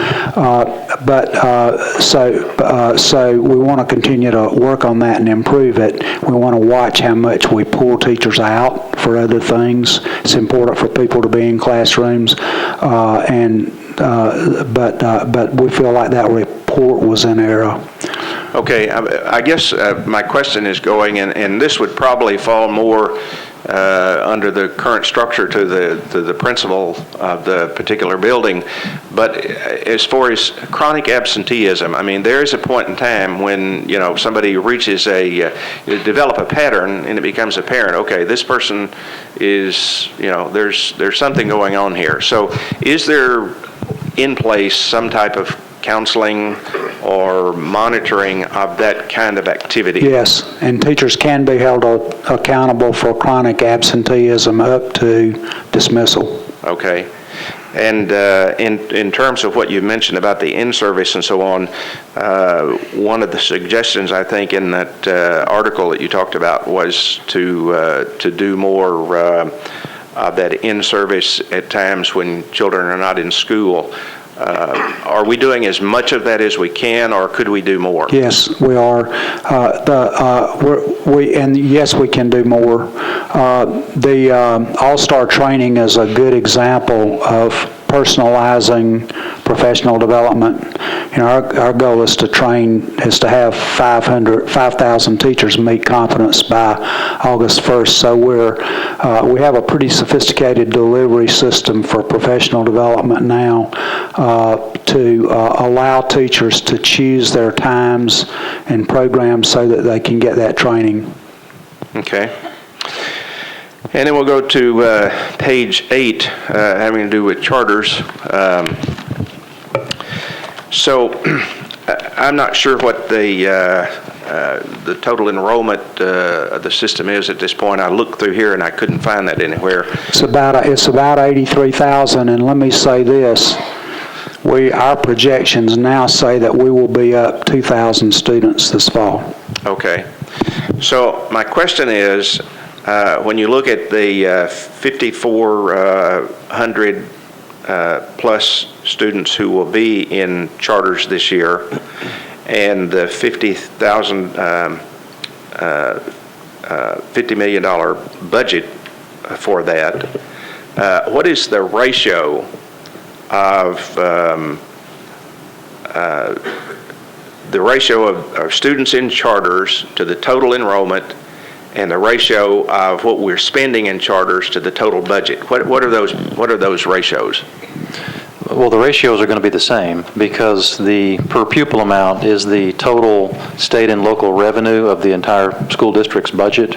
so we want to continue to work on that and improve it. We want to watch how much we pull teachers out for other things. It's important for people to be in classrooms, but we feel like that report was in error. Okay, I guess my question is going, and this would probably fall more under the current structure to the principal of the particular building, but as far as chronic absenteeism, I mean, there is a point in time when, you know, somebody reaches you develop a pattern and it becomes apparent, okay, this person is, you know, there's something going on here. So is there in place some type of counseling or monitoring of that kind of activity? Yes, and teachers can be held accountable for chronic absenteeism up to dismissal. Okay. And in terms of what you mentioned about the in-service and so on, one of the suggestions, I think, in that article that you talked about was to do more of that in-service at times when children are not in school. Are we doing as much of that as we can, or could we do more? Yes, we are. And yes, we can do more. The All-Star training is a good example of personalizing professional development. You know, our goal is to have 5,000 teachers meet competence by August 1st. So we have a pretty sophisticated delivery system for professional development now to allow teachers to choose their times and programs so that they can get that training. Okay. And then we'll go to page 8, having to do with charters. So I'm not sure what the total enrollment of the system is at this point. I looked through here and I couldn't find that anywhere. It's about 83,000, and let me say this. Our projections now say that we will be up 2,000 students this fall. Okay. So my question is, when you look at the 5,400 plus students who will be in charters this year, and the $50 million budget for that, what is the ratio of students in charters to the total enrollment, and the ratio of what we're spending in charters to the total budget? What are those ratios? Well, the ratios are going to be the same because the per pupil amount is the total state and local revenue of the entire school district's budget.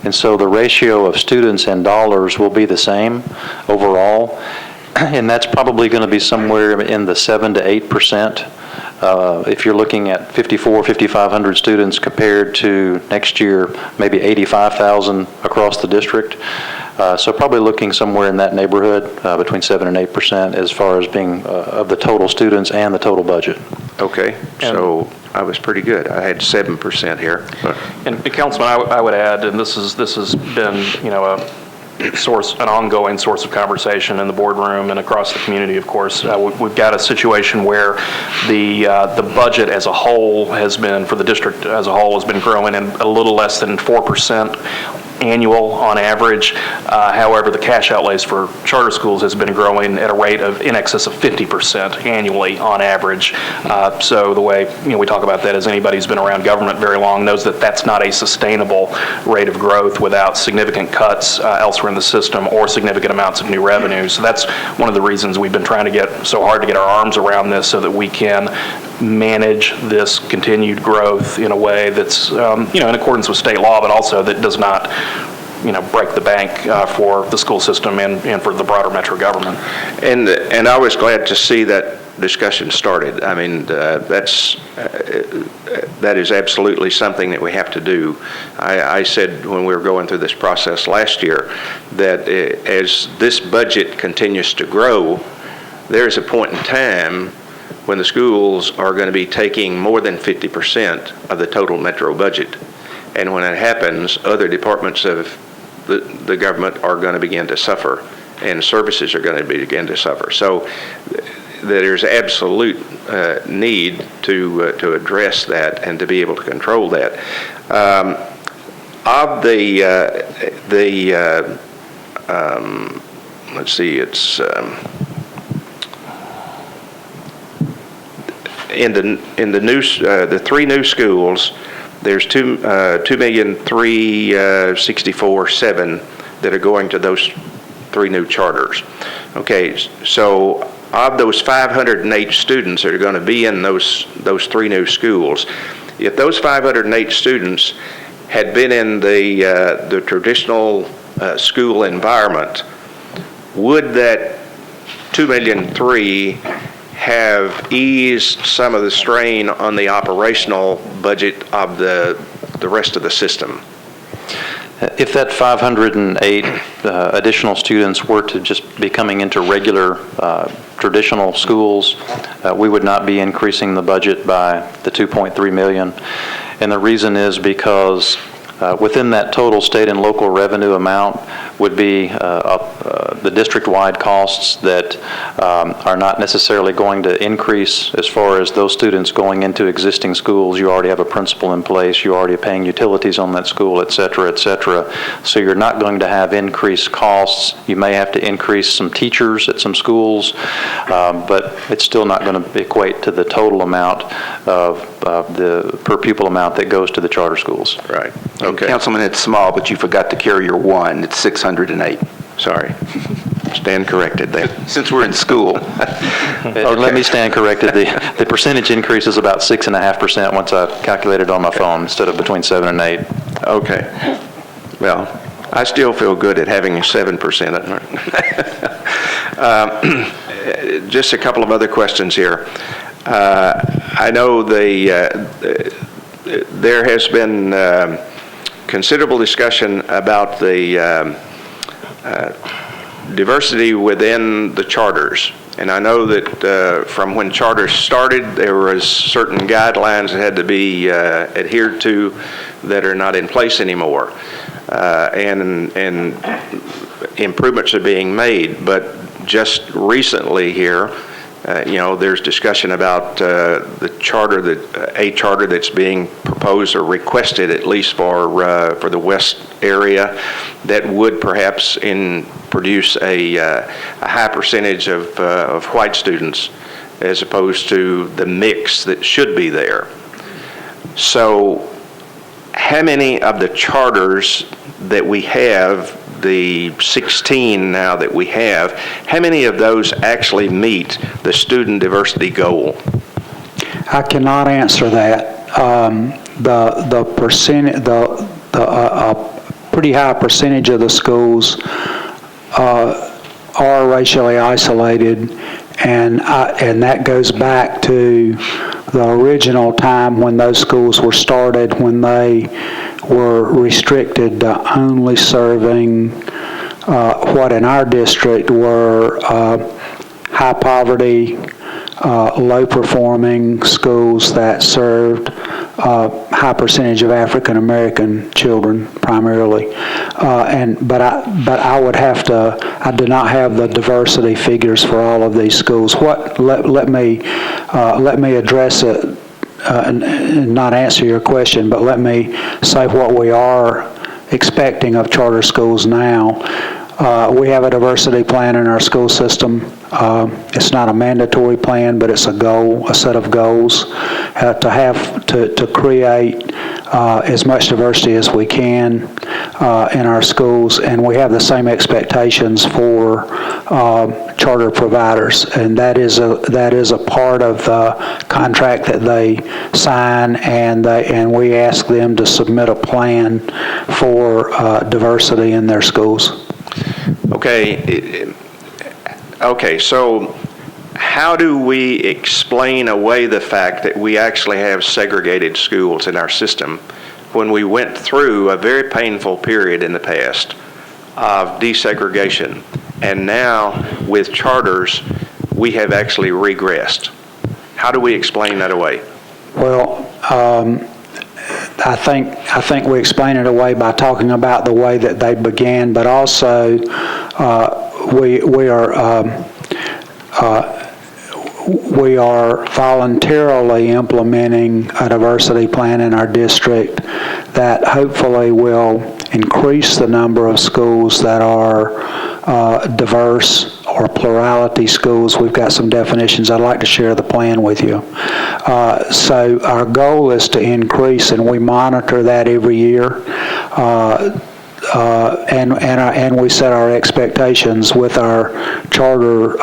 And so the ratio of students and dollars will be the same overall. And that's probably going to be somewhere in the 7 to 8%. If you're looking at 5,500 students compared to next year, maybe 85,000 across the district. So probably looking somewhere in that neighborhood, between 7 and 8% as far as being of the total students and the total budget. Okay, so I was pretty good. I had 7% here. And Councilman, I would add, and this has been, an ongoing source of conversation in the boardroom and across the community, of course. We've got a situation where the budget as a whole for the district as a whole has been growing in a little less than 4% annual on average. However, the cash outlays for charter schools has been growing at a rate of in excess of 50% annually on average. So the way we talk about that is anybody who's been around government very long knows that that's not a sustainable rate of growth without significant cuts elsewhere in the system or significant amounts of new revenue. So that's one of the reasons we've been trying to get so hard to get our arms around this so that we can manage this continued growth in a way that's in accordance with state law, but also that does not break the bank for the school system and for the broader metro government. And I was glad to see that discussion started. I mean, that is absolutely something that we have to do. I said when we were going through this process last year that as this budget continues to grow, there's a point in time when the schools are going to be taking more than 50% of the total metro budget. And when that happens, other departments of the government are going to begin to suffer, and services are going to begin to suffer. So there's absolute need to address that and to be able to control that. Let's see, it's in the three new schools, there's 2,364,700 that are going to those three new charters. Okay, so of those 508 students that are going to be in those three new schools, if those 508 students had been in the traditional school environment, would that 2,300,000 have eased some of the strain on the operational budget of the rest of the system? If that 508 additional students were to just be coming into regular traditional schools, we would not be increasing the budget by the $2.3 million. And the reason is because within that total state and local revenue amount, would be the district-wide costs that are not necessarily going to increase as far as those students going into existing schools. You already have a principal in place, you're already paying utilities on that school, et cetera, et cetera. So you're not going to have increased costs. You may have to increase some teachers at some schools, but it's still not going to equate to the total amount of the per pupil amount that goes to the charter schools. Right, okay. Councilman, it's small, but you forgot to carry your one. It's 608. Sorry. Stand corrected there. Since we're in school. Let me stand corrected. The percentage increase is about 6.5% once I calculated on my phone instead of between 7 and 8. Okay. Well, I still feel good at having 7%. Just a couple of other questions here. I know there has been considerable discussion about the diversity within the charters. And I know that from when charters started, there was certain guidelines that had to be adhered to that are not in place anymore. And improvements are being made. But just recently here, there's discussion about a charter that's being proposed or requested, at least for the west area, that would perhaps produce a high percentage of white students as opposed to the mix that should be there. So how many of the charters that we have, the 16 now that we have, how many of those actually meet the student diversity goal? I cannot answer that. The percentage, a pretty high percentage of the schools are racially isolated, and that goes back to the original time when those schools were started, when they were restricted to only serving what in our district were high poverty, low performing schools that served high percentage of African American children primarily. But I would have to, I do not have the diversity figures for all of these schools. Let me address it and not answer your question, but let me say what we are expecting of charter schools now. We have a diversity plan in our school system. It's not a mandatory plan, but it's a goal, a set of goals to create as much diversity as we can in our schools, and we have the same expectations for charter providers, and that is a part of the contract that they sign, and we ask them to submit a plan for diversity in their schools. Okay, so how do we explain away the fact that we actually have segregated schools in our system when we went through a very painful period in the past of desegregation, and now with charters we have actually regressed? How do we explain that away? Well, I think we explain it away by talking about the way that they began, but also we are voluntarily implementing a diversity plan in our district that hopefully will increase the number of schools that are diverse or plurality schools. We've got some definitions. I'd like to share the plan with you. So our goal is to increase, and we monitor that every year. And we set our expectations with our charter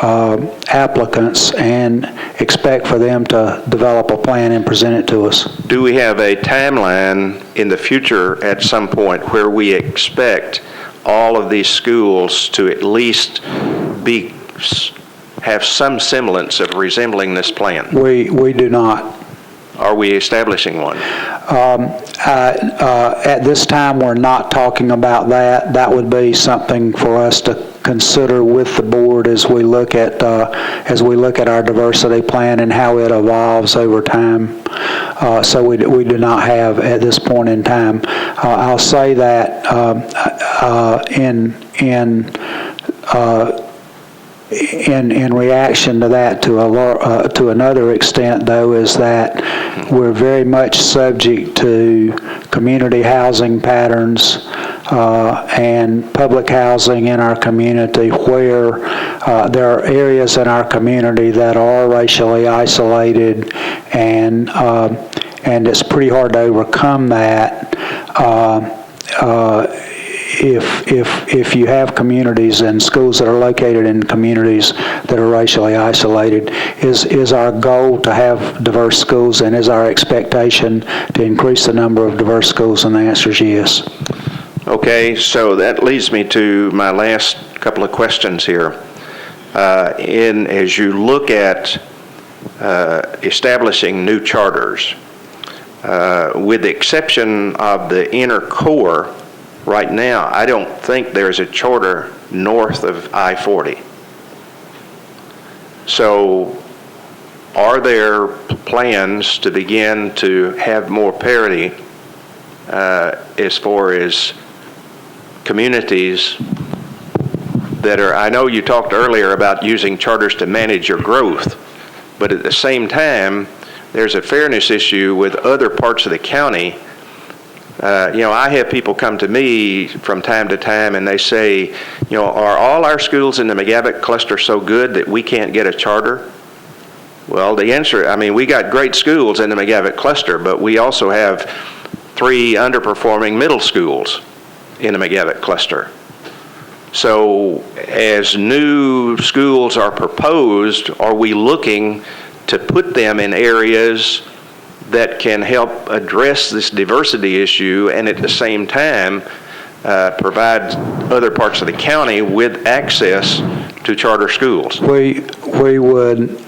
applicants and expect for them to develop a plan and present it to us. Do we have a timeline in the future at some point where we expect all of these schools to at least have some semblance of resembling this plan? We do not. Are we establishing one? At this time, we're not talking about that. That would be something for us to consider with the board as we look at our diversity plan and how it evolves over time. So we do not have at this point in time. I'll say that in in reaction to that, to another extent, though, is that we're very much subject to community housing patterns and public housing in our community, where there are areas in our community that are racially isolated, and it's pretty hard to overcome that. If you have communities and schools that are located in communities that are racially isolated, is our goal to have diverse schools, and is our expectation to increase the number of diverse schools? And the answer is yes. Okay, so that leads me to my last couple of questions here. As you look at establishing new charters, with the exception of the inner core, right now, I don't think there's a charter north of I-40. So are there plans to begin to have more parity as far as communities that are, I know you talked earlier about using charters to manage your growth, but at the same time, there's a fairness issue with other parts of the county. I have people come to me from time to time and they say, are all our schools in the McGavock cluster so good that we can't get a charter? Well, the answer, we got great schools in the McGavock cluster, but we also have 3 underperforming middle schools in the McGavock cluster. So as new schools are proposed, are we looking to put them in areas that can help address this diversity issue and at the same time provide other parts of the county with access to charter schools? We would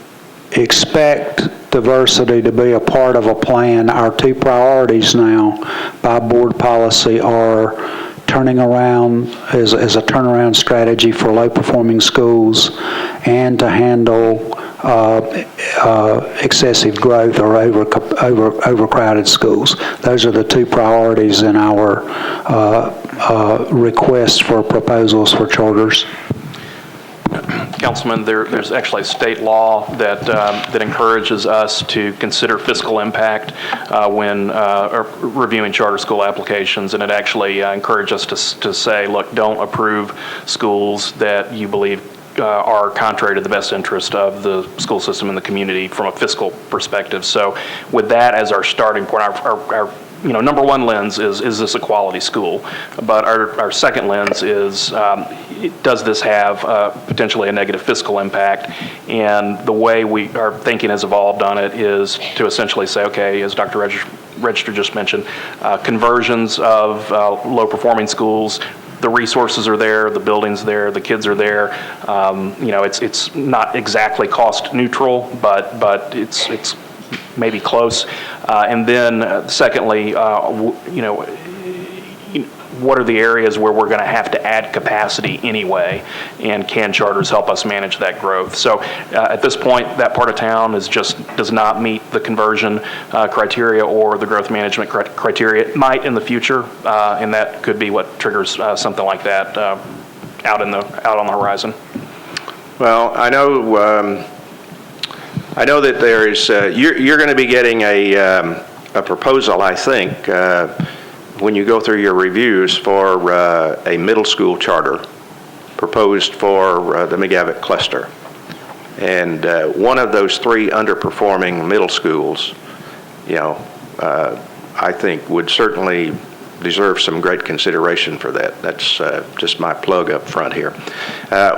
expect diversity to be a part of a plan. Our 2 priorities now by board policy are turning around as a turnaround strategy for low-performing schools and to handle excessive growth or overcrowded schools. Those are the 2 priorities in our request for proposals for charters. Councilman, there's actually state law that encourages us to consider fiscal impact when reviewing charter school applications, and it actually encourages us to say, look, don't approve schools that you believe are contrary to the best interest of the school system and the community from a fiscal perspective. So with that as our starting point, our number 1 lens is this a quality school? But our second lens is, does this have potentially a negative fiscal impact? And the way our thinking has evolved on it is to essentially say, okay, as Dr. Register just mentioned, conversions of low-performing schools, the resources are there, the building's there, the kids are there. It's not exactly cost neutral, but it's maybe close. And then secondly, what are the areas where we're going to have to add capacity anyway, and can charters help us manage that growth? So at this point, that part of town does not meet the conversion criteria or the growth management criteria. It might in the future, and that could be what triggers something like that out on the horizon. Well, I know that there is, you're going to be getting a proposal, I think, when you go through your reviews for a middle school charter proposed for the McGavock cluster. And one of those 3 underperforming middle schools, I think would certainly deserve some great consideration for that. That's just my plug up front here.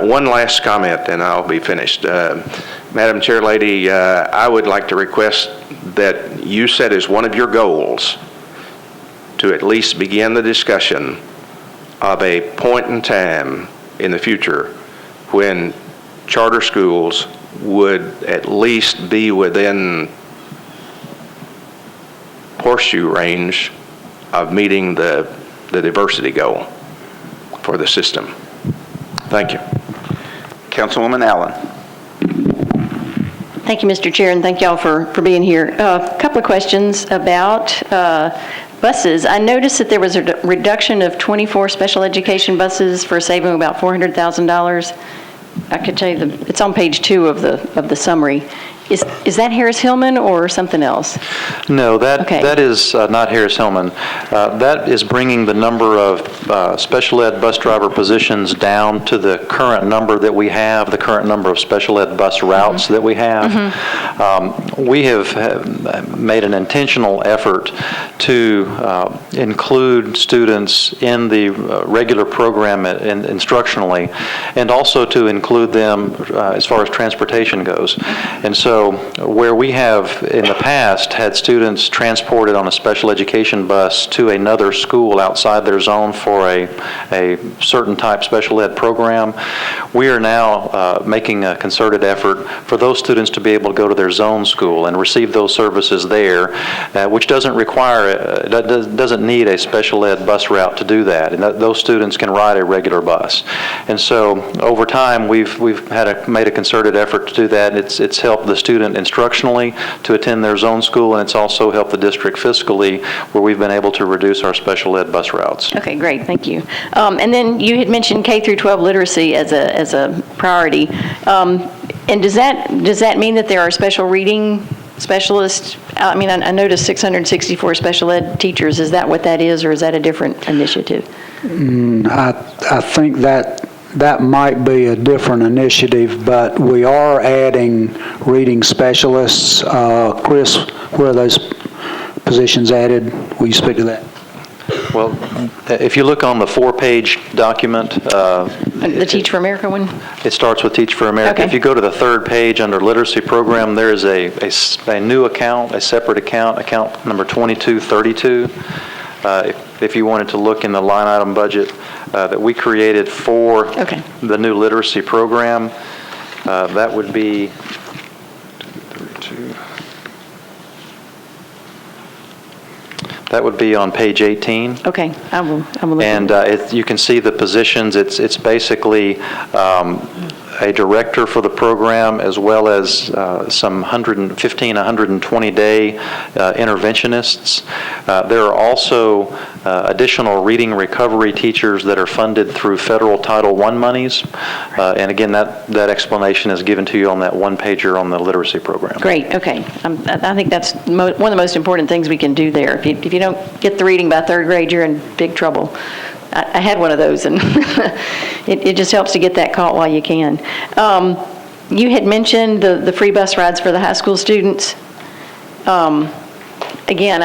One last comment and I'll be finished. Madam Chair Lady, I would like to request that you set as one of your goals to at least begin the discussion of a point in time in the future when charter schools would at least be within horseshoe range of meeting the diversity goal for the system. Thank you. Councilwoman Allen. Thank you, Mr. Chair, and thank y'all for being here. A couple of questions about buses, I noticed that there was a reduction of 24 special education buses for saving about $400,000. I could tell you, it's on page 2 of the summary. Is that Harris Hillman or something else? No, that Okay. is not Harris Hillman. That is bringing the number of special ed bus driver positions down to the current number that we have, the current number of special ed bus routes that we have. We have made an intentional effort to include students in the regular program instructionally, and also to include them as far as transportation goes. And so where we have in the past had students transported on a special education bus to another school outside their zone for a certain type special ed program, we are now making a concerted effort for those students to be able to go to their zone school and receive those services there, which doesn't require, doesn't need a special ed bus route to do that. And those students can ride a regular bus. And so over time, we've made a concerted effort to do that. It's helped the student instructionally to attend their zone school, and it's also helped the district fiscally, where we've been able to reduce our special ed bus routes. Okay, great, thank you. And then you had mentioned K through 12 literacy as a priority. And does that mean that there are special reading specialists? I mean, I noticed 664 special ed teachers. Is that what that is, or is that a different initiative? I think that might be a different initiative, but we are adding reading specialists. Chris, where are those positions added? Will you speak to that? Well, if you look on the 4-page document, The Teach for America one? it starts with Teach for America. Okay. If you go to the 3rd page under literacy program, there is a new account, a separate account number 2232. If you wanted to look in the line item budget that we created for the new literacy program, that would be on page 18. Okay, I will look. And you can see the positions. It's basically a director for the program, as well as some 120-day interventionists. There are also additional reading recovery teachers that are funded through federal Title I monies. And again, that explanation is given to you on that 1-pager on the literacy program. Great, okay. I think that's one of the most important things we can do there. If you don't get the reading by 3rd grade, you're in big trouble. I had one of those, and it just helps to get that caught while you can. You had mentioned the free bus rides for the high school students. Again,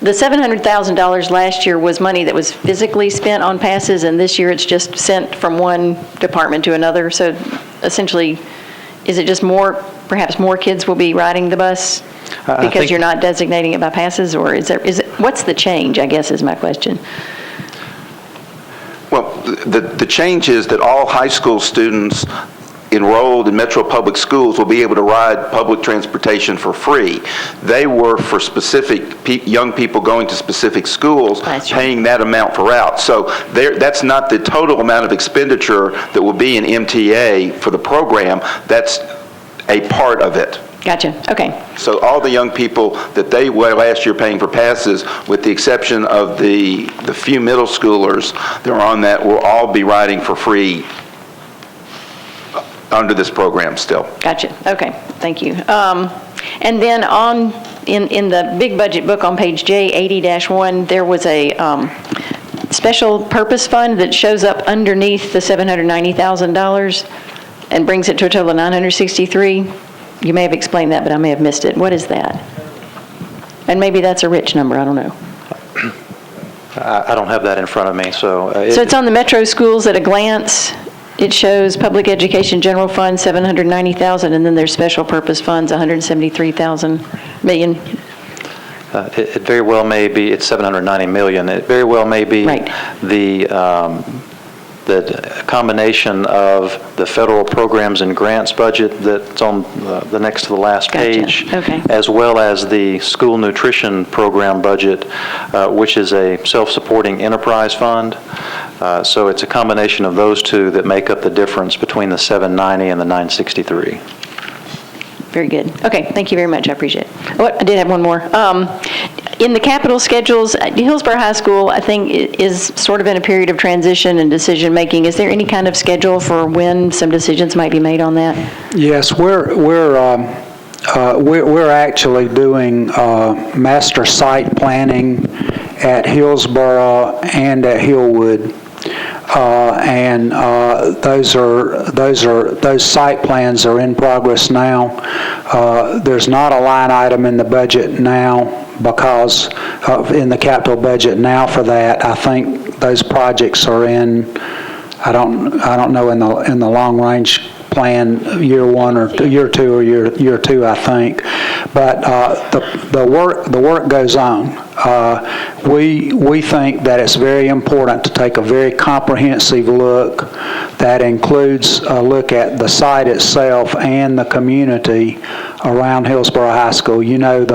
the $700,000 last year was money that was physically spent on passes, and this year it's just sent from one department to another. So essentially, is it just perhaps more kids will be riding the bus because you're not designating it by passes, or what's the change, I guess, is my question. Well, the change is that all high school students enrolled in Metro Public Schools will be able to ride public transportation for free. They were for specific young people going to specific schools, paying that amount per route. So that's not the total amount of expenditure that will be in MTA for the program. That's a part of it. Gotcha, okay. So all the young people that they were last year paying for passes, with the exception of the few middle schoolers that are on that, will all be riding for free under this program still. Gotcha, okay, thank you. And then in the big budget book on page J80-1, there was a special purpose fund that shows up underneath the $790,000 and brings it to a total of $963,000. You may have explained that, but I may have missed it. What is that? And maybe that's a rich number, I don't know. I don't have that in front of me, so... So it's on the Metro schools at a glance. It shows Public Education General Fund, $790,000, and then there's special purpose funds, $173,000 million. It very well may be, it's $790 million. It very well may be the combination of the federal programs and grants budget that's on the next to the last page, as well as the school nutrition program budget, which is a self-supporting enterprise fund. So it's a combination of those two that make up the difference between the 790 and the 963. Very good. Okay, thank you very much, I appreciate it. Oh, I did have one more. In the capital schedules, Hillsborough High School, I think, is sort of in a period of transition and decision-making. Is there any kind of schedule for when some decisions might be made on that? Yes, we're actually doing master site planning at Hillsborough and at Hillwood. And those site plans are in progress now. There's not a line item in the budget now because in the capital budget now for that. I think those projects are in. I don't know in the long range plan year one or year two or year two, I think. But the work goes on. We think that it's very important to take a very comprehensive look that includes a look at the site itself and the community around Hillsborough High School. You know,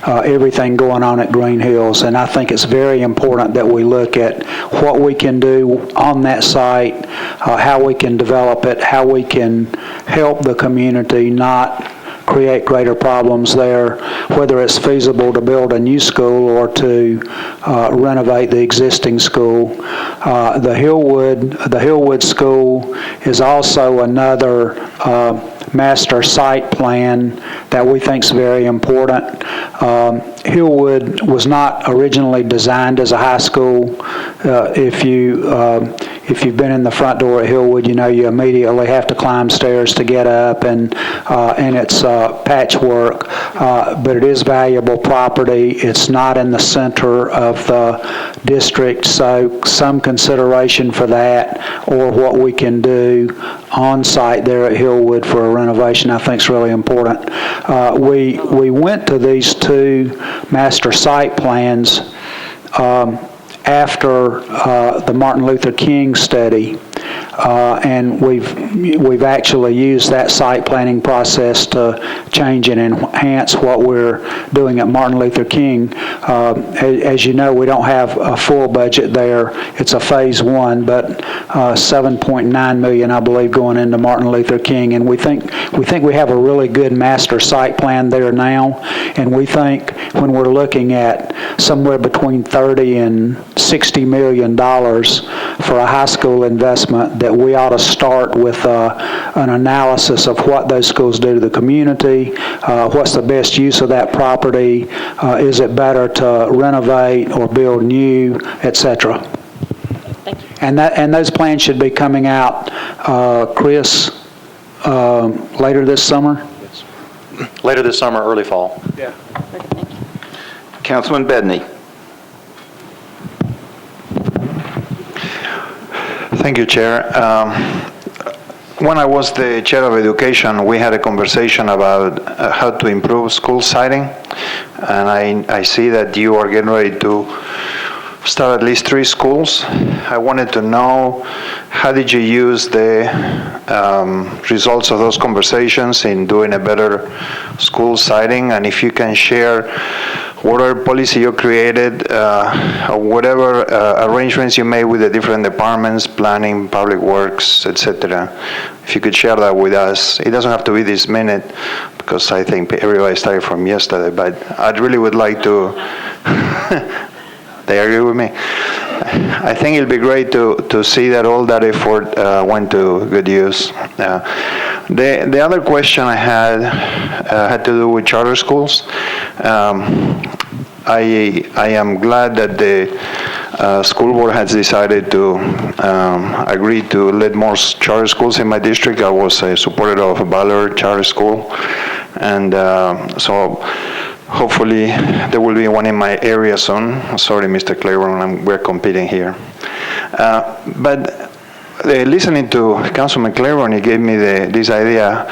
everything going on at Green Hills, and I think it's very important that we look at what we can do on that site, how we can develop it, how we can help the community not create greater problems there, whether it's feasible to build a new school or to renovate the existing school. The Hillwood School is also another master site plan that we think is very important. Hillwood was not originally designed as a high school. If you've been in the front door at Hillwood, you know you immediately have to climb stairs to get up, and it's patchwork, but it is valuable property. It's not in the center of the district, so some consideration for that or what we can do on site there at Hillwood for a renovation I think is really important. We went to these two master site plans after the Martin Luther King study, and we've actually used that site planning process to change and enhance what we're doing at Martin Luther King. As you know, we don't have a full budget there. It's a phase one, but $7.9 million, I believe, going into Martin Luther King, and we think we have a really good master site plan there now, and we think when we're looking at somewhere between $30 and $60 million for a high school investment, that we ought to start with an analysis of what those schools do to the community, what's the best use of that property, is it better to renovate or build new, etc. Thank you. And those plans should be coming out, Chris, later this summer? Later this summer, early fall. Yeah. Thank you. Councilman Bedney. Thank you, Chair. When I was the Chair of Education, we had a conversation about how to improve school siting, and I see that you are getting ready to start at least 3 schools. I wanted to know, how did you use the results of those conversations in doing a better school siting, and if you can share whatever policy you created, or whatever arrangements you made with the different departments, planning, public works, etc. If you could share that with us. It doesn't have to be this minute, because I think everybody started from yesterday, but I really would like to, they agree with me? I think it'll be great to see that all that effort went to good use. The other question I had to do with charter schools. I am glad that the school board has decided to agree to let more charter schools in my district. I was a supporter of a Ballard Charter School, and so hopefully there will be one in my area soon. Sorry, Mr. Claiborne, we're competing here. But listening to Councilman Claiborne, he gave me this idea.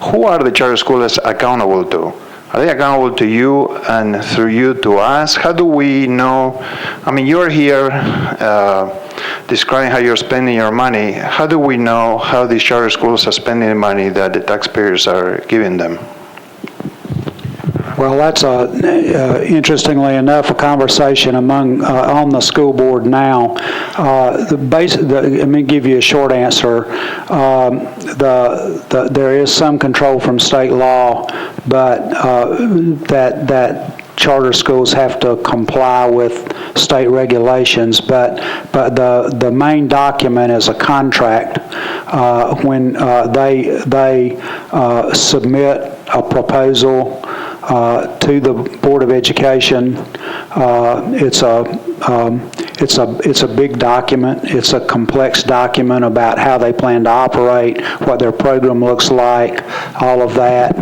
Who are the charter schools accountable to? Are they accountable to you and through you to us? How do we know? I mean, you're here describing how you're spending your money. How do we know how these charter schools are spending the money that the taxpayers are giving them? Well, that's interestingly enough, a conversation on the school board now. Let me give you a short answer. There is some control from state law, but that charter schools have to comply with state regulations, but the main document is a contract. When they submit a proposal to the Board of Education, it's a big document. It's a complex document about how they plan to operate, what their program looks like, all of that.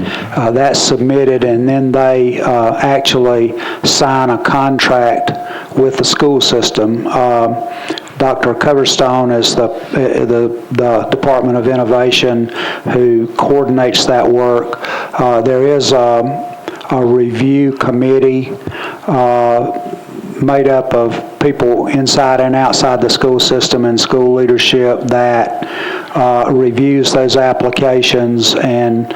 That's submitted, and then they actually sign a contract with the school system. Dr. Coverstone is the Department of Innovation who coordinates that work. There is a review committee made up of people inside and outside the school system and school leadership that reviews those applications and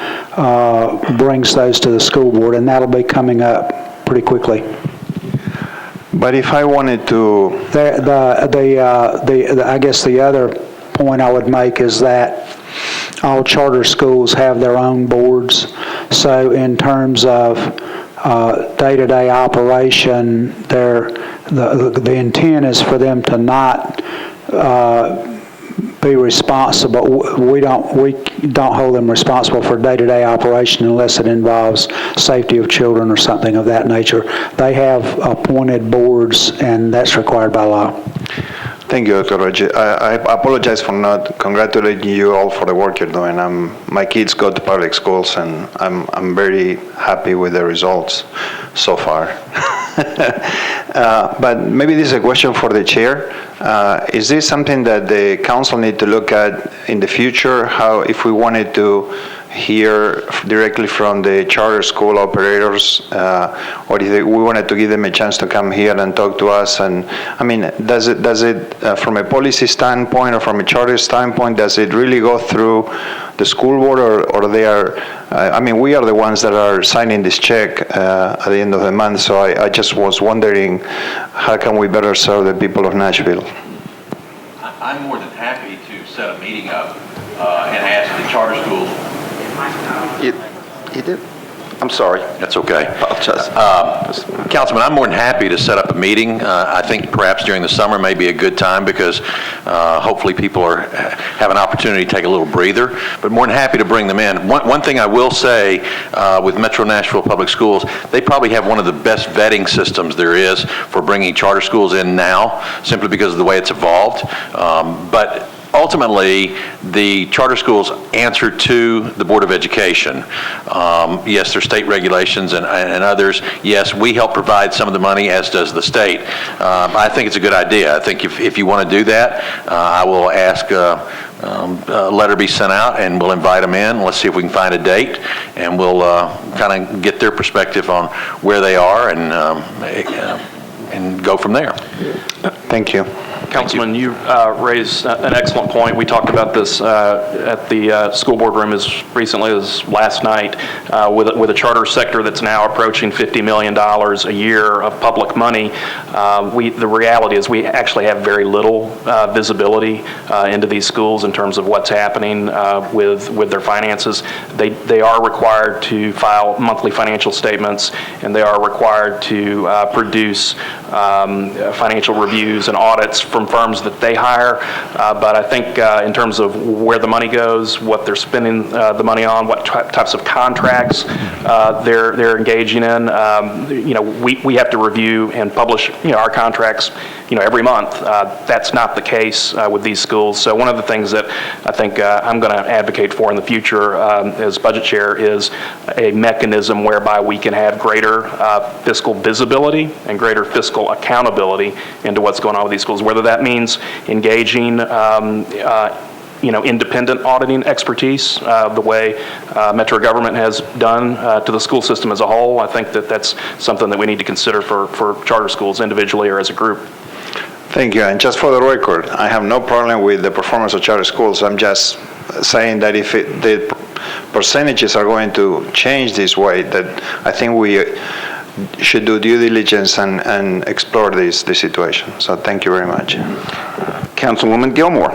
brings those to the school board, and that'll be coming up pretty quickly. But if I wanted to... I guess the other point I would make is that all charter schools have their own boards. So in terms of day-to-day operation, the intent is for them to not be responsible. We don't hold them responsible for day-to-day operation unless it involves safety of children or something of that nature. They have appointed boards, and that's required by law. Thank you, Dr. Reggie. I apologize for not congratulating you all for the work you're doing. My kids go to public schools, and I'm very happy with the results so far. But maybe this is a question for the chair. Is this something that the council need to look at in the future? How, if we wanted to hear directly from the charter school operators, or if we wanted to give them a chance to come here and talk to us? And I mean, does it from a policy standpoint or from a charter standpoint, does it really go through the school board, or they are? I mean, we are the ones that are signing this check at the end of the month. So I just was wondering, how can we better serve the people of Nashville? I'm more than happy to set a meeting up and ask the charter schools. You did? I'm sorry. That's okay. Apologize. Councilman, I'm more than happy to set up a meeting. I think perhaps during the summer may be a good time because hopefully people have an opportunity to take a little breather, but more than happy to bring them in. One thing I will say with Metro Nashville Public Schools, they probably have one of the best vetting systems there is for bringing charter schools in now, simply because of the way it's evolved. But ultimately, the charter schools answer to the Board of Education. Yes, there's state regulations and others. Yes, we help provide some of the money, as does the state. I think it's a good idea. I think if you want to do that, I will ask a letter be sent out, and we'll invite them in. Let's see if we can find a date, and we'll kind of get their perspective on where they are and go from there. Thank you. Councilman, you raised an excellent point. We talked about this at the school board room as recently as last night with a charter sector that's now approaching $50 million a year of public money. The reality is we actually have very little visibility into these schools in terms of what's happening with their finances. They are required to file monthly financial statements, and they are required to produce financial reviews and audits from firms that they hire, but I think in terms of where the money goes, what they're spending the money on, what types of contracts they're engaging in, we have to review and publish our contracts every month. That's not the case with these schools. So one of the things that I think I'm going to advocate for in the future as budget chair is a mechanism whereby we can have greater fiscal visibility and greater fiscal accountability into what's going on with these schools, whether that means engaging independent auditing expertise, the way Metro government has done to the school system as a whole. I think that's something that we need to consider for charter schools individually or as a group. Thank you. And just for the record, I have no problem with the performance of charter schools. I'm just saying that if the percentages are going to change this way, that I think we should do due diligence and explore this situation. So thank you very much. Councilwoman Gilmore.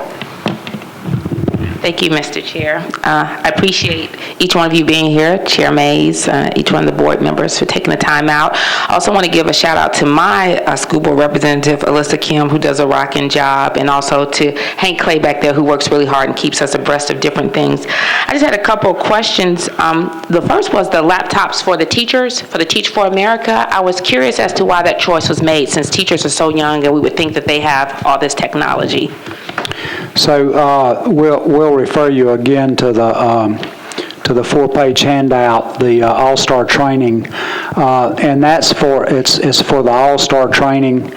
Thank you, Mr. Chair. I appreciate each one of you being here, Chair Mays, each one of the board members for taking the time out. I also want to give a shout out to my school board representative, Alyssa Kim, who does a rocking job, and also to Hank Clay back there, who works really hard and keeps us abreast of different things. I just had a couple of questions. The first was the laptops for the teachers, for the Teach for America. I was curious as to why that choice was made, since teachers are so young and we would think that they have all this technology. So we'll refer you again to the 4-page handout, the All-Star Training, and that's it's for the All-Star Training.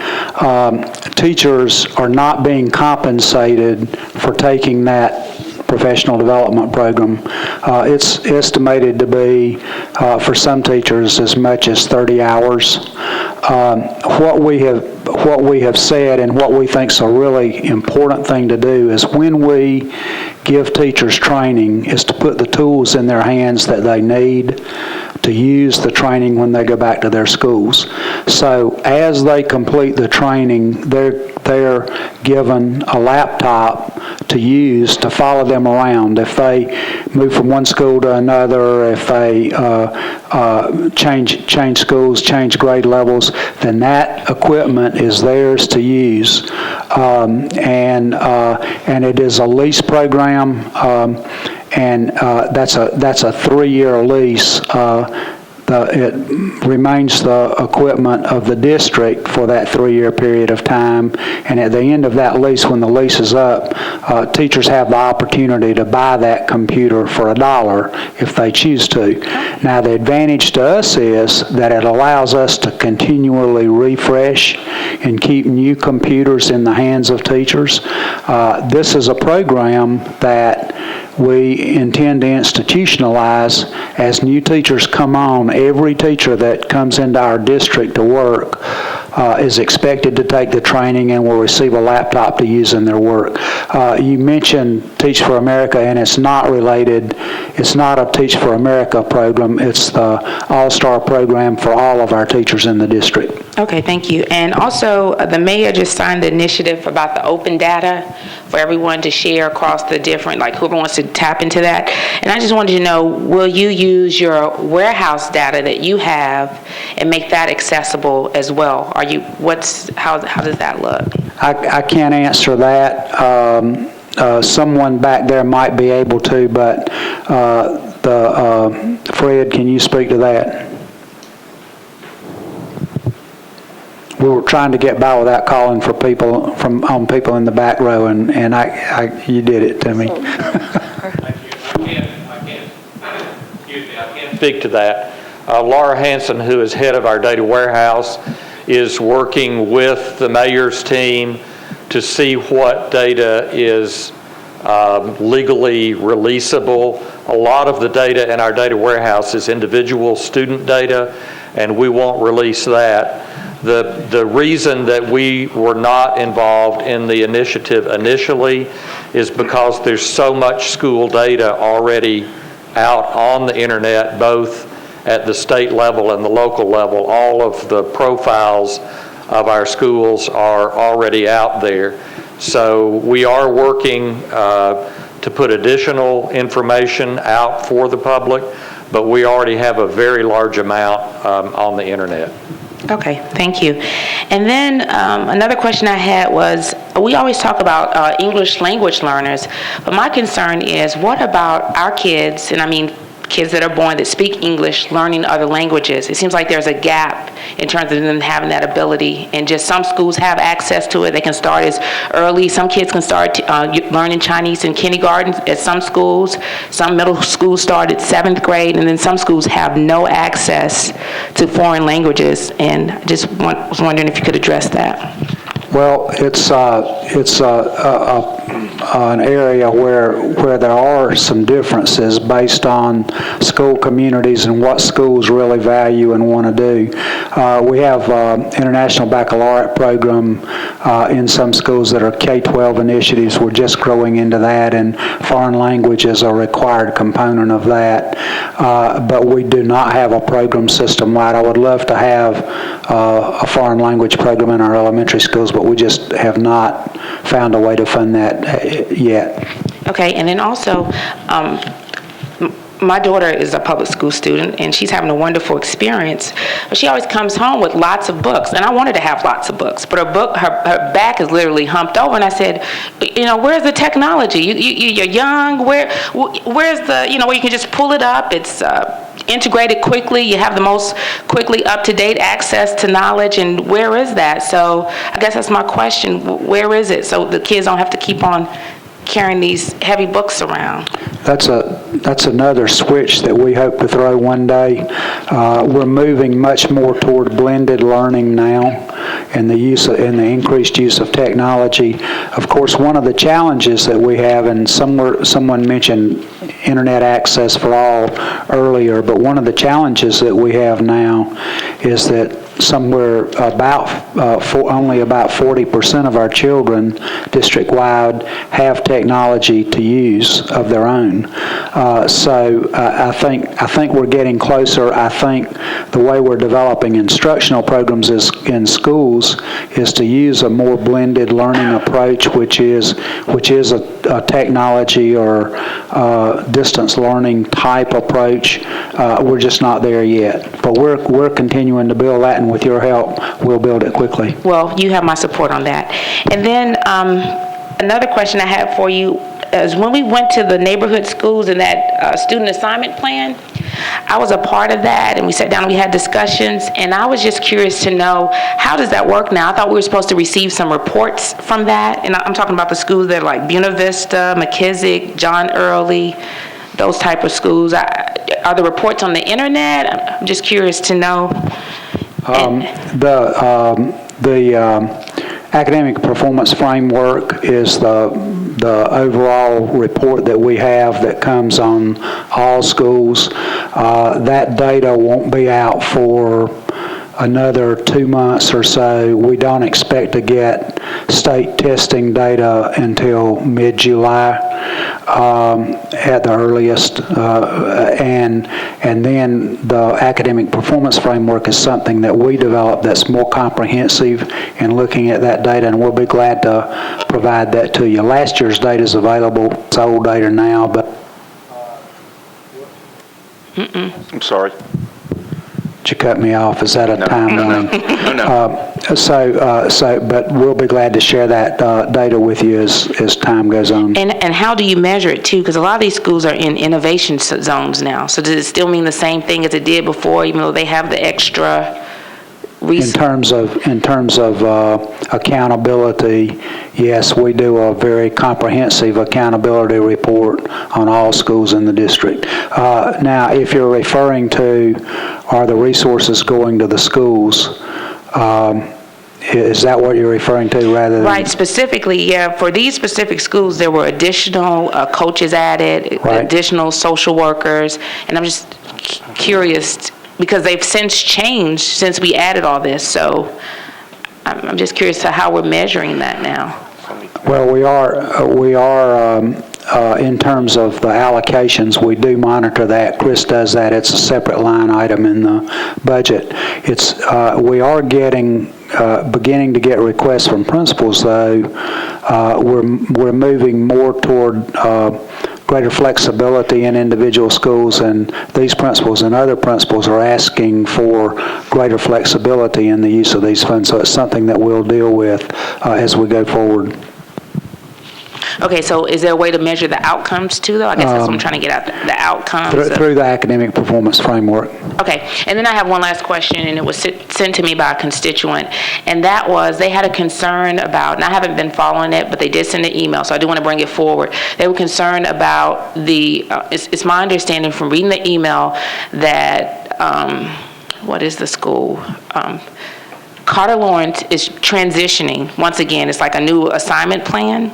Teachers are not being compensated for taking that professional development program. It's estimated to be, for some teachers, as much as 30 hours. What we have said, and what we think is a really important thing to do, is when we give teachers training, is to put the tools in their hands that they need to use the training when they go back to their schools. So as they complete the training, they're given a laptop to use to follow them around. If they move from one school to another, if they change schools, change grade levels, then that equipment is theirs to use. And it is a lease program, and that's a 3-year lease. It remains the equipment of the district for that 3-year period of time, and at the end of that lease, when the lease is up, teachers have the opportunity to buy that computer for $1 if they choose to. Now, the advantage to us is that it allows us to continually refresh and keep new computers in the hands of teachers. This is a program that we intend to institutionalize as new teachers come on. Every teacher that comes into our district to work is expected to take the training and will receive a laptop to use in their work. You mentioned Teach for America, and it's not related. It's not a Teach for America program. It's the All-Star program for all of our teachers in the district. Okay, thank you. And also, the mayor just signed the initiative about the open data for everyone to share across the different, like whoever wants to tap into that. And I just wanted to know, will you use your warehouse data that you have and make that accessible as well? How does that look? I can't answer that. Someone back there might be able to, but Fred, can you speak to that? We were trying to get by without calling for people people in the back row, and you did it to me. I can't speak to that. Laura Hanson, who is head of our data warehouse, is working with the mayor's team to see what data is legally releasable. A lot of the data in our data warehouse is individual student data, and we won't release that. The reason that we were not involved in the initiative initially is because there's so much school data already out on the internet, both at the state level and the local level. All of the profiles of our schools are already out there. So we are working to put additional information out for the public, but we already have a very large amount on the internet. Okay, thank you. And then another question I had was, we always talk about English language learners, but my concern is, what about our kids, and I mean kids that are born that speak English, learning other languages? It seems like there's a gap in terms of them having that ability, and just some schools have access to it. They can start as early. Some kids can start learning Chinese in kindergarten at some schools. Some middle schools start at 7th grade, and then some schools have no access to foreign languages, and I just was wondering if you could address that. Well, it's a an area where there are some differences based on school communities and what schools really value and want to do. We have international baccalaureate program in some schools that are K-12 initiatives. We're just growing into that, and foreign language is a required component of that. But we do not have a program system-wide. I would love to have a foreign language program in our elementary schools, but we just have not found a way to fund that yet. Okay, and then also, my daughter is a public school student, and she's having a wonderful experience. But she always comes home with lots of books, and I wanted to have lots of books, but her back is literally humped over. And I said, where's the technology? You're young. Where's the where you can just pull it up? It's integrated quickly. You have the most quickly up-to-date access to knowledge, and where is that? So I guess that's my question. Where is it? So the kids don't have to keep on carrying these heavy books around. That's another switch that we hope to throw one day. We're moving much more toward blended learning now, and the increased use of technology. Of course, one of the challenges that we have, and someone mentioned internet access for all earlier, but one of the challenges that we have now is that somewhere only about 40% of our children district-wide have technology to use of their own. So I think we're getting closer. I think the way we're developing instructional programs in schools is to use a more blended learning approach, which is a technology or distance learning type approach. We're just not there yet, but we're continuing to build that, and with your help, we'll build it quickly. Well, you have my support on that. And then another question I have for you is when we went to the neighborhood schools and that student assignment plan, I was a part of that, and we sat down and we had discussions, and I was just curious to know, how does that work now? I thought we were supposed to receive some reports from that, and I'm talking about the schools that are like Buena Vista, McKissick, John Early, those type of schools. Are the reports on the internet? I'm just curious to know. The academic performance framework is the overall report that we have that comes on all schools. That data won't be out for another 2 months or so. We don't expect to get state testing data until mid-July at the earliest, and then the academic performance framework is something that we developed that's more comprehensive in looking at that data, and we'll be glad to provide that to you. Last year's data is available. It's old data now, but I'm sorry. Did you cut me off? Is that a timeline? No. But we'll be glad to share that data with you as time goes on. And how do you measure it too? Because a lot of these schools are in innovation zones now. So does it still mean the same thing as it did before, even though they have the extra resources? In terms of accountability, yes, we do a very comprehensive accountability report on all schools in the district. Now, if you're referring to, are the resources going to the schools, is that what you're referring to rather than? Right, specifically, yeah. For these specific schools, there were additional coaches added, right. Additional social workers, and I'm just curious because they've since changed since we added all this. So I'm just curious to how we're measuring that now. Well, we are in terms of the allocations, we do monitor that. Chris does that. It's a separate line item in the budget. We are beginning to get requests from principals, though. We're moving more toward greater flexibility in individual schools, and these principals and other principals are asking for greater flexibility in the use of these funds. So it's something that we'll deal with as we go forward. Okay, so is there a way to measure the outcomes too, though? I guess that's what I'm trying to get at, the outcomes. Through the academic performance framework. Okay, and then I have one last question, and it was sent to me by a constituent, and that was they had a concern about, and I haven't been following it, but they did send an email, so I do want to bring it forward. They were concerned about it's my understanding from reading the email that, what is the school? Carter Lawrence is transitioning. Once again, it's like a new assignment plan.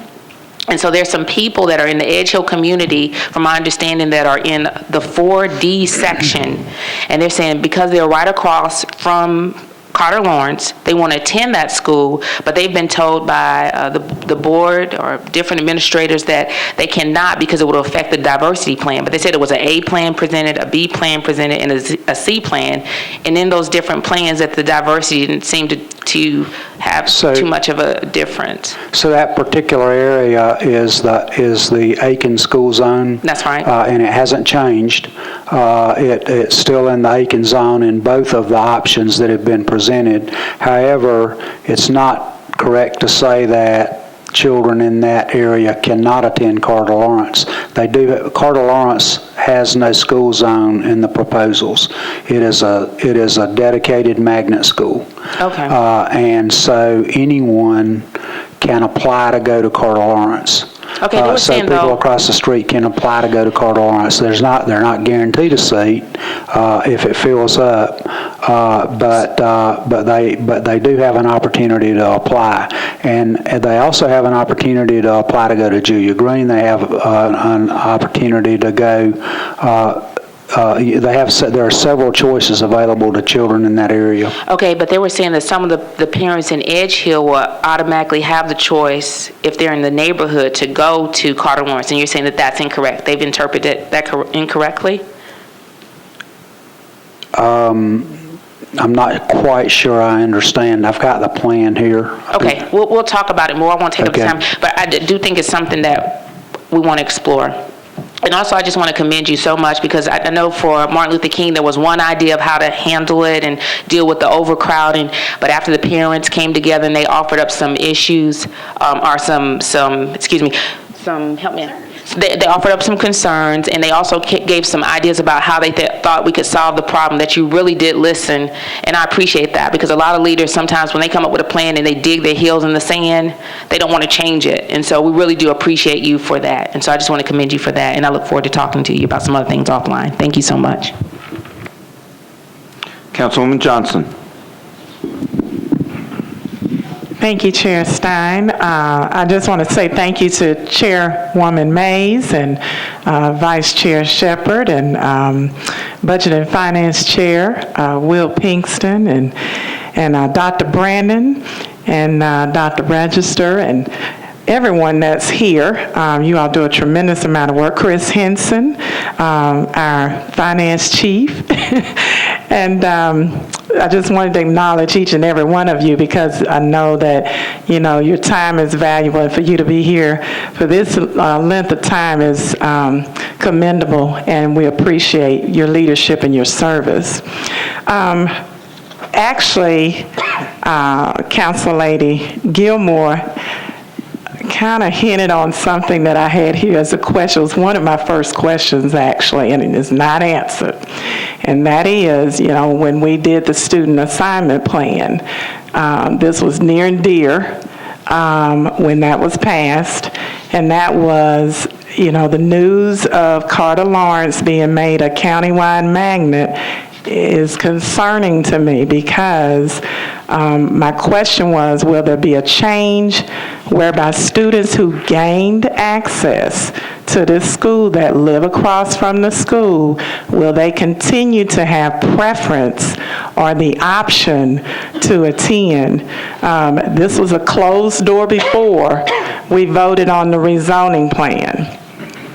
And so there's some people that are in the Edge Hill community, from my understanding, that are in the 4D section. And they're saying because they're right across from Carter Lawrence, they want to attend that school, but they've been told by the board or different administrators that they cannot because it would affect the diversity plan. But they said it was an A plan presented, a B plan presented, and a C plan. And in those different plans, that the diversity didn't seem to have too much of a difference. So that particular area is the Aiken school zone. That's right. And it hasn't changed. It's still in the Aiken zone in both of the options that have been presented. However, it's not correct to say that children in that area cannot attend Carter Lawrence. They do. Carter Lawrence has no school zone in the proposals. It is a dedicated magnet school. Okay. And so anyone can apply to go to Carter Lawrence. Okay, they were so saying, people though, across the street can apply to go to Carter Lawrence. They're not guaranteed a seat if it fills up, but they do have an opportunity to apply, and they also have an opportunity to apply to go to Julia Green. They have an opportunity to go. There are several choices available to children in that area. Okay, but they were saying that some of the parents in Edge Hill will automatically have the choice, if they're in the neighborhood, to go to Carter Lawrence, and you're saying that that's incorrect. They've interpreted that incorrectly? I'm not quite sure I understand. I've got the plan here. Okay, we'll talk about it more. I won't take up the time, but I do think it's something that we want to explore. And also, I just want to commend you so much, because I know for Martin Luther King, there was one idea of how to handle it and deal with the overcrowding, but after the parents came together and they offered up some issues, help me out. They offered up some concerns, and they also gave some ideas about how they thought we could solve the problem, that you really did listen, and I appreciate that, because a lot of leaders, sometimes when they come up with a plan and they dig their heels in the sand, they don't want to change it, and so we really do appreciate you for that, and so I just want to commend you for that, and I look forward to talking to you about some other things offline. Thank you so much. Councilwoman Johnson. Thank you, Chair Stein. I just want to say thank you to Chairwoman Mays and Vice Chair Shepherd and Budget and Finance Chair Will Pinkston and Dr. Brandon and Dr. Register and everyone that's here. You all do a tremendous amount of work. Chris Henson, our Finance Chief. And I just wanted to acknowledge each and every one of you, because I know that, your time is valuable, and for you to be here for this length of time is commendable, and we appreciate your leadership and your service. Actually, Council Lady Gilmore kind of hinted on something that I had here as a question. It was one of my first questions, actually, and it is not answered. And that is, when we did the student assignment plan, this was near and dear when that was passed, and that was, the news of Carter Lawrence being made a countywide magnet is concerning to me, because my question was, will there be a change whereby students who gained access to this school that live across from the school, will they continue to have preference or the option to attend? This was a closed door before we voted on the rezoning plan.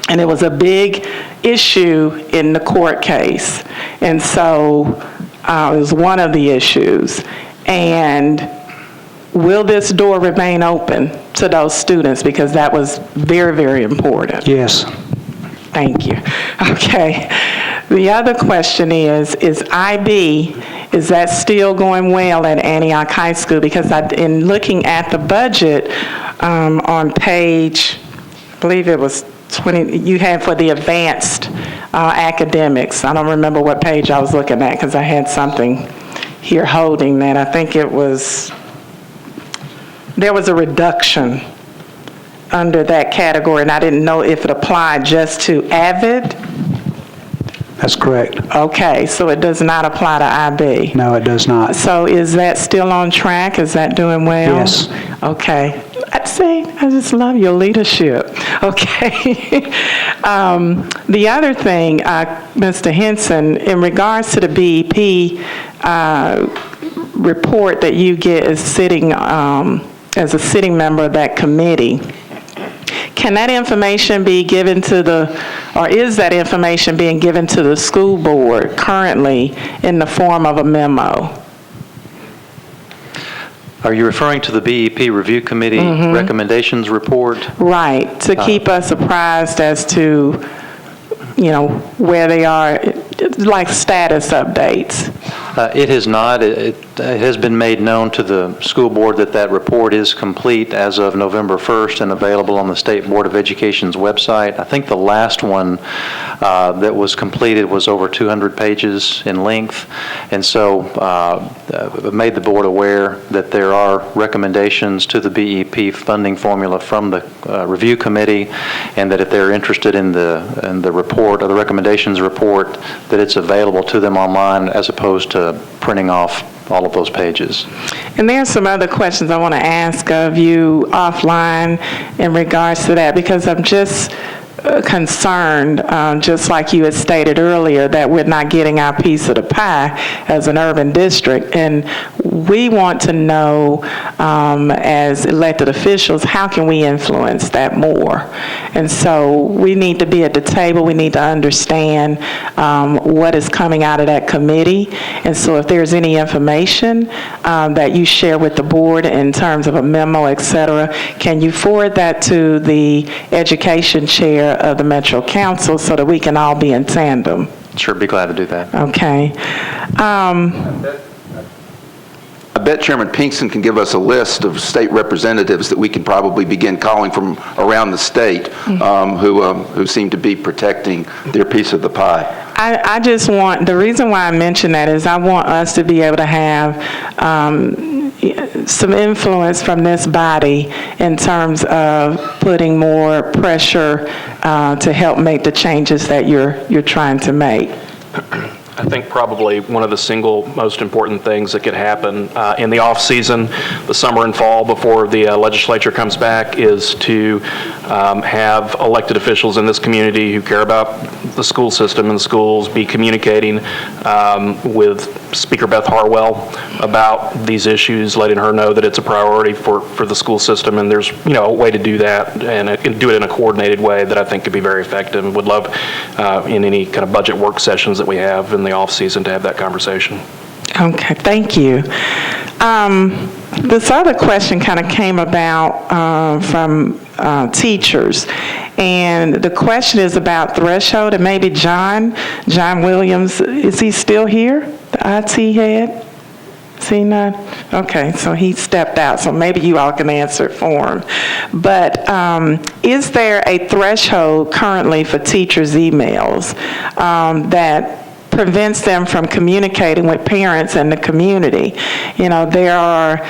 And it was a big issue in the court case. And so it was one of the issues. And will this door remain open to those students? Because that was very, very important. Yes. Thank you. Okay. The other question is IB, is that still going well at Antioch High School? Because in looking at the budget on page, I believe it was 20, you had for the advanced academics. I don't remember what page I was looking at, because I had something here holding that. I think there was a reduction under that category, and I didn't know if it applied just to AVID. That's correct. Okay, so it does not apply to IB? No, it does not. So is that still on track? Is that doing well? Yes. Okay. See, I just love your leadership. Okay. The other thing, Mr. Henson, in regards to the BEP report that you get as sitting as a sitting member of that committee, can that information be given to or is that information being given to the school board currently in the form of a memo? Are you referring to the BEP Review Committee recommendations report? Right, to keep us apprised as to, where they are, like status updates. It has not. It has been made known to the school board that that report is complete as of November 1st and available on the State Board of Education's website. I think the last one that was completed was over 200 pages in length, and so made the board aware that there are recommendations to the BEP funding formula from the review committee, and that if they're interested in the report or the recommendations report, that it's available to them online as opposed to printing off all of those pages. And there are some other questions I want to ask of you offline in regards to that, because I'm just concerned, just like you had stated earlier, that we're not getting our piece of the pie as an urban district. And we want to know, as elected officials, how can we influence that more? And so we need to be at the table. We need to understand what is coming out of that committee. And so if there's any information that you share with the board in terms of a memo, et cetera, can you forward that to the education chair of the Metro Council so that we can all be in tandem? Sure, be glad to do that. Okay. I bet Chairman Pinkston can give us a list of state representatives that we can probably begin calling from around the state who seem to be protecting their piece of the pie. I just want, the reason why I mention that is I want us to be able to have some influence from this body in terms of putting more pressure to help make the changes that you're trying to make. I think probably one of the single most important things that could happen in the off-season, the summer and fall before the legislature comes back, is to have elected officials in this community who care about the school system and the schools be communicating with Speaker Beth Harwell about these issues, letting her know that it's a priority for the school system, and there's a way to do that and do it in a coordinated way that I think could be very effective. And would love in any kind of budget work sessions that we have in the off-season to have that conversation. Okay, thank you. This other question kind of came about from teachers, and the question is about threshold, and maybe John Williams, is he still here, the IT head? Is he not? Okay, so he stepped out, so maybe you all can answer it for him. But is there a threshold currently for teachers' emails that prevents them from communicating with parents and the community? There are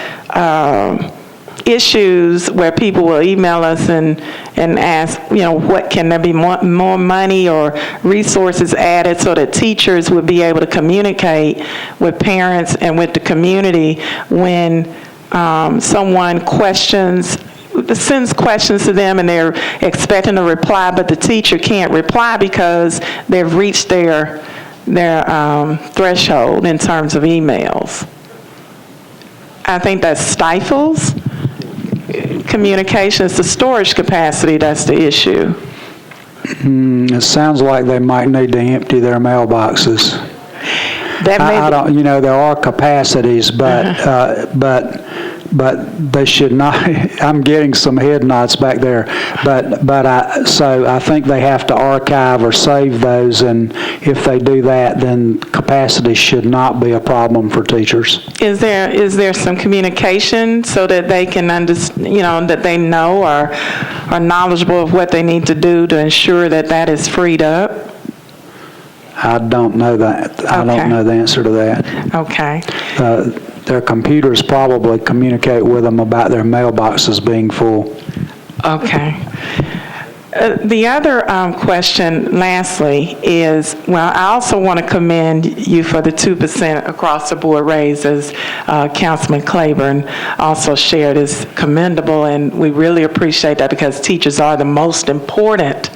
issues where people will email us and ask, what can there be more money or resources added so that teachers would be able to communicate with parents and with the community when someone sends questions to them and they're expecting a reply, but the teacher can't reply because they've reached their threshold in terms of emails. I think that stifles communication. It's the storage capacity that's the issue. It sounds like they might need to empty their mailboxes. There are capacities, but they should not. I'm getting some head nods back there, so I think they have to archive or save those, and if they do that, then capacity should not be a problem for teachers. Is there some communication so that they can understand, that they know or are knowledgeable of what they need to do to ensure that is freed up? I don't know that. Okay. I don't know the answer to that. Okay. Their computers probably communicate with them about their mailboxes being full. Okay. The other question, lastly, is, well, I also want to commend you for the 2% across-the-board raises. Councilman Claiborne also shared is commendable, and we really appreciate that because teachers are the most important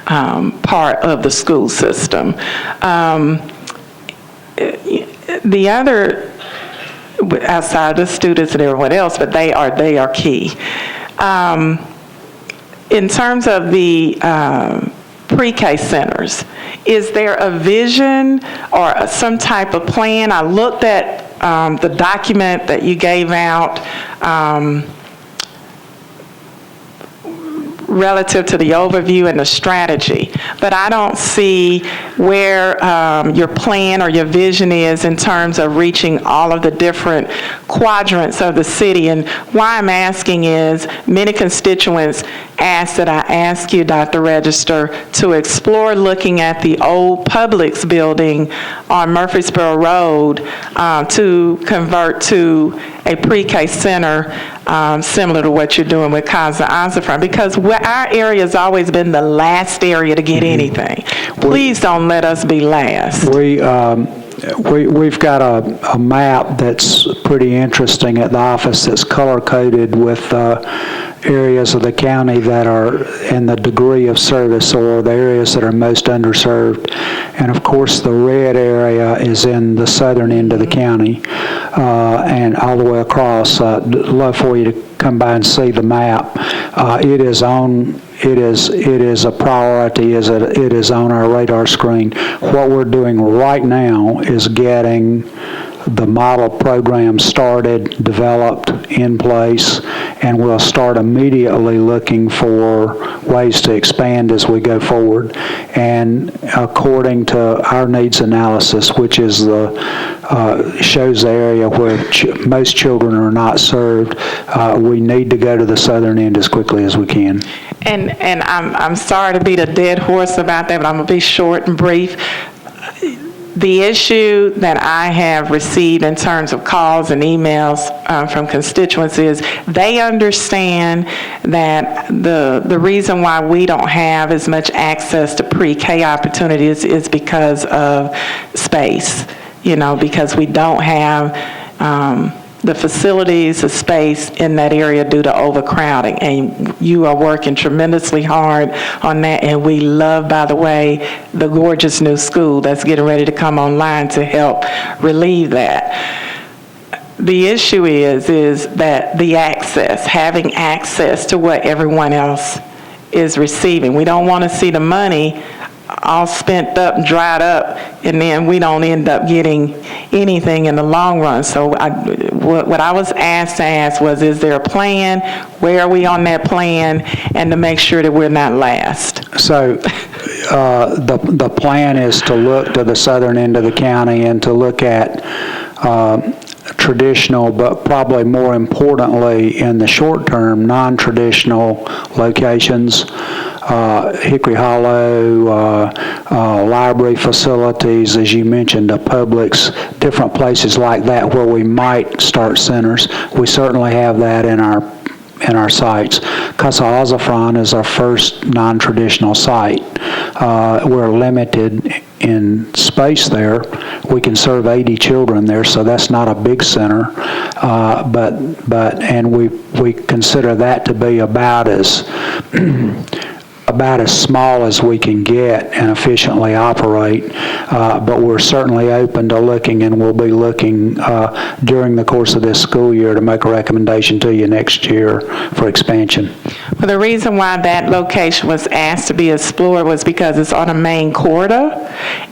part of the school system. The other, outside of the students and everyone else, but they are key. In terms of the pre-K centers, is there a vision or some type of plan? I looked at the document that you gave out relative to the overview and the strategy, but I don't see where your plan or your vision is in terms of reaching all of the different quadrants of the city. And why I'm asking is many constituents ask that I ask you, Dr. Register, to explore looking at the old Publix building on Murfreesboro Road to convert to a pre-K center similar to what you're doing with Casa Azafran, because our area has always been the last area to get anything. Please don't let us be last. We've got a map that's pretty interesting at the office that's color-coded with areas of the county that are in the degree of service or the areas that are most underserved. And of course, the red area is in the southern end of the county and all the way across. I'd love for you to come by and see the map. It is a priority. It is on our radar screen. What we're doing right now is getting the model program started, developed, in place, and we'll start immediately looking for ways to expand as we go forward. And according to our needs analysis, which is shows the area where most children are not served, we need to go to the southern end as quickly as we can. And I'm sorry to beat a dead horse about that, but I'm going to be short and brief. The issue that I have received in terms of calls and emails from constituents is they understand that the reason why we don't have as much access to pre-K opportunities is because of space, because we don't have the facilities, the space in that area due to overcrowding. And you are working tremendously hard on that. And we love, by the way, the gorgeous new school that's getting ready to come online to help relieve that. The issue is that the access, having access to what everyone else is receiving. We don't want to see the money all spent up and dried up, and then we don't end up getting anything in the long run. So what I was asked to ask was, is there a plan? Where are we on that plan? And to make sure that we're not last. So the plan is to look to the southern end of the county and to look at traditional, but probably more importantly in the short term, non-traditional locations, Hickory Hollow, library facilities, as you mentioned, Publix, different places like that where we might start centers. We certainly have that in our sites. Casa Azafran is our first non-traditional site. We're limited in space there. We can serve 80 children there, so that's not a big center. And we consider that to be about as small as we can get and efficiently operate, but we're certainly open to looking, and we'll be looking during the course of this school year to make a recommendation to you next year for expansion. Well, the reason why that location was asked to be explored was because it's on a main corridor,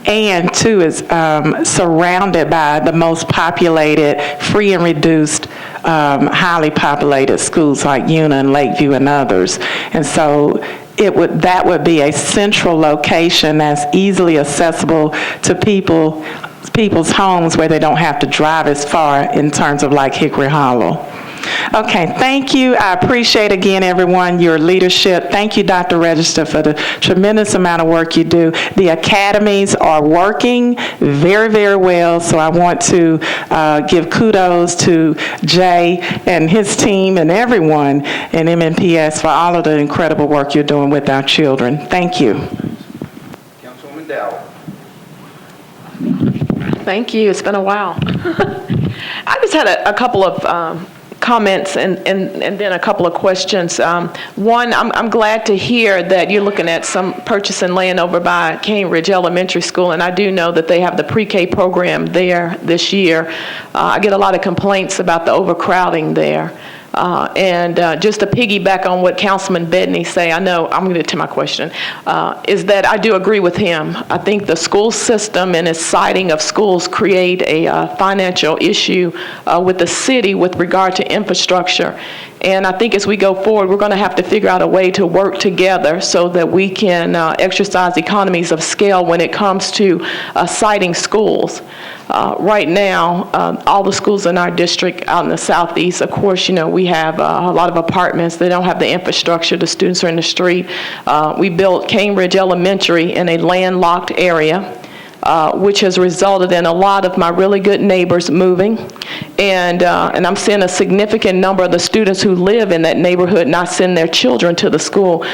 and two, is surrounded by the most populated, free and reduced, highly populated schools like Una and Lakeview and others. And so that would be a central location that's easily accessible to people's homes where they don't have to drive as far in terms of like Hickory Hollow. Okay, thank you. I appreciate again, everyone, your leadership. Thank you, Dr. Register, for the tremendous amount of work you do. The academies are working very, very well, so I want to give kudos to Jay and his team and everyone in MNPS for all of the incredible work you're doing with our children. Thank you. Councilwoman Dow. Thank you. It's been a while. I just had a couple of comments and then a couple of questions. One, I'm glad to hear that you're looking at some purchasing land over by Cambridge Elementary School, and I do know that they have the pre-K program there this year. I get a lot of complaints about the overcrowding there. Just to piggyback on what Councilman Bedney say, I know I'm going to get to my question, is that I do agree with him. I think the school system and its siting of schools create a financial issue with the city with regard to infrastructure. And I think as we go forward, we're going to have to figure out a way to work together so that we can exercise economies of scale when it comes to siting schools. Right now, all the schools in our district out in the southeast, of course, you know, we have a lot of apartments. They don't have the infrastructure. The students are in the street. We built Cambridge Elementary in a landlocked area, which has resulted in a lot of my really good neighbors moving. And I'm seeing a significant number of the students who live in that neighborhood not send their children to the school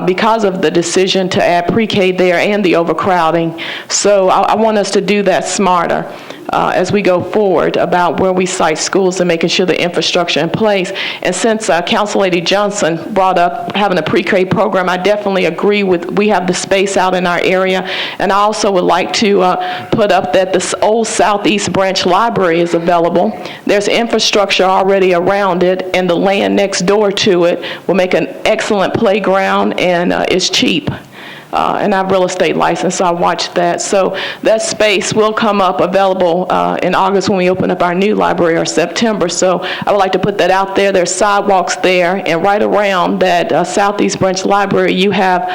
because of the decision to add pre-K there and the overcrowding. So I want us to do that smarter as we go forward about where we site schools and making sure the infrastructure in place. And since Council Lady Johnson brought up having a pre-K program, I definitely agree with, we have the space out in our area. And I also would like to put up that the old Southeast Branch Library is available. There's infrastructure already around it, and the land next door to it will make an excellent playground and is cheap. And I have real estate license, so I watched that. So that space will come up available in August when we open up our new library, or September. So I would like to put that out there. There's sidewalks there, and right around that Southeast Branch Library, you have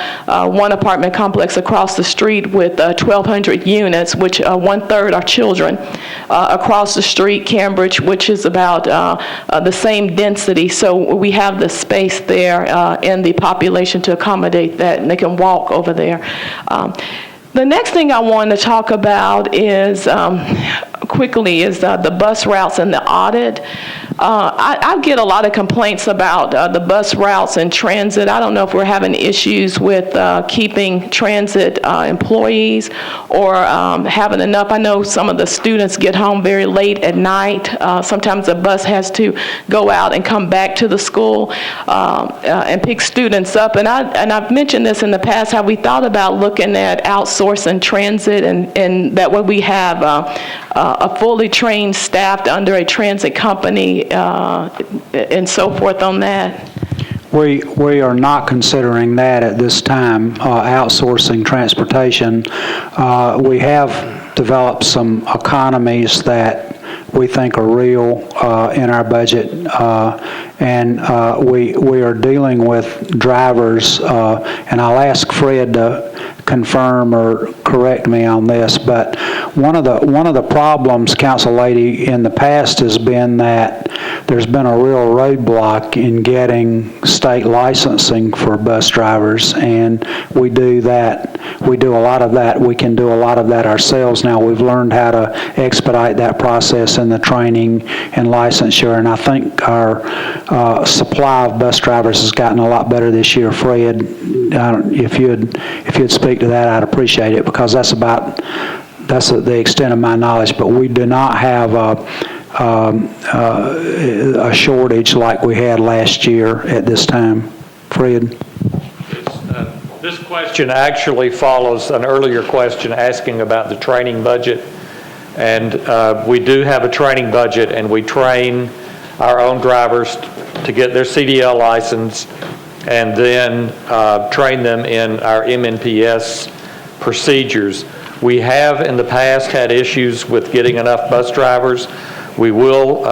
one apartment complex across the street with 1,200 units, which 1/3 are children. Across the street, Cambridge, which is about the same density. So we have the space there and the population to accommodate that, and they can walk over there. The next thing I want to talk about is quickly is the bus routes and the audit. I get a lot of complaints about the bus routes and transit. I don't know if we're having issues with keeping transit employees or having enough. I know some of the students get home very late at night. Sometimes the bus has to go out and come back to the school and pick students up. And I've mentioned this in the past, how we thought about looking at outsourcing transit, and that way we have a fully trained staff under a transit company and so forth on that. We are not considering that at this time, outsourcing transportation. We have developed some economies that we think are real in our budget, and we are dealing with drivers, and I'll ask Fred to confirm or correct me on this, but one of the problems, Council Lady, in the past has been that there's been a real roadblock in getting state licensing for bus drivers, and we do that. We do a lot of that. We can do a lot of that ourselves now. We've learned how to expedite that process in the training and licensure, and I think our supply of bus drivers has gotten a lot better this year. Fred, if you'd speak to that, I'd appreciate it, because that's the extent of my knowledge. But we do not have a shortage like we had last year at this time. Fred? This question actually follows an earlier question asking about the training budget. And we do have a training budget, and we train our own drivers to get their CDL license, and then train them in our MNPS procedures. We have in the past had issues with getting enough bus drivers. We will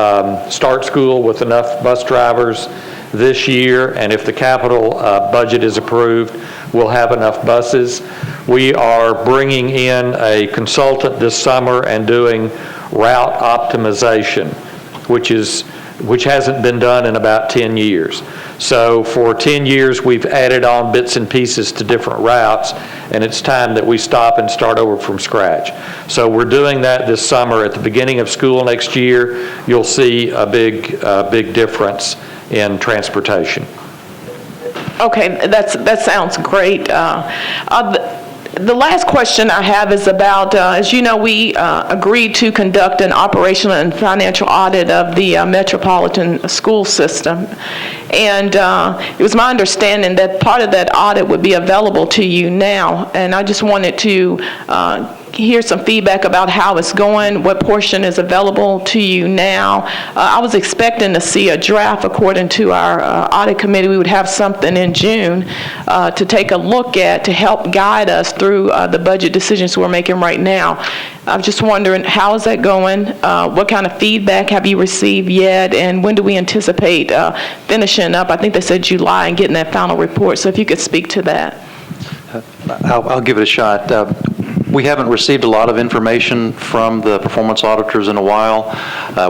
start school with enough bus drivers this year, and if the capital budget is approved, we'll have enough buses. We are bringing in a consultant this summer and doing route optimization, which is which hasn't been done in about 10 years. So for 10 years, we've added on bits and pieces to different routes, and it's time that we stop and start over from scratch. So we're doing that this summer. At the beginning of school next year, you'll see a big difference in transportation. Okay, that sounds great. The last question I have is about, as you know, we agreed to conduct an operational and financial audit of the metropolitan school system. And it was my understanding that part of that audit would be available to you now. And I just wanted to hear some feedback about how it's going, what portion is available to you now. I was expecting to see a draft according to our audit committee. We would have something in June to take a look at to help guide us through the budget decisions we're making right now. I'm just wondering, how is that going? What kind of feedback have you received yet? And when do we anticipate finishing up? I think they said July and getting that final report. So if you could speak to that. I'll give it a shot. We haven't received a lot of information from the performance auditors in a while.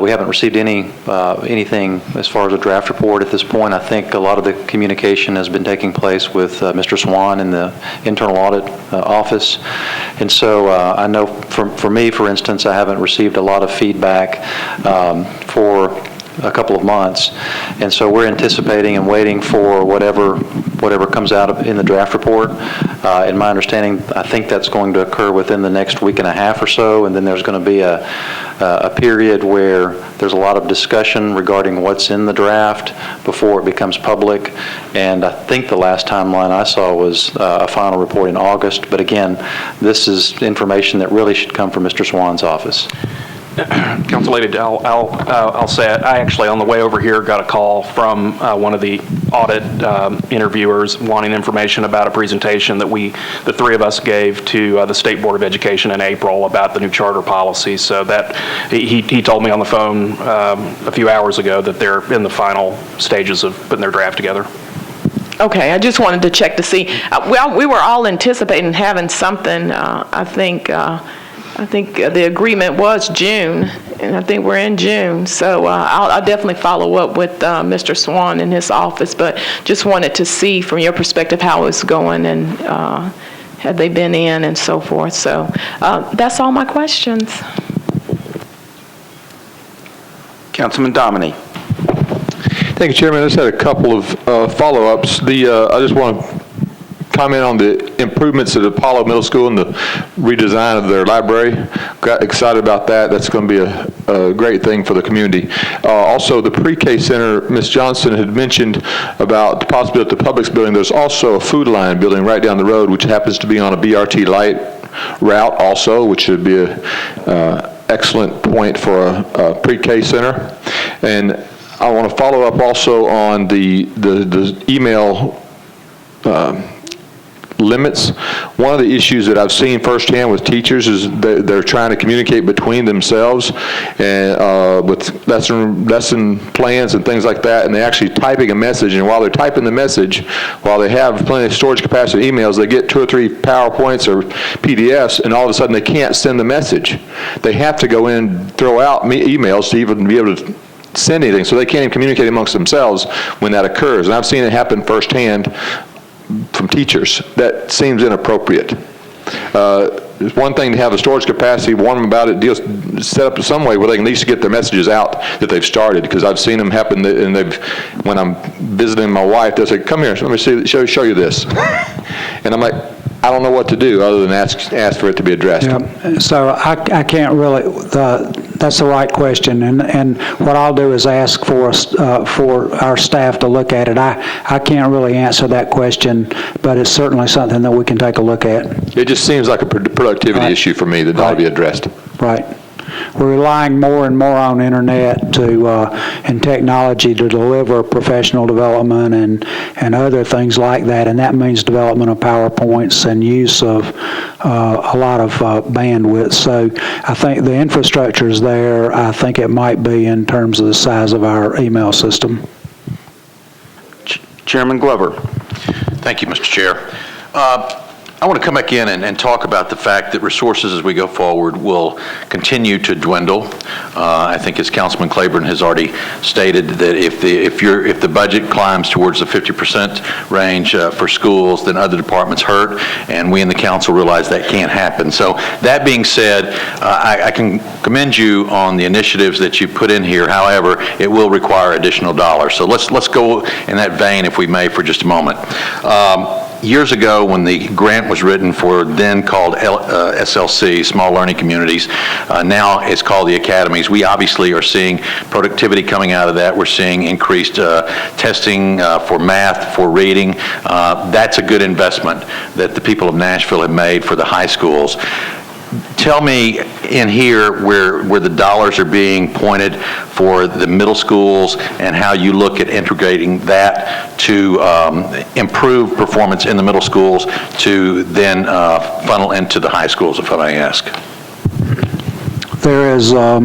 We haven't received anything as far as a draft report at this point. I think a lot of the communication has been taking place with Mr. Swan in the internal audit office. And so I know for me, for instance, I haven't received a lot of feedback for a couple of months, and so we're anticipating and waiting for whatever comes out in the draft report. In my understanding, I think that's going to occur within the next week and a half or so, and then there's going to be a period where there's a lot of discussion regarding what's in the draft before it becomes public. And I think the last timeline I saw was a final report in August. But again, this is information that really should come from Mr. Swan's office. Council Lady, I'll say it. I actually, on the way over here, got a call from one of the audit interviewers wanting information about a presentation that the three of us gave to the State Board of Education in April about the new charter policy. So that he told me on the phone a few hours ago that they're in the final stages of putting their draft together. Okay, I just wanted to check to see. Well, we were all anticipating having something. I think the agreement was June, and I think we're in June. So I'll definitely follow up with Mr. Swan in his office, but just wanted to see from your perspective how it's going and have they been in and so forth. So that's all my questions. Councilman Dominy. Thank you, Chairman. I just had a couple of follow-ups. I just want to comment on the improvements at Apollo Middle School and the redesign of their library. Got excited about that. That's going to be a great thing for the community. Also, the pre-K center, Ms. Johnson had mentioned about the possibility at the Publix building. There's also a Food Line building right down the road, which happens to be on a BRT light route also, which should be an excellent point for a pre-K center. And I want to follow up also on the email limits. One of the issues that I've seen firsthand with teachers is they're trying to communicate between themselves and with lesson plans and things like that, and they're actually typing a message, and while they're typing the message, while they have plenty of storage capacity emails, they get 2 or 3 PowerPoints or PDFs, and all of a sudden they can't send the message. They have to go in and throw out emails to even be able to send anything, so they can't even communicate amongst themselves when that occurs. And I've seen it happen firsthand from teachers. That seems inappropriate. It's one thing to have a storage capacity, warn them about it, set up some way where they can at least get their messages out that they've started, because I've seen them happen, and when I'm visiting my wife, they'll say, come here, let me show you this. And I'm like, I don't know what to do other than ask for it to be addressed. Yeah. So I can't really, that's the right question, and what I'll do is ask for our staff to look at it. I can't really answer that question, but it's certainly something that we can take a look at. It just seems like a productivity issue for me that ought to be addressed. Right. We're relying more and more on internet and technology to deliver professional development and other things like that, and that means development of PowerPoints and use of a lot of bandwidth. So I think the infrastructure is there. I think it might be in terms of the size of our email system. Chairman Glover. Thank you, Mr. Chair. I want to come back in and talk about the fact that resources as we go forward will continue to dwindle. I think as Councilman Claiborne has already stated that if the budget climbs towards the 50% range for schools, then other departments hurt, and we in the council realize that can't happen. So that being said, I can commend you on the initiatives that you put in here. However, it will require additional dollars. So let's go in that vein, if we may, for just a moment. Years ago, when the grant was written for then called SLC, Small Learning Communities, now it's called the Academies, we obviously are seeing productivity coming out of that. We're seeing increased testing for math, for reading. That's a good investment that the people of Nashville have made for the high schools. Tell me in here where the dollars are being pointed for the middle schools and how you look at integrating that to improve performance in the middle schools to then funnel into the high schools, if I may ask. There is a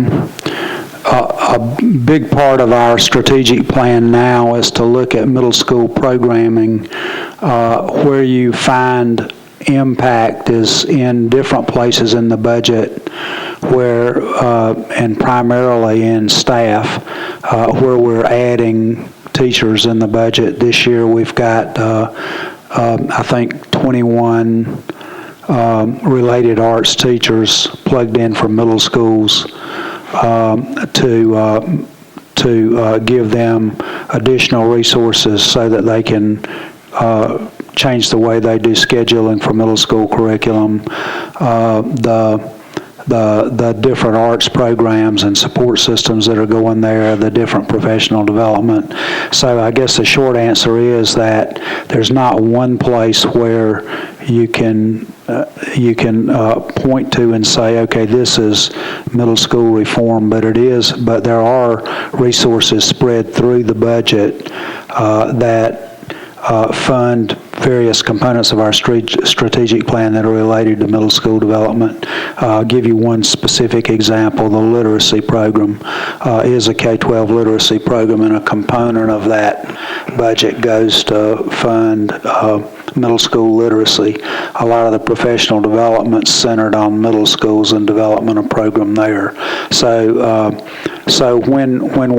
big part of our strategic plan now is to look at middle school programming where you find impact is in different places in the budget where, and primarily in staff, where we're adding teachers in the budget. This year we've got, I think, 21 related arts teachers plugged in for middle schools to give them additional resources so that they can change the way they do scheduling for middle school curriculum, the different arts programs and support systems that are going there, the different professional development. So I guess the short answer is that there's not one place where you can point to and say, okay, this is middle school reform, but there are resources spread through the budget that fund various components of our strategic plan that are related to middle school development. I'll give you one specific example. The literacy program is a K-12 literacy program, and a component of that budget goes to fund middle school literacy. A lot of the professional development's centered on middle schools and development of program there. So when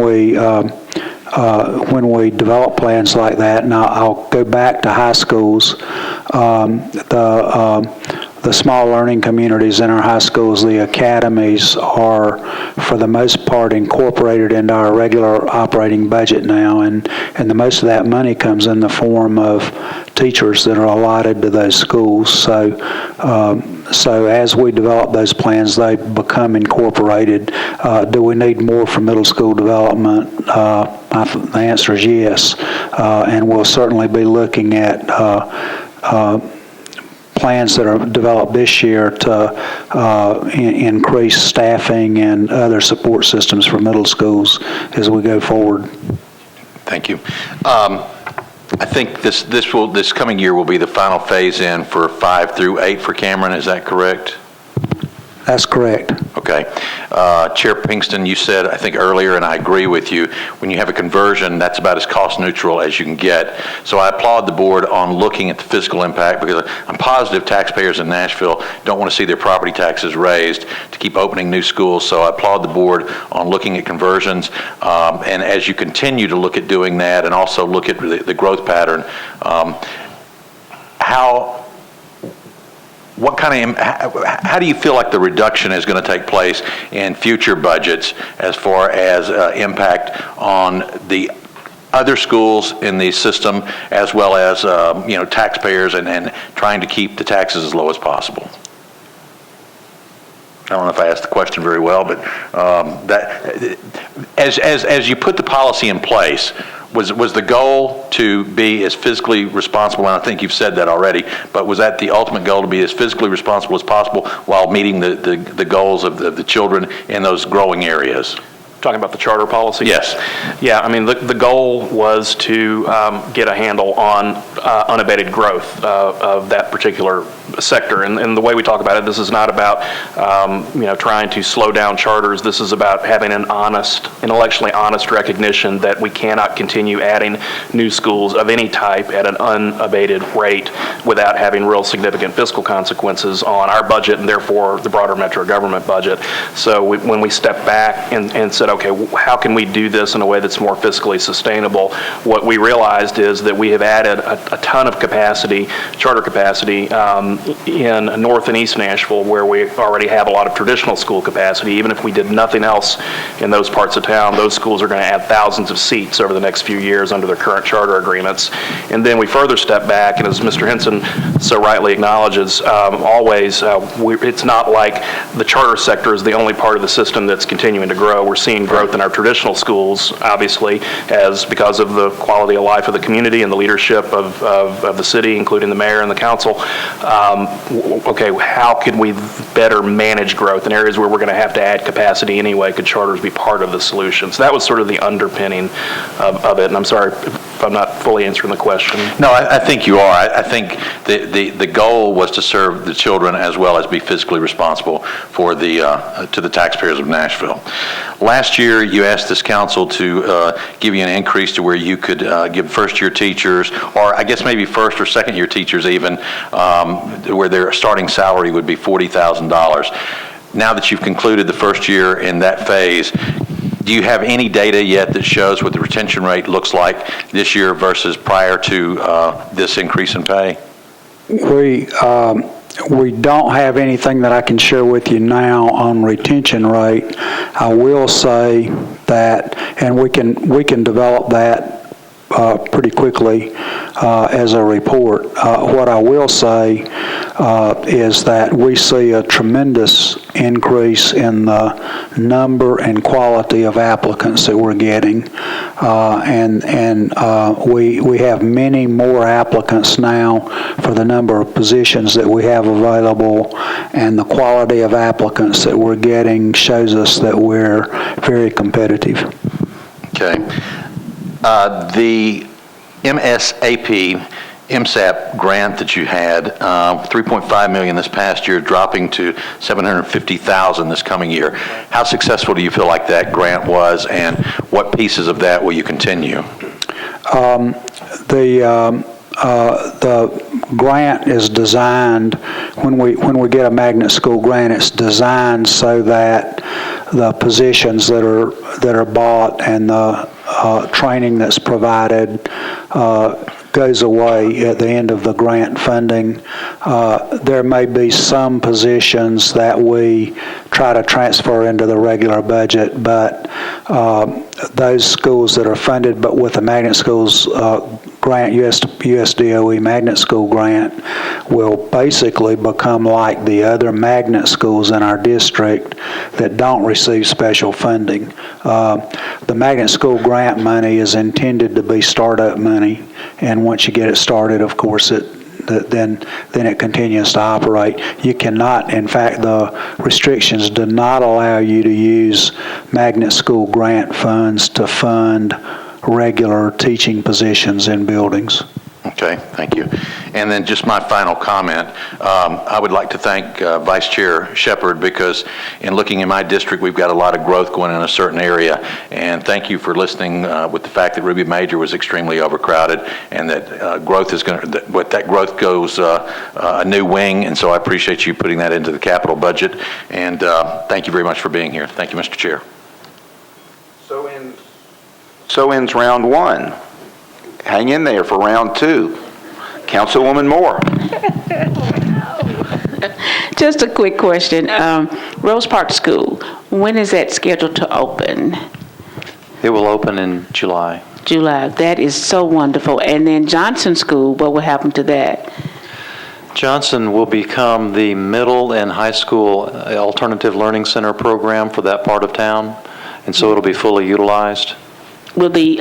we develop plans like that, and I'll go back to high schools, the small learning communities in our high schools, the academies, are for the most part incorporated into our regular operating budget now, and the most of that money comes in the form of teachers that are allotted to those schools. So as we develop those plans, they become incorporated. Do we need more for middle school development? The answer is yes, and we'll certainly be looking at plans that are developed this year to increase staffing and other support systems for middle schools as we go forward. Thank you. I think this coming year will be the final phase in for 5 through 8 for Cameron. Is that correct? That's correct. Okay. Chair Pinkston, you said, I think earlier, and I agree with you, when you have a conversion, that's about as cost neutral as you can get. So I applaud the board on looking at the fiscal impact, because I'm positive taxpayers in Nashville don't want to see their property taxes raised to keep opening new schools. So I applaud the board on looking at conversions. And as you continue to look at doing that and also look at the growth pattern, how do you feel like the reduction is going to take place in future budgets as far as impact on the other schools in the system, as well as taxpayers and trying to keep the taxes as low as possible? I don't know if I asked the question very well, but as you put the policy in place, was the goal to be as fiscally responsible, and I think you've said that already, but was that the ultimate goal, to be as fiscally responsible as possible while meeting the goals of the children in those growing areas? talking about the charter policy? Yes. Yeah, I mean, the goal was to get a handle on unabated growth of that particular sector. And the way we talk about it, this is not about, trying to slow down charters. This is about having an honest, intellectually honest recognition that we cannot continue adding new schools of any type at an unabated rate without having real significant fiscal consequences on our budget and therefore the broader metro government budget. So when we stepped back and said, okay, how can we do this in a way that's more fiscally sustainable? What we realized is that we have added a ton of capacity, charter capacity, in North and East Nashville, where we already have a lot of traditional school capacity. Even if we did nothing else in those parts of town, those schools are going to add thousands of seats over the next few years under their current charter agreements. And then we further step back, and as Mr. Henson so rightly acknowledges, it's not like the charter sector is the only part of the system that's continuing to grow. We're seeing growth in our traditional schools, obviously, because of the quality of life of the community and the leadership of the city, including the mayor and the council. Okay, how could we better manage growth in areas where we're going to have to add capacity anyway? Could charters be part of the solution? So that was sort of the underpinning of it. And I'm sorry if I'm not fully answering the question. No, I think you are. I think the goal was to serve the children as well as be fiscally responsible for to the taxpayers of Nashville. Last year, you asked this council to give you an increase to where you could give first-year teachers, or I guess maybe first or second-year teachers even, where their starting salary would be $40,000. Now that you've concluded the first year in that phase, do you have any data yet that shows what the retention rate looks like this year versus prior to this increase in pay? We don't have anything that I can share with you now on retention rate. I will say that, and we can develop that pretty quickly as a report. What I will say is that we see a tremendous increase in the number and quality of applicants that we're getting, and we have many more applicants now for the number of positions that we have available, and the quality of applicants that we're getting shows us that we're very competitive. Okay. The MSAP grant that you had, $3.5 million this past year, dropping to $750,000 this coming year. How successful do you feel like that grant was, and what pieces of that will you continue? The grant is designed, when we get a magnet school grant, it's designed so that the positions that are bought and the training that's provided goes away at the end of the grant funding. There may be some positions that we try to transfer into the regular budget, but those schools that are funded but with the magnet schools grant, USDOE magnet school grant, will basically become like the other magnet schools in our district that don't receive special funding. The magnet school grant money is intended to be startup money, and once you get it started, of course, then it continues to operate. You cannot, in fact, the restrictions do not allow you to use magnet school grant funds to fund regular teaching positions in buildings. Okay, thank you. And then just my final comment, I would like to thank Vice Chair Shepard, because in looking in my district, we've got a lot of growth going in a certain area. And thank you for listening with the fact that Ruby Major was extremely overcrowded, and that growth is going to, that growth goes a new wing. And so I appreciate you putting that into the capital budget. And thank you very much for being here. Thank you, Mr. Chair. So ends round one. Hang in there for round two. Councilwoman Moore. Just a quick question. Rose Park School, when is that scheduled to open? It will open in July. July. That is so wonderful. And then Johnson School, what will happen to that? Johnson will become the middle and high school alternative learning center program for that part of town, and so it'll be fully utilized. Will the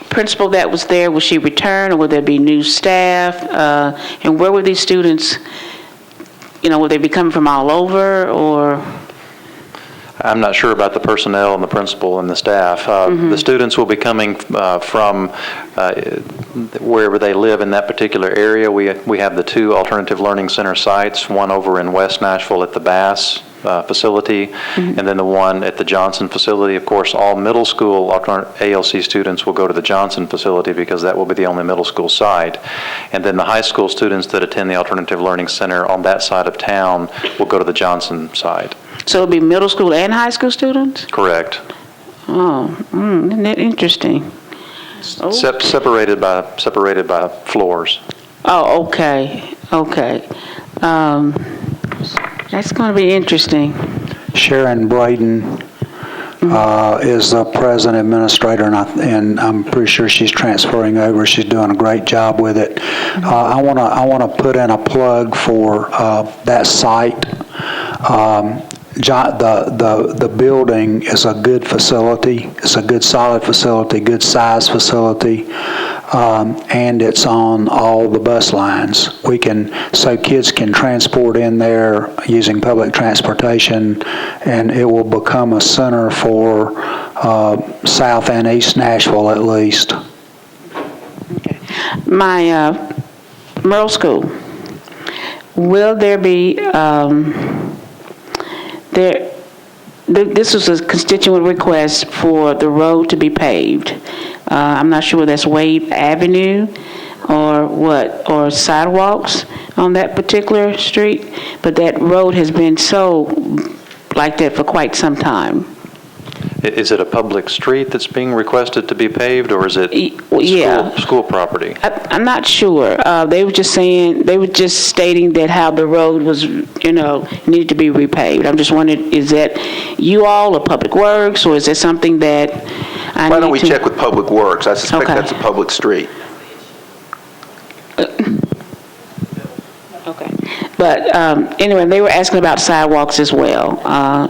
principal that was there, will she return, or will there be new staff? And where will these students, will they be coming from all over, or? I'm not sure about the personnel and the principal and the staff. The students will be coming from wherever they live in that particular area. We have the 2 Alternative Learning Center sites, one over in West Nashville at the Bass facility, and then the one at the Johnson facility. Of course, all middle school ALC students will go to the Johnson facility because that will be the only middle school site. And then the high school students that attend the Alternative Learning Center on that side of town will go to the Johnson side. So it'll be middle school and high school students? Correct. Oh, isn't that interesting? Oh. Separated by floors. Oh, okay. That's going to be interesting. Sharon Braden is the present administrator, and I'm pretty sure she's transferring over. She's doing a great job with it. I want to put in a plug for that site. The building is a good facility. It's a good solid facility, good size facility, and it's on all the bus lines. So kids can transport in there using public transportation, and it will become a center for South and East Nashville at least. My Merle School, will there be this was a constituent request for the road to be paved. I'm not sure whether that's Wade Avenue or what, or sidewalks on that particular street, but that road has been so like that for quite some time. Is it a public street that's being requested to be paved, or is it school property? I'm not sure. They were just stating that how the road was, needed to be repaved. I'm just wondering, is that you all or Public Works, or is that something that Why don't we check with Public Works? I suspect that's a public street. Okay. But anyway, they were asking about sidewalks as well. I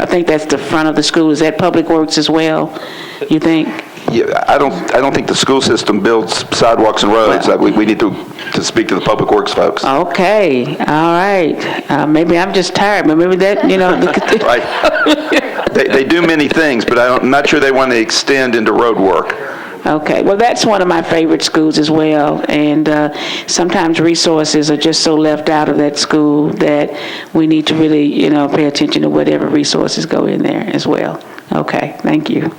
think that's the front of the school. Is that Public Works as well, you think? Yeah, I don't think the school system builds sidewalks and roads. We need to speak to the Public Works folks. Okay, all right. Maybe I'm just tired, but maybe that, Right. They do many things, but I'm not sure they want to extend into road work. Okay, well, that's one of my favorite schools as well, and sometimes resources are just so left out of that school that we need to really, pay attention to whatever resources go in there as well. Okay, thank you.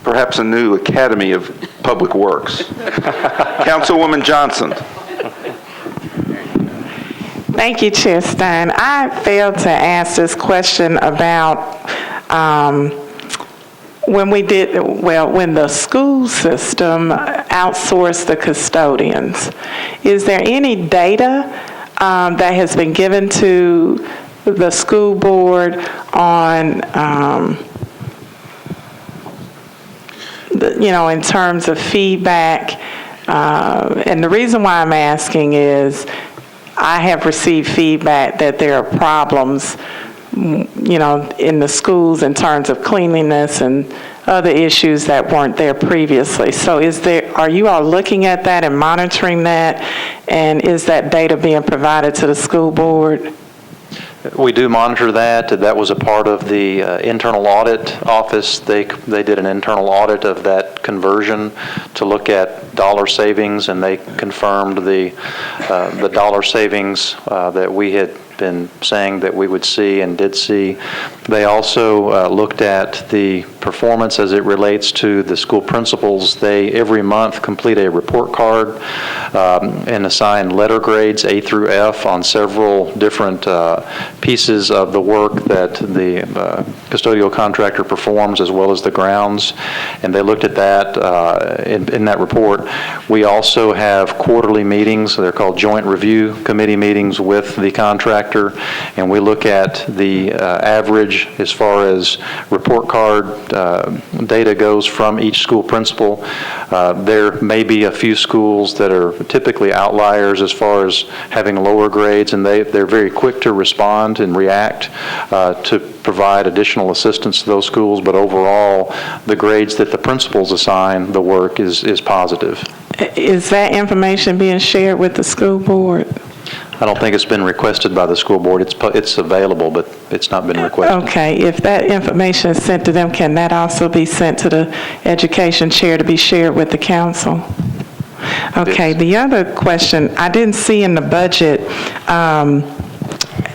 Perhaps a new Academy of Public Works. Councilwoman Johnson. Thank you, Chair Stein. I failed to ask this question about when the school system outsourced the custodians. Is there any data that has been given to the school board on, in terms of feedback? And the reason why I'm asking is I have received feedback that there are problems in the schools in terms of cleanliness and other issues that weren't there previously. So are you all looking at that and monitoring that? And is that data being provided to the school board? We do monitor that. That was a part of the internal audit office. They did an internal audit of that conversion to look at dollar savings, and they confirmed the dollar savings that we had been saying that we would see and did see. They also looked at the performance as it relates to the school principals. They every month complete a report card and assign letter grades A through F on several different pieces of the work that the custodial contractor performs, as well as the grounds, and they looked at that in that report. We also have quarterly meetings. They're called joint review committee meetings with the contractor, and we look at the average as far as report card data goes from each school principal. There may be a few schools that are typically outliers as far as having lower grades, and they're very quick to respond and react to provide additional assistance to those schools, but overall, the grades that the principals assign the work is positive. Is that information being shared with the school board? I don't think it's been requested by the school board. It's available, but it's not been requested. Okay, if that information is sent to them, can that also be sent to the education chair to be shared with the council? Okay, the other question, I didn't see in the budget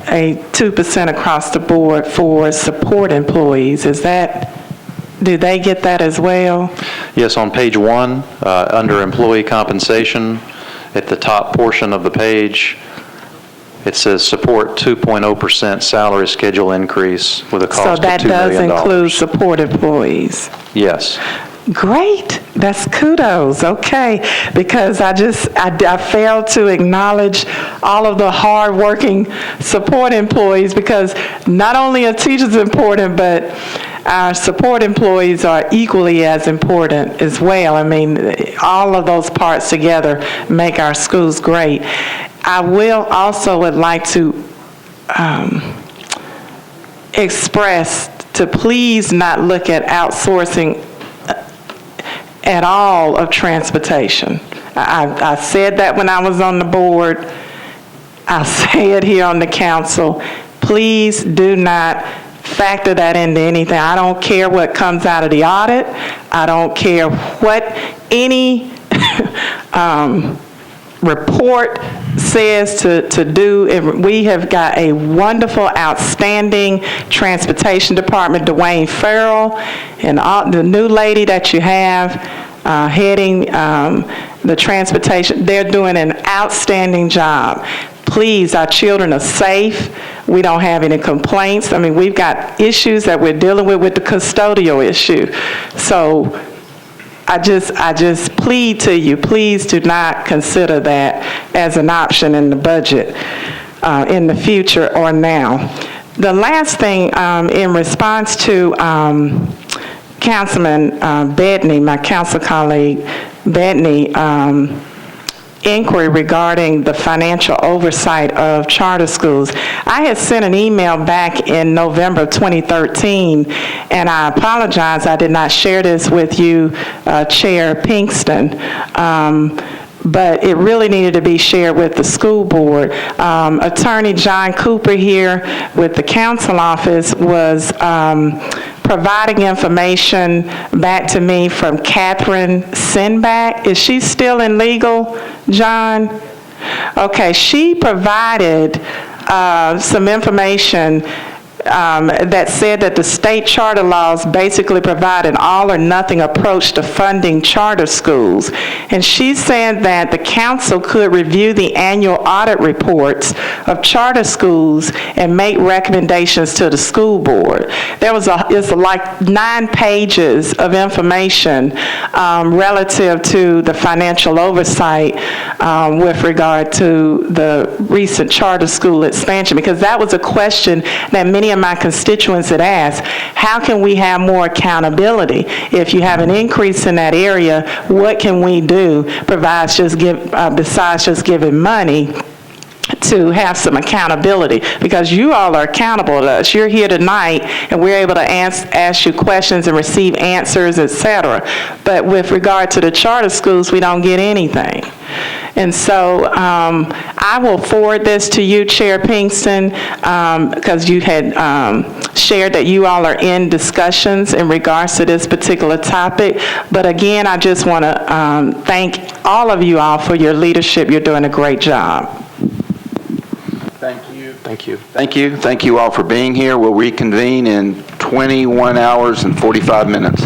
a 2% across the board for support employees. Do they get that as well? Yes, on page 1, under employee compensation, at the top portion of the page, it says support 2.0% salary schedule increase with a cost of $2 million. So that does include support employees? Yes. Great, that's kudos, okay, because I failed to acknowledge all of the hard-working support employees, because not only are teachers important, but our support employees are equally as important as well. I mean, all of those parts together make our schools great. I would like to express to please not look at outsourcing at all of transportation. I said that when I was on the board. I'll say it here on the council. Please do not factor that into anything. I don't care what comes out of the audit. I don't care what any report says to do. We have got a wonderful, outstanding transportation department, Dwayne Farrell, and the new lady that you have heading the transportation. They're doing an outstanding job. Please, our children are safe. We don't have any complaints. I mean, we've got issues that we're dealing with the custodial issue. So I just plead to you, please do not consider that as an option in the budget in the future or now. The last thing, in response to Councilman Bedney, my council colleague Bedney, inquiry regarding the financial oversight of charter schools. I had sent an email back in November of 2013, and I apologize I did not share this with you, Chair Pinkston. But it really needed to be shared with the school board. Attorney John Cooper here with the council office was providing information back to me from Catherine Sinback. Is she still in legal, John? Okay, she provided some information that said that the state charter laws basically provide an all-or-nothing approach to funding charter schools. And she said that the council could review the annual audit reports of charter schools and make recommendations to the school board. There was it's like 9 pages of information relative to the financial oversight with regard to the recent charter school expansion, because that was a question that many of my constituents had asked. How can we have more accountability? If you have an increase in that area, what can we do besides just giving money to have some accountability? Because you all are accountable to us. You're here tonight, and we're able to ask you questions and receive answers, etc. But with regard to the charter schools, we don't get anything. And so I will forward this to you, Chair Pinkston, because you had shared that you all are in discussions in regards to this particular topic. But again, I just want to thank all of you all for your leadership. You're doing a great job. Thank you. Thank you. Thank you. Thank you all for being here. We'll reconvene in 21 hours and 45 minutes.